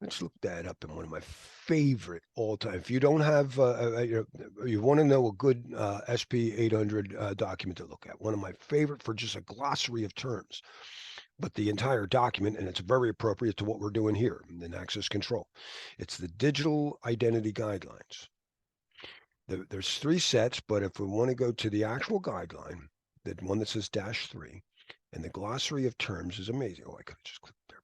Let's look that up in one of my favorite all-time. If you don't have, you want to know a good SP 800 document to look at. One of my favorite for just a glossary of terms, but the entire document, and it's very appropriate to what we're doing here in access control. It's the digital identity guidelines. There's 3 sets, but if we want to go to the actual guideline, the one that says -3, and the glossary of terms is amazing. Oh, I could have just clicked there.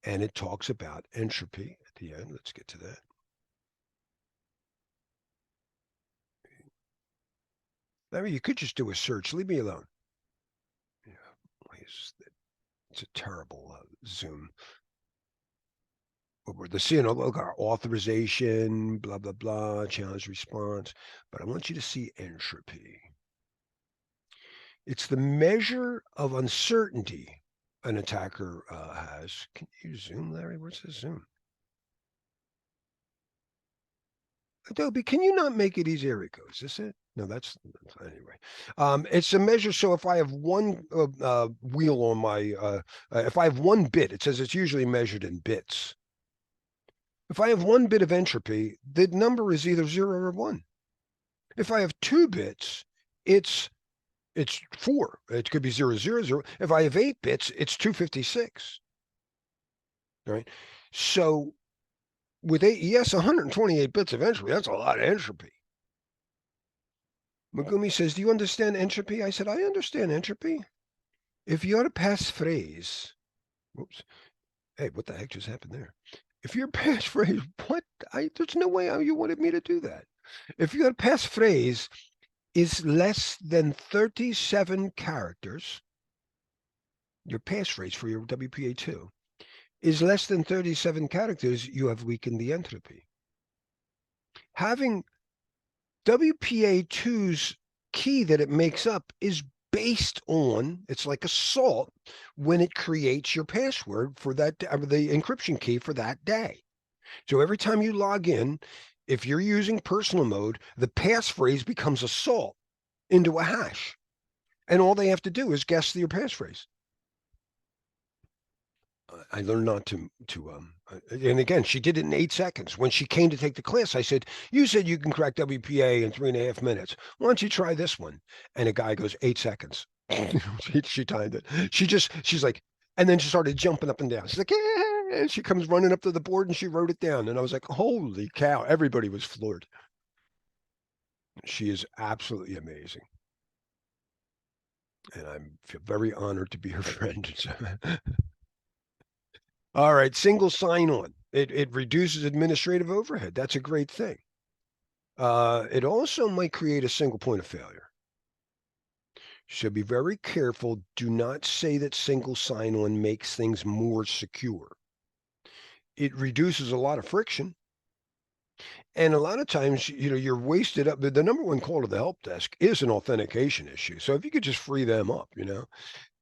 And it talks about entropy at the end. Let's get to that. Larry, you could just do a search. Leave me alone. Yeah, it's a terrible Zoom. We're seeing look, our authorization, blah, blah, blah, challenge response. But I want you to see entropy. It's the measure of uncertainty an attacker has. Can you zoom, Larry? Where's the zoom? Adobe, can you not make it easier? It goes. Is this it? No, that's anyway. It's a measure. So if I have one wheel on my, if I have 1 bit, it says it's usually measured in bits. If I have 1 bit of entropy, the number is either 0 or 1. If I have 2 bits, it's 4. It could be 0, 0, 0. If I have 8 bits, it's 256. Right? So with AES, 128 bits of entropy, that's a lot of entropy. Megumi says, do you understand entropy? I said, I understand entropy. If your passphrase, whoops, hey, what the heck just happened there? If your passphrase, there's no way you wanted me to do that. If your passphrase is less than 37 characters, your passphrase for your WPA2 is less than 37 characters, you have weakened the entropy. Having WPA2's key that it makes up is based on, it's like a salt when it creates your password for that, the encryption key for that day. So every time you log in, if you're using personal mode, the passphrase becomes a salt into a hash. And all they have to do is guess your passphrase. I learned not to and again, she did it in 8 seconds. When she came to take the class, I said, you said you can crack WPA in 3.5 minutes. Why don't you try this one? And a guy goes, 8 seconds. She timed it. She's like, and then she started jumping up and down. She's like, yeah, and she comes running up to the board and she wrote it down. And I was like, holy cow, everybody was floored. She is absolutely amazing. And I feel very honored to be her friend. All right, single sign-on. It reduces administrative overhead. That's a great thing. It also might create a single point of failure. So be very careful. Do not say that single sign-on makes things more secure. It reduces a lot of friction. And a lot of times, you're wasted up. The number one call to the help desk is an authentication issue. So if you could just free them up,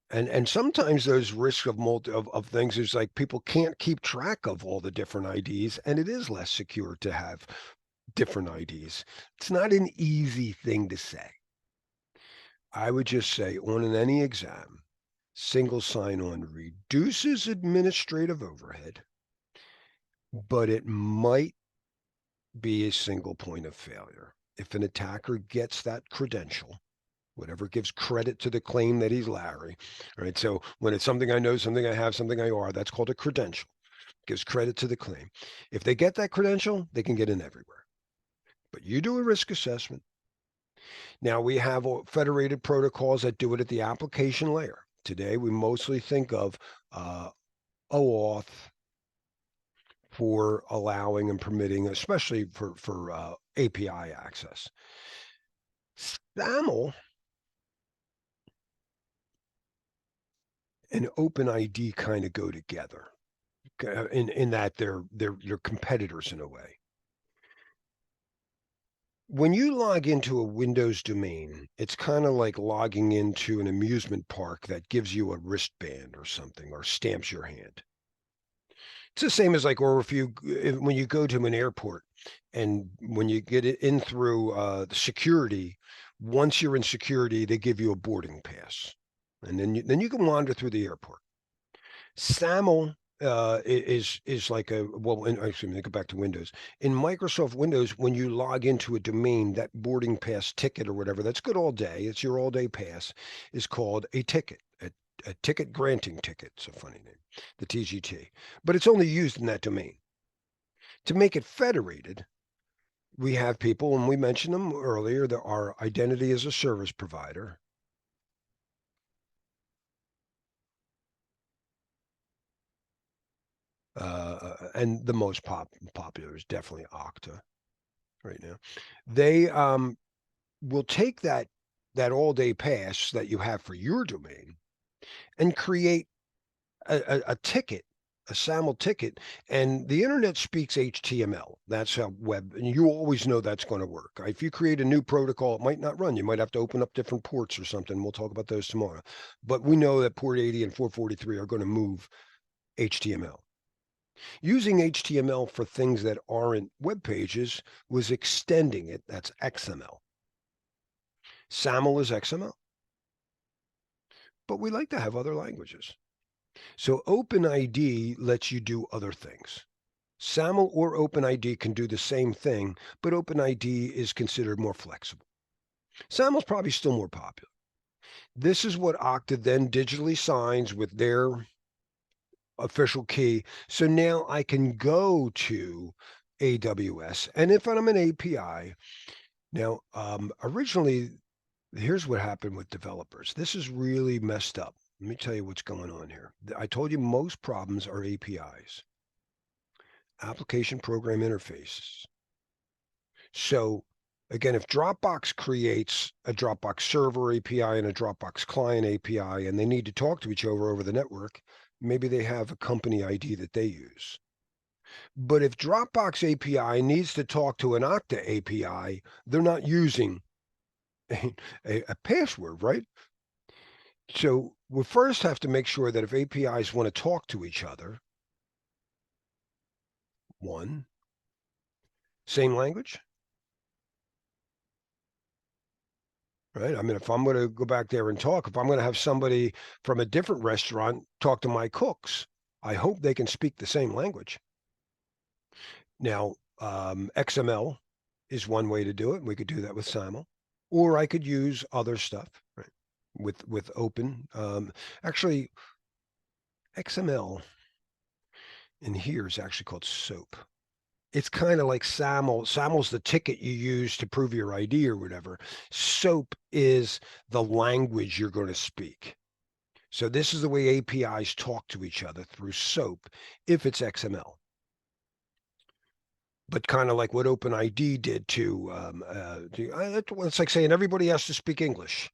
and sometimes those risks of things is like people can't keep track of all the different IDs, and it is less secure to have different IDs. It's not an easy thing to say. I would just say on any exam, single sign-on reduces administrative overhead, but it might be a single point of failure. If an attacker gets that credential, whatever gives credit to the claim that he's Larry, right? So when it's something I know, something I have, something I are, that's called a credential. Gives credit to the claim. If they get that credential, they can get in everywhere. But you do a risk assessment. Now we have federated protocols that do it at the application layer. Today, we mostly think of OAuth for allowing and permitting, especially for API access. SAML and OpenID kind of go together in that they're competitors in a way. When you log into a Windows domain, it's kind of like logging into an amusement park that gives you a wristband or something, or stamps your hand. It's the same as when you go to an airport and when you get it in through the security, once you're in security, they give you a boarding pass. And then you can wander through the airport. SAML is like excuse me, go back to Windows. In Microsoft Windows, when you log into a domain, that boarding pass ticket or whatever, that's good all day, it's your all day pass, is called a ticket, a ticket granting ticket. It's a funny name, the TGT, but it's only used in that domain. To make it federated, we have people, and we mentioned them earlier, there are identity as a service provider. And the most popular is definitely Okta right now. They will take that all-day pass that you have for your domain and create a ticket, a SAML ticket, and the internet speaks HTML. That's how web, and you always know that's going to work. If you create a new protocol, it might not run. You might have to open up different ports or something. We'll talk about those tomorrow. But we know that port 80 and 443 are going to move HTML. Using HTML for things that aren't web pages was extending it. That's XML. SAML is XML. But we like to have other languages. So OpenID lets you do other things. SAML or OpenID can do the same thing, but OpenID is considered more flexible. SAML is probably still more popular. This is what Okta then digitally signs with their official key. So now I can go to AWS, and if I'm an API, now originally, here's what happened with developers. This is really messed up. Let me tell you what's going on here. I told you most problems are APIs, application program interfaces. So again, if Dropbox creates a Dropbox server API and a Dropbox client API, and they need to talk to each other over the network, maybe they have a company ID that they use. But if Dropbox API needs to talk to an Okta API, they're not using a password, right? So we first have to make sure that if APIs want to talk to each other, one, same language, right? I mean, if I'm going to go back there and talk, if I'm going to have somebody from a different restaurant talk to my cooks, I hope they can speak the same language. Now, XML is one way to do it. We could do that with SAML, or I could use other stuff, right? With open. Actually, XML in here is actually called SOAP. It's kind of like SAML. SAML's the ticket you use to prove your ID or whatever. SOAP is the language you're going to speak. So this is the way APIs talk to each other through SOAP if it's XML. But kind of like what OpenID did it's like saying everybody has to speak English.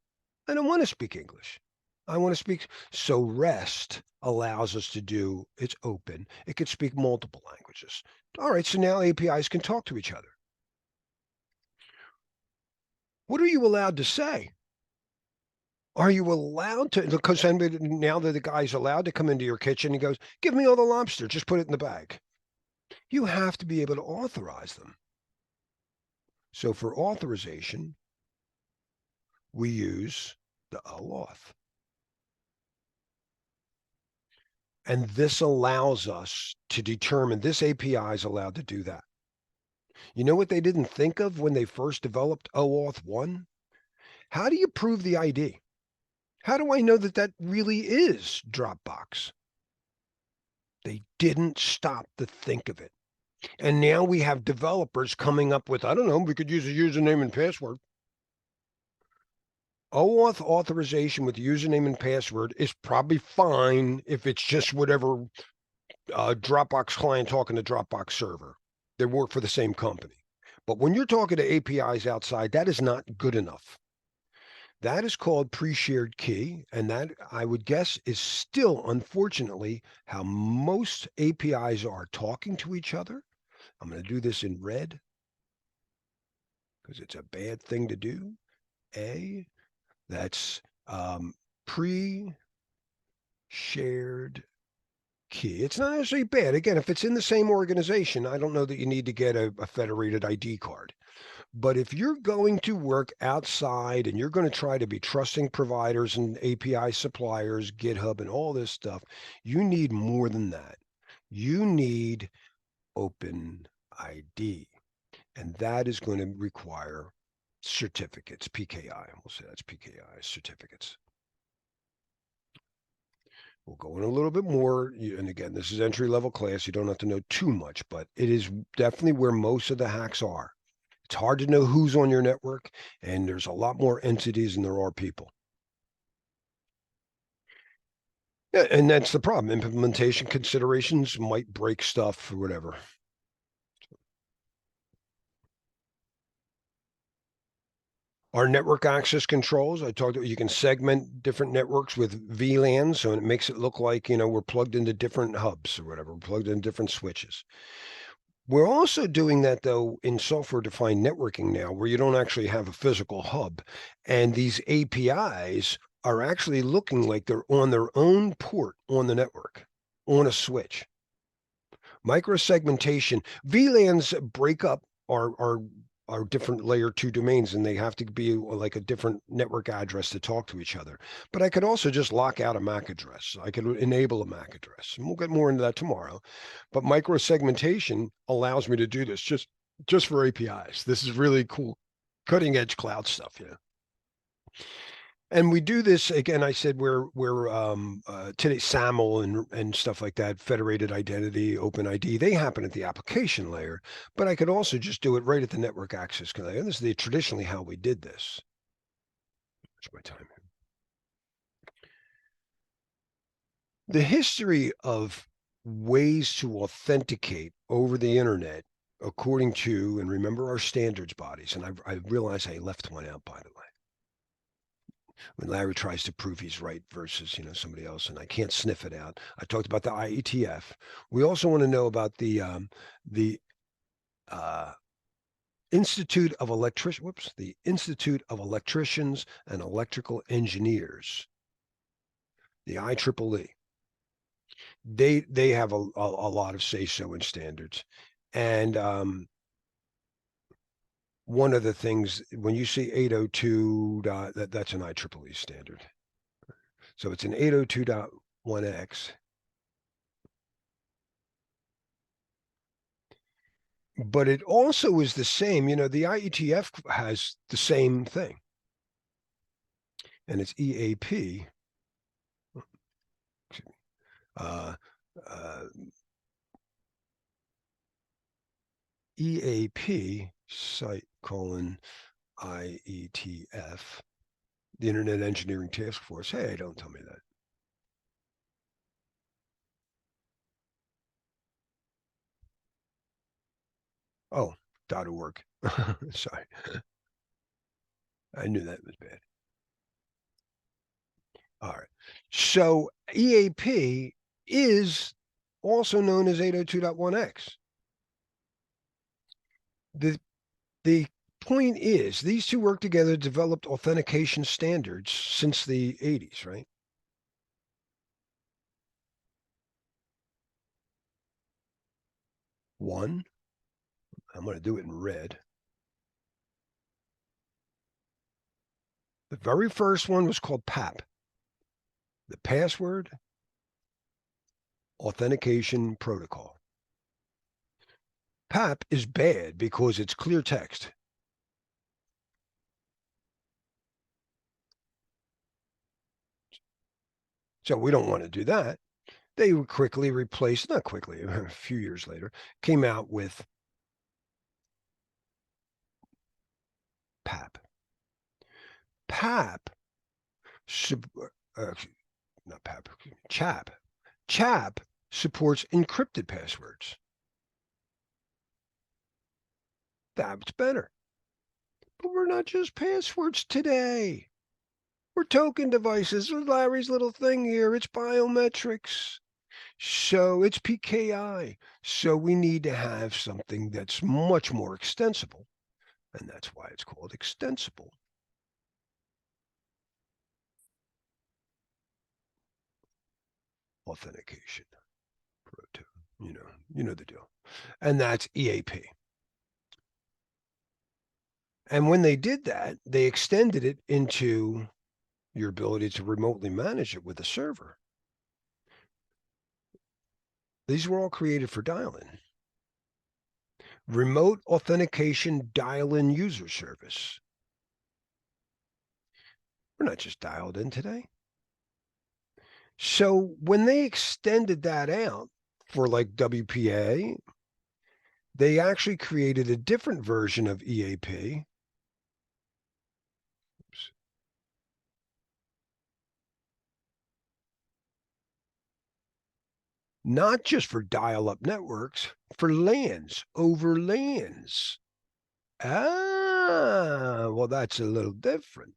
I don't want to speak English. I want to speak. So REST allows us to do, it's open. It could speak multiple languages. All right, so now APIs can talk to each other. What are you allowed to say? Are you allowed to, because now that the guy's allowed to come into your kitchen, he goes, give me all the lobster, just put it in the bag. You have to be able to authorize them. So for authorization, we use the OAuth. And this allows us to determine, this API is allowed to do that. You know what they didn't think of when they first developed OAuth 1? How do you prove the ID? How do I know that that really is Dropbox? They didn't stop to think of it. And now we have developers coming up with, I don't know, we could use a username and password. OAuth authorization with username and password is probably fine if it's just whatever Dropbox client talking to Dropbox server. They work for the same company. But when you're talking to APIs outside, that is not good enough. That is called pre-shared key, and that, I would guess, is still, unfortunately, how most APIs are talking to each other. I'm going to do this in red because it's a bad thing to do. That's pre-shared key. It's not necessarily bad. Again, if it's in the same organization, I don't know that you need to get a federated ID card. But if you're going to work outside and you're going to try to be trusting providers and API suppliers, GitHub and all this stuff, you need more than that. You need OpenID. And that is going to require certificates, PKI. We'll say that's PKI, certificates. We'll go in a little bit more. And again, this is entry-level class. You don't have to know too much, but it is definitely where most of the hacks are. It's hard to know who's on your network, and there's a lot more entities than there are people. Yeah, and that's the problem. Implementation considerations might break stuff or whatever. Our network access controls, I talked about, you can segment different networks with VLANs, so it makes it look like, we're plugged into different hubs or whatever, we're plugged in different switches. We're also doing that, though, in software-defined networking now, where you don't actually have a physical hub. And these APIs are actually looking like they're on their own port on the network, on a switch. Microsegmentation, VLANs break up are different layer 2 domains, and they have to be like a different network address to talk to each other. But I could also just lock out a MAC address. I could enable a MAC address, and we'll get more into that tomorrow. But microsegmentation allows me to do this just for APIs. This is really cool, cutting edge cloud stuff, And we do this again. I said we're today SAML and stuff like that, federated identity, OpenID. They happen at the application layer, but I could also just do it right at the network access layer. And this is traditionally how we did this. What's my time here? The history of ways to authenticate over the internet, according to, and remember our standards bodies. And I realize I left one out, by the way. When Larry tries to prove he's right versus, somebody else, and I can't sniff it out. I talked about the IETF. We also want to know about the Institute of Electricians and Electrical Engineers, the IEEE. They have a lot of say-so in standards. And one of the things, when you see 802, that's an IEEE standard. So it's an 802.1x. But it also is the same, you know, the IETF has the same thing. And it's EAP. EAP site colon IETF, the Internet Engineering Task Force. Hey, don't tell me that. Oh, .org. Sorry. I knew that was bad. All right. So EAP is also known as 802.1x. The point is, these two work together, developed authentication standards since the 80s, right? One, I'm going to do it in red. The very first one was called PAP, the Password Authentication Protocol. PAP is bad because it's clear text. So we don't want to do that. They would quickly replace, not quickly, a few years later, came out with PAP. PAP, not PAP, CHAP. CHAP supports encrypted passwords. That's better. But we're not just passwords today. We're token devices. Larry's little thing here, it's biometrics. So it's PKI. So we need to have something that's much more extensible. And that's why it's called extensible. Authentication. Proto. You know the deal. And that's EAP. And when they did that, they extended it into your ability to remotely manage it with a server. These were all created for dial-in. Remote authentication dial-in user service. We're not just dialed in today. So when they extended that out for like WPA, they actually created a different version of EAP. Oops. Not just for dial-up networks, for LANs, over LANs. Ah, well, that's a little different.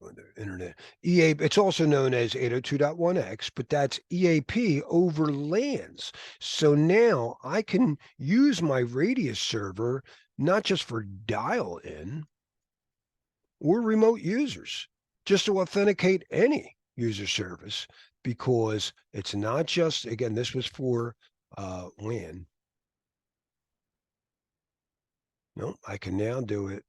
On the internet. EAP, it's also known as 802.1x, but that's EAP over LANs. So now I can use my Radius server not just for dial-in or remote users, just to authenticate any user service, because it's not just, again, this was for LAN. No, I can now do it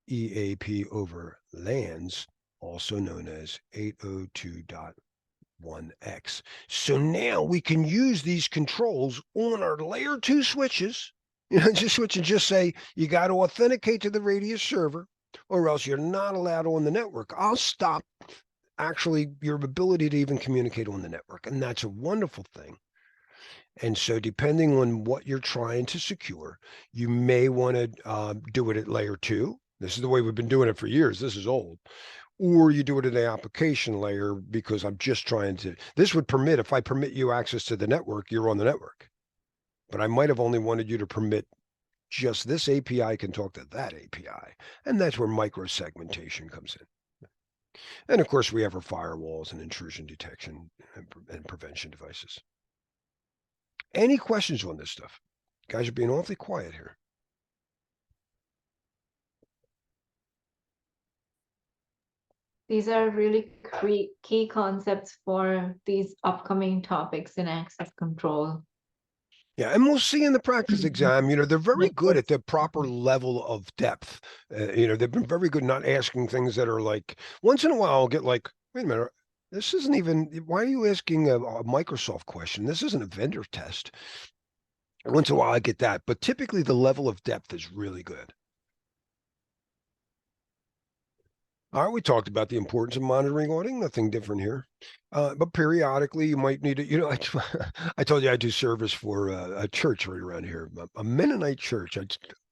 EAP over LANs, also known as 802.1x. So now we can use these controls on our layer 2 switches. Just switch and just say, you got to authenticate to the Radius server, or else you're not allowed on the network. I'll stop actually your ability to even communicate on the network. And that's a wonderful thing. And so depending on what you're trying to secure, you may want to do it at layer 2. This is the way we've been doing it for years. This is old. Or you do it at the application layer because I'm just trying to, this would permit, if I permit you access to the network, you're on the network. But I might have only wanted you to permit just this API can talk to that API. And that's where micro-segmentation comes in. And of course, we have our firewalls and intrusion detection and prevention devices. Any questions on this stuff? Guys are being awfully quiet here. These are really key concepts for these upcoming topics in access control. Yeah, and we'll see in the practice exam, they're very good at the proper level of depth. They've been very good not asking things that are like, once in a while I'll get like, wait a minute, This isn't even, why are you asking a Microsoft question? This isn't a vendor test. Once in a while I get that, but typically the level of depth is really good. All right, we talked about the importance of monitoring auditing, nothing different here. But periodically you might need it. I told you I do service for a church right around here, a Mennonite church.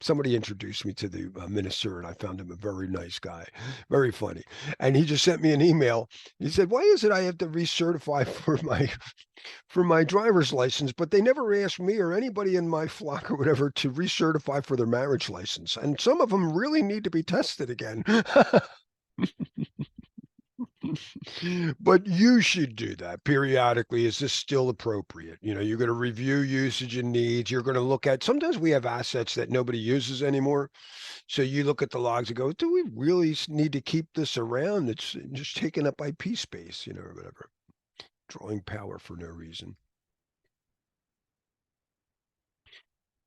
Somebody introduced me to the minister and I found him a very nice guy, very funny. And he just sent me an email. He said, why is it I have to recertify for my driver's license, but they never asked me or anybody in my flock or whatever to recertify for their marriage license? And some of them really need to be tested again. But you should do that periodically. Is this still appropriate? You're going to review usage and needs. You're going to look at, sometimes we have assets that nobody uses anymore. So you look at the logs and go, do we really need to keep this around? It's just taking up IP space, or whatever. Drawing power for no reason.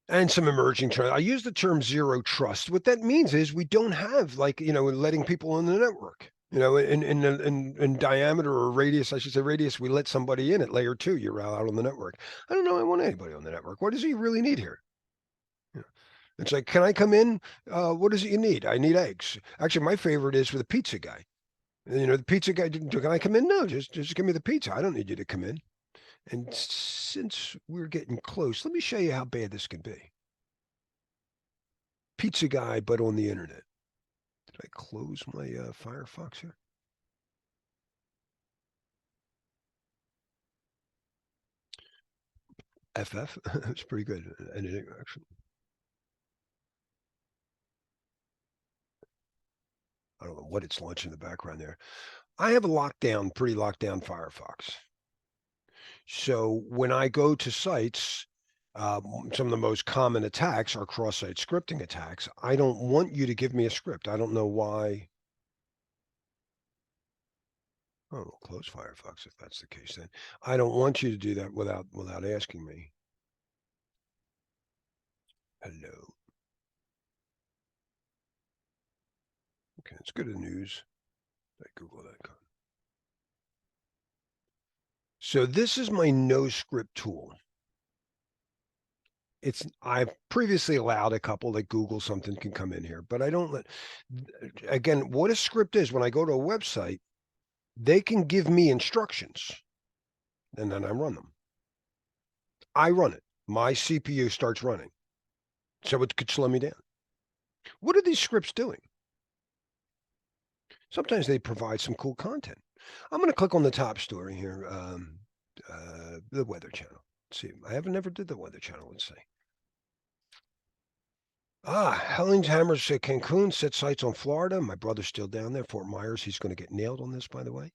And some emerging trends. I use the term zero trust. What that means is we don't have letting people in the network. In diameter or radius, I should say radius, we let somebody in at layer 2, you're out on the network. I don't know I want anybody on the network. What does he really need here? It's like, can I come in? What is it you need? I need eggs. Actually, my favorite is with the pizza guy. The pizza guy, can I come in? No, just give me the pizza. I don't need you to come in. And since we're getting close, let me show you how bad this can be. Pizza guy, but on the internet. Did I close my Firefox here? FF, that's pretty good. Editing actually. I don't know what it's launching in the background there. I have a pretty locked down Firefox. So when I go to sites, some of the most common attacks are cross-site scripting attacks. I don't want you to give me a script. I don't know why. Oh, we'll close Firefox if that's the case then. I don't want you to do that without asking me. Hello. Okay, let's go to the news. Google.com. So this is my no script tool. I've previously allowed a couple that Google something can come in here, but I don't let, again, what a script is, when I go to a website, they can give me instructions and then I run them. I run it. My CPU starts running. So it could slow me down. What are these scripts doing? Sometimes they provide some cool content. I'm going to click on the top story here, the Weather Channel. Let's see, I never did the Weather Channel. Let's see. Hellings hammers Cancun, set sights on Florida. My brother's still down there, Fort Myers. He's going to get nailed on this, by the way.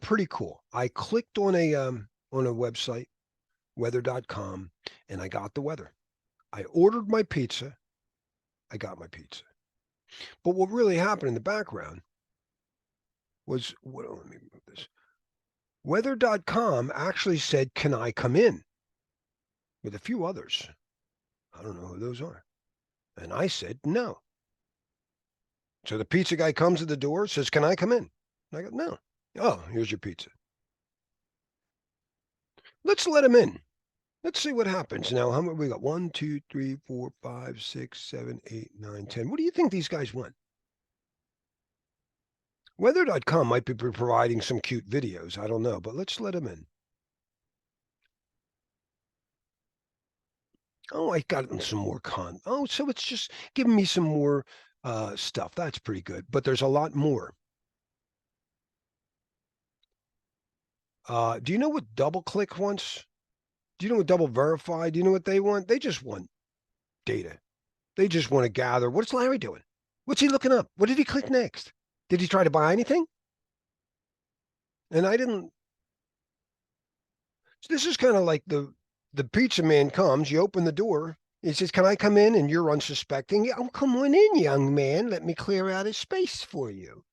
Pretty cool. I clicked on a website, weather.com, and I got the weather. I ordered my pizza. I got my pizza. But what really happened in the background was, let me move this. Weather.com actually said, can I come in? With a few others. I don't know who those are. And I said, no. So the pizza guy comes to the door, says, can I come in? And I go, no. Oh, here's your pizza. Let's let him in. Let's see what happens. Now, how many we got? 1, 2, 3, 4, 5, 6, 7, 8, 9, 10. What do you think these guys want? Weather.com might be providing some cute videos. I don't know, but let's let him in. Oh, I got some more Oh, so it's just giving me some more stuff. That's pretty good, but there's a lot more. Do you know what DoubleClick wants? Do you know what Double Verify? Do you know what they want? They just want data. They just want to gather. What's Larry doing? What's he looking up? What did he click next? Did he try to buy anything? And I didn't. So this is kind of like the pizza man comes, you open the door, he says, can I come in? And you're unsuspecting. Yeah, oh, come on in, young man. Let me clear out his space for you.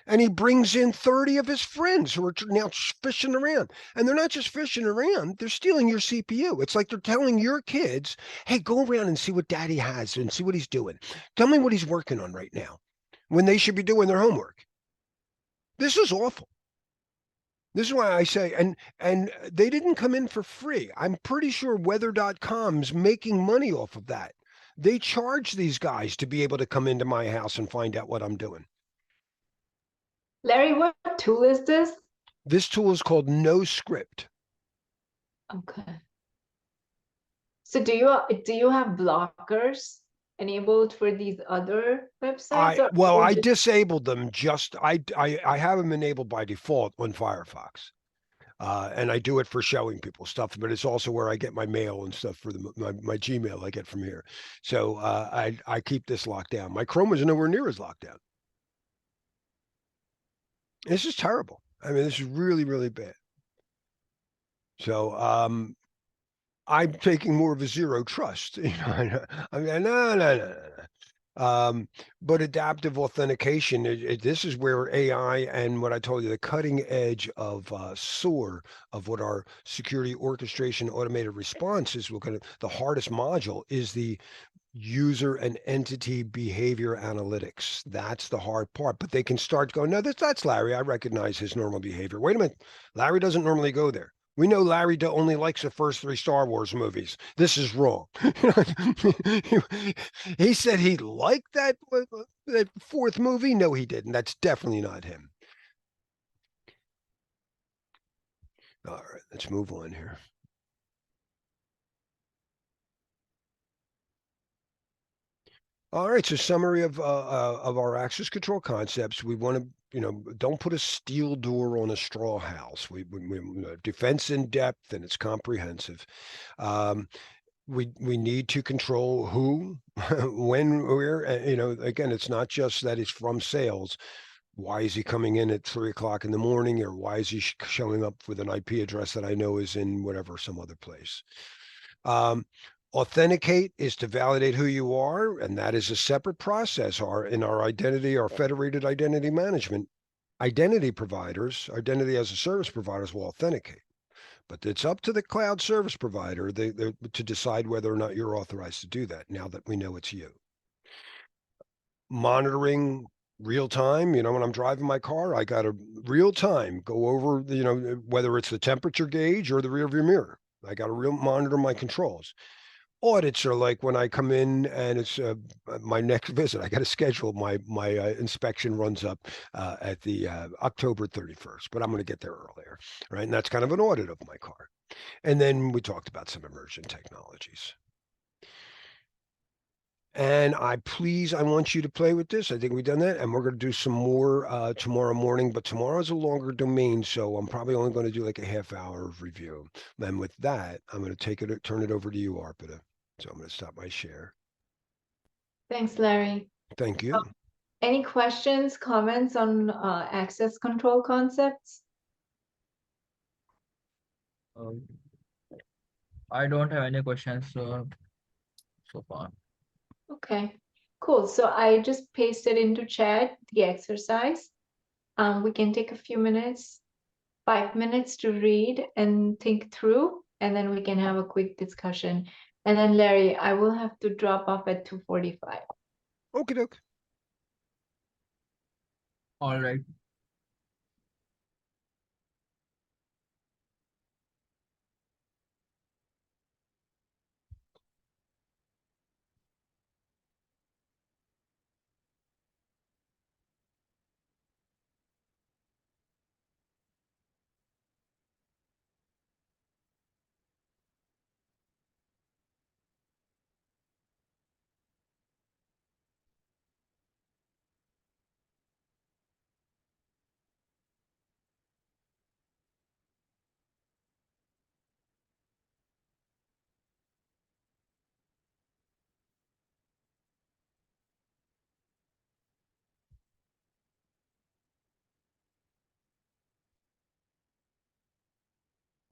And he brings in 30 of his friends who are now fishing around. And they're not just fishing around, they're stealing your CPU. It's like they're telling your kids, hey, go around and see what daddy has and see what he's doing. Tell me what he's working on right now, when they should be doing their homework. This is awful. This is why I say, and they didn't come in for free. I'm pretty sure weather.com's making money off of that. They charge these guys to be able to come into my house and find out what I'm doing. Larry, what tool is this? This tool is called No Script. Okay. So do you have blockers enabled for these other websites? I disabled them. I have them enabled by default on Firefox. And I do it for showing people stuff, but it's also where I get my mail and stuff for my Gmail I get from here. So I keep this locked down. My Chrome is nowhere near as locked down. This is terrible. I mean, this is really, really bad. So I'm taking more of a zero trust. You know, I mean, no. But adaptive authentication, this is where AI and what I told you, the cutting edge of SOAR, of what our security orchestration automated response is. The hardest module is the user and entity behavior analytics. That's the hard part. But they can start going, no, that's Larry. I recognize his normal behavior. Wait a minute. Larry doesn't normally go there. We know Larry only likes the first 3 Star Wars movies. This is wrong. He said he liked that 4th movie. No, he didn't. That's definitely not him. All right, let's move on here. All right, so summary of our access control concepts. We want to, don't put a steel door on a straw house. We defense in depth and it's comprehensive. We need to control who, when, where. Again, it's not just that it's from sales. Why is he coming in at 3 o'clock in the morning, or why is he showing up with an IP address that I know is in whatever, some other place? Authenticate is to validate who you are, and that is a separate process. In our identity, our federated identity management, identity providers, identity as a service providers will authenticate. But it's up to the cloud service provider to decide whether or not you're authorized to do that, now that we know it's you. Monitoring real time, when I'm driving my car, I got to real time go over, whether it's the temperature gauge or the rear view mirror. I got to monitor my controls. Audits are like when I come in and it's my next visit. I got to schedule my inspection runs up at the October 31st, but I'm going to get there earlier, right? And that's kind of an audit of my car. And then we talked about some emerging technologies. And I want you to play with this. I think we've done that, and we're going to do some more tomorrow morning. But tomorrow's a longer domain, so I'm probably only going to do like a half hour of review. And with that, I'm going to turn it over to you, Arpita. So I'm going to stop my share. Thanks, Larry. Thank you. Any questions, comments on access control concepts? I don't have any questions so far. Okay, cool. So I just pasted into chat the exercise. We can take a few minutes, 5 minutes to read and think through, and then we can have a quick discussion. And then Larry, I will have to drop off at 2:45. Okie doke. All right.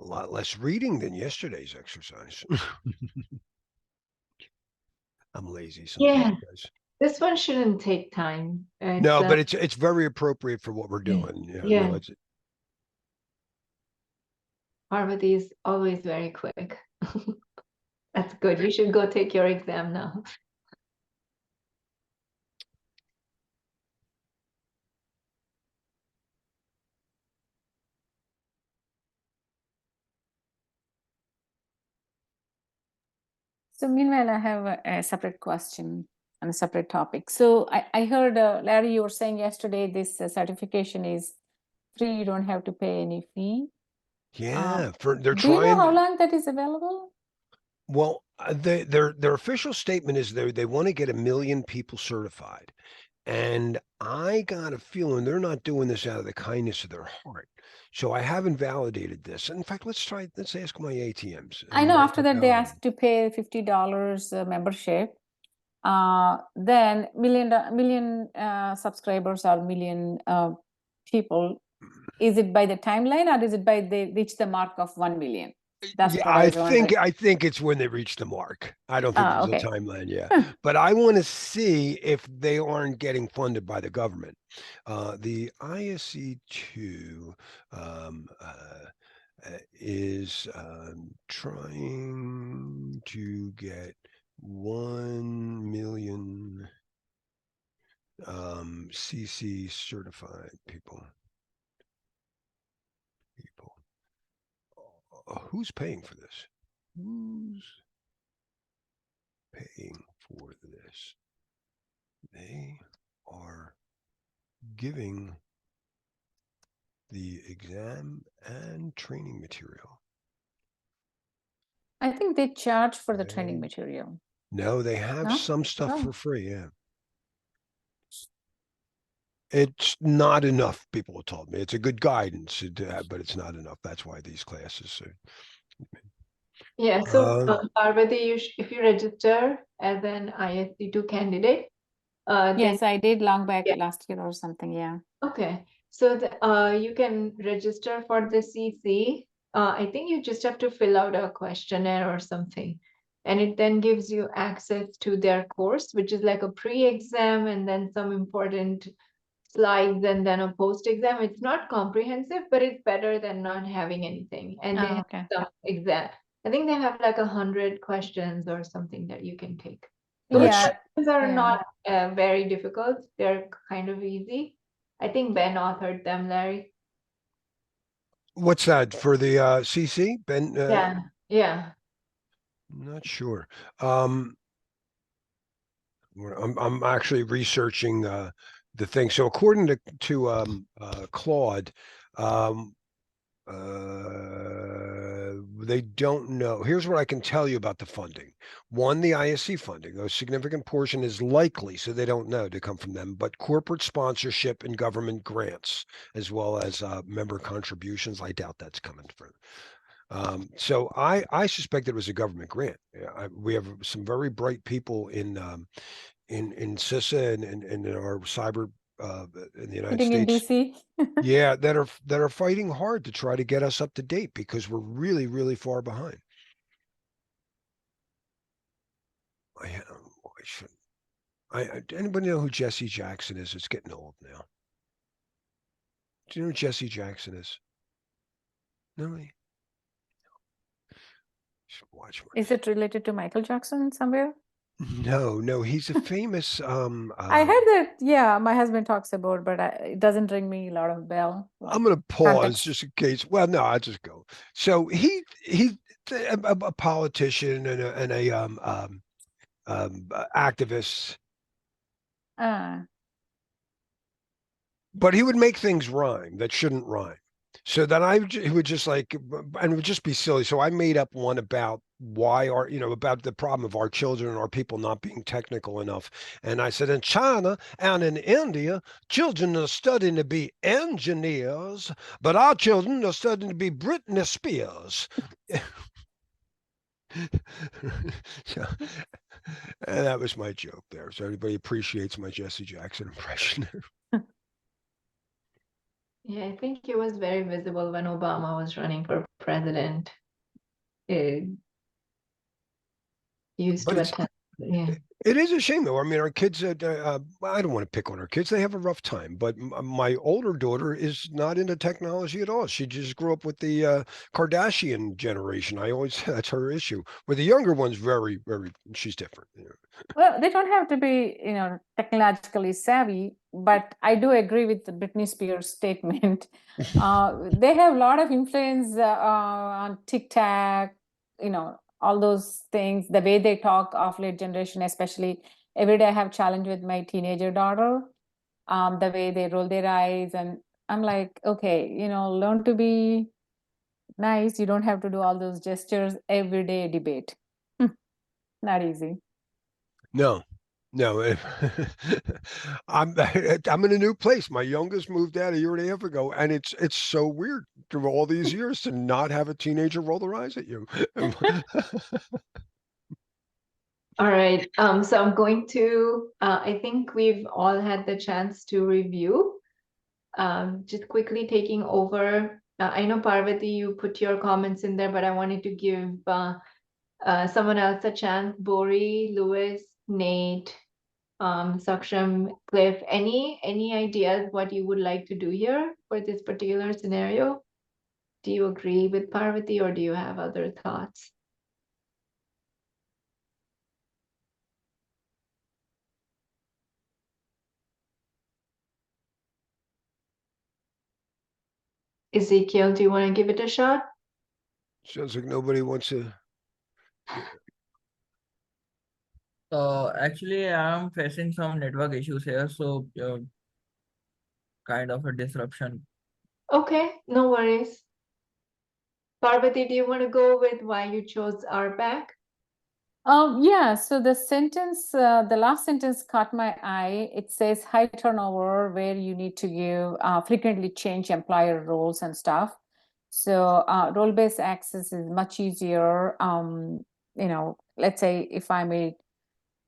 A lot less reading than yesterday's exercise. I'm lazy sometimes, guys. This one shouldn't take time. No, but it's very appropriate for what we're doing. Yeah. No, Parvati is always very quick. That's good. You should go take your exam now. So meanwhile, I have a separate question on a separate topic. So I heard, Larry, you were saying yesterday this certification is free. You don't have to pay any fee. Yeah, they're Do you know trying. how long that is available? Well, their official statement is they want to get 1 million people certified, and I got a feeling they're not doing this out of the kindness of their heart. So I haven't validated this. In fact, let's ask my ATMs. I know and after that they validate. asked to pay $50 membership. Then million subscribers or million people. Is it by the timeline or is it by they reach the mark of 1 million? That's Yeah, what I was wondering. I think it's when they reach the mark. I don't think there's Okay. a timeline yet. But I want to see if they aren't getting funded by the government. The ISC2 is trying to get 1 million CC certified people. Who's paying for this? Who's paying for this? They are giving the exam and training material. I think they charge for the training Okay. material. No, they have No? some stuff Oh. for free. Yeah. It's not enough, people have told me. It's a good guidance, but it's not enough. That's why these classes are. Yeah, so Parvati, if you register as an ISC2 candidate, then Yes, I did long back Yeah. last year or something. Yeah. okay, so you can register for the CC. I think you just have to fill out a questionnaire or something, and it then gives you access to their course, which is like a pre-exam and then some important slides and then a post-exam. It's not comprehensive, but it's better than not having anything. And they Oh, have okay. some exam. I think they have like 100 questions or something that you can take. But Those Yeah. questions are Yeah. not very difficult. They're kind of easy. I think Ben authored them, Larry. What's that for the CC? Ben? Yeah, yeah. Not sure. I'm actually researching the thing. So according to Claude, they don't know. Here's what I can tell you about the funding. One, the ISC funding, a significant portion is likely, so they don't know, to come from them, but corporate sponsorship and government grants, as well as member contributions. I doubt that's coming from. So I suspect it was a government grant. We have some very bright people in CISA and in our cyber in the United Sitting in States. DC. Yeah, that are fighting hard to try to get us up to date because we're really, really far behind. I should. Anybody know who Jesse Jackson is? It's getting old now. Do you know who Jesse Jackson is? No. Should watch my. Is it related to Michael Jackson somewhere? No, he's a famous. I heard that. Yeah, my husband talks about, but it doesn't ring me a lot of bell. I'm going to pause context. just in case. Well, no, I'll just go. So he's a politician and a activist, but he would make things rhyme that shouldn't rhyme. So then he would just like, and it would just be silly. So I made up one about why about the problem of our children and our people not being technical enough. And I said, in China and in India, children are studying to be engineers, but our children are studying to be Britney Spears. So, and that was my joke there. So everybody appreciates my Jesse Jackson impression. Yeah, I think it was very visible when Obama was running for president. It used But to it's attend. Yeah. It is a shame, though. I mean, our kids, I don't want to pick on our kids. They have a rough time. But my older daughter is not into technology at all. She just grew up with the Kardashian generation. I always say that's her issue. With the younger one's very, very, she's different. Well, they don't have to be, technologically savvy, but I do agree with the Britney Spears statement. They have a lot of influence on TikTok, all those things, the way they talk of late generation, especially every day I have challenge with my teenager daughter, the way they roll their eyes, and I'm like, okay, learn to be nice. You don't have to do all those gestures every day debate. Not easy. No, no. I'm in a new place. My youngest moved out a year and a half ago, and it's so weird through all these years to not have a teenager roll their eyes at you. All right. So I'm going to, I think we've all had the chance to review. Just quickly taking over. I know Parvati, you put your comments in there, but I wanted to give someone else a chance. Bori, Lewis, Nate, Saksham, Cliff. Any ideas what you would like to do here for this particular scenario? Do you agree with Parvati, or do you have other thoughts? Ezekiel, do you want to give it a shot? Sounds like nobody wants to. Actually, I'm facing some network issues here, so kind of a disruption. Okay, no worries. Parvati, do you want to go with why you chose RBAC? Yeah, so the sentence, the last sentence caught my eye. It says high turnover, where you need to give frequently change employer roles and stuff. So role-based access is much easier. Let's say if I'm a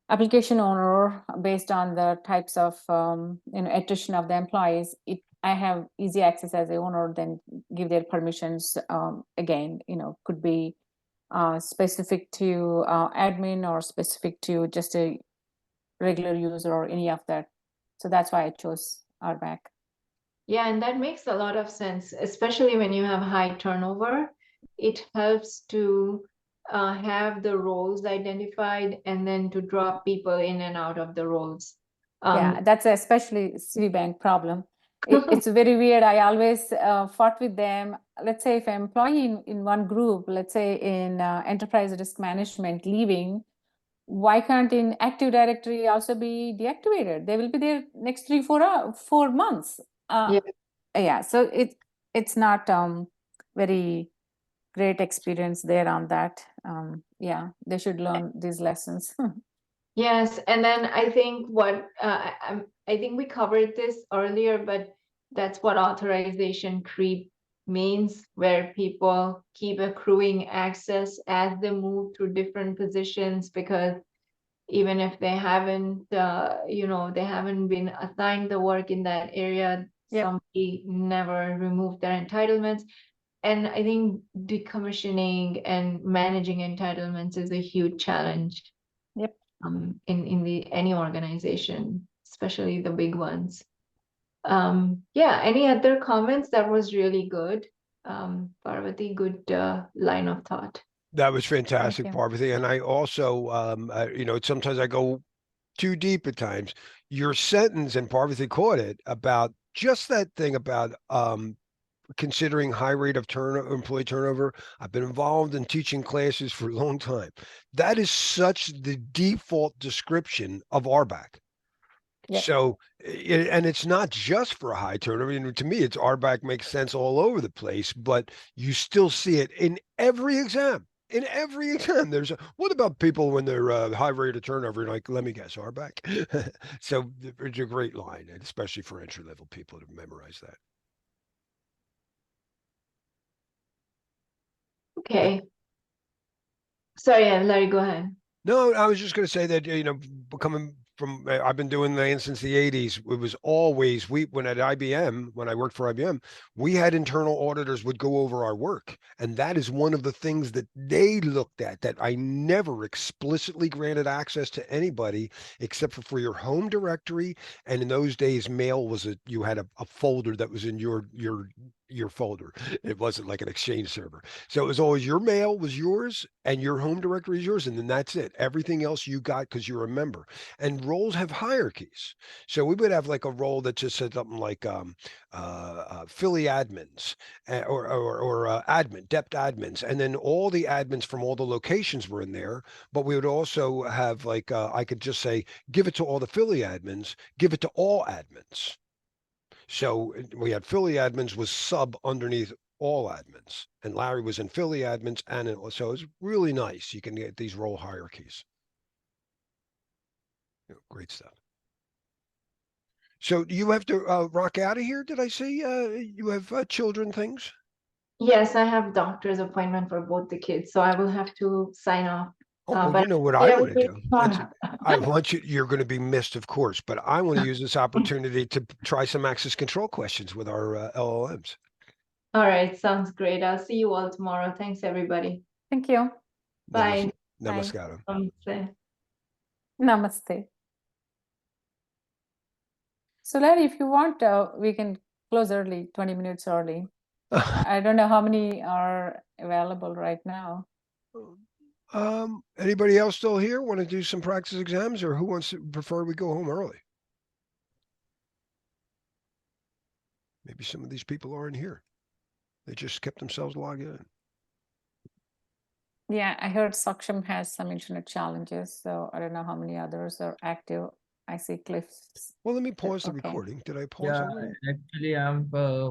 application owner, based on the types of attrition of the employees, I have easy access as a owner, then give their permissions. Again, could be specific to admin or specific to just a regular user or any of that. So that's why I chose RBAC. Yeah, and that makes a lot of sense, especially when you have high turnover. It helps to have the roles identified and then to drop people in and out of the roles. Yeah, that's especially Citibank problem. It's very weird. I always fought with them. Let's say if an employee in one group, let's say in enterprise risk management leaving, why can't in Active Directory also be deactivated? They will be there next 4 months. Yeah. Yeah, so it's not very great experience there on that. Yeah, they should learn these lessons. Yes, and then I think I think we covered this earlier, but that's what authorization creep means, where people keep accruing access as they move through different positions, because even if they haven't, they haven't been assigned the work in that area, Yep. somebody never removed their entitlements. And I think decommissioning and managing entitlements is a huge challenge. Yep. In any organization, especially the big ones. Yeah, any other comments? That was really good. Parvati, good line of thought. That was fantastic, you. Parvati. And I also, sometimes I go too deep at times. Your sentence, and Parvati caught it, about just that thing about considering high rate of employee turnover. I've been involved in teaching classes for a long time. That is such the default description of RBAC. Yep. So, and it's not just for a high turnover. To me, it's RBAC makes sense all over the place, but you still see it in every exam. In every exam, what about people when they're high rate of turnover? You're like, let me guess, RBAC. So it's a great line, and especially for entry level people to memorize that. Okay. Sorry, Larry, go ahead. No, I was just going to say that, coming from, I've been doing LAN since the 80s. It was always, when at IBM, when I worked for IBM, we had internal auditors would go over our work. And that is one of the things that they looked at, that I never explicitly granted access to anybody except for your home directory. And in those days, mail was you had a folder that was in your your folder. It wasn't like an Exchange server. So it was always your mail was yours and your home directory is yours. And then that's it. Everything else you got because you're a member. And roles have hierarchies. So we would have like a role that just said something like Philly admins or admin, depth admins. And then all the admins from all the locations were in there. But we would also have like, I could just say, give it to all the Philly admins, give it to all admins. So we had Philly admins was sub underneath all admins, and Larry was in Philly admins, and so it's really nice. You can get these role hierarchies. Great stuff. So you have to rock out of here. Did I say you have children things? Yes, I have doctor's appointment for both the kids, so I will have to sign off. Oh, well, but you know what we I have a want to great do. fun. I want you. You're going to be missed, of course, but I want to use this opportunity to try some access control questions with our LLMs. All right, sounds great. I'll see you all tomorrow. Thanks, everybody. Thank you. Bye. Namaskaram. Namaste. Namaste. So Larry, if you want, we can close early, 20 minutes early. I don't know how many are available right now. Anybody else still here want to do some practice exams, or who wants to prefer we go home early? Maybe some of these people aren't here. They just kept themselves logged in. Yeah, I heard Saksham has some internet challenges, so I don't know how many others are active. I see Cliff's. Well, let me pause the Okay. recording. Did I pause Yeah, already? actually, I'm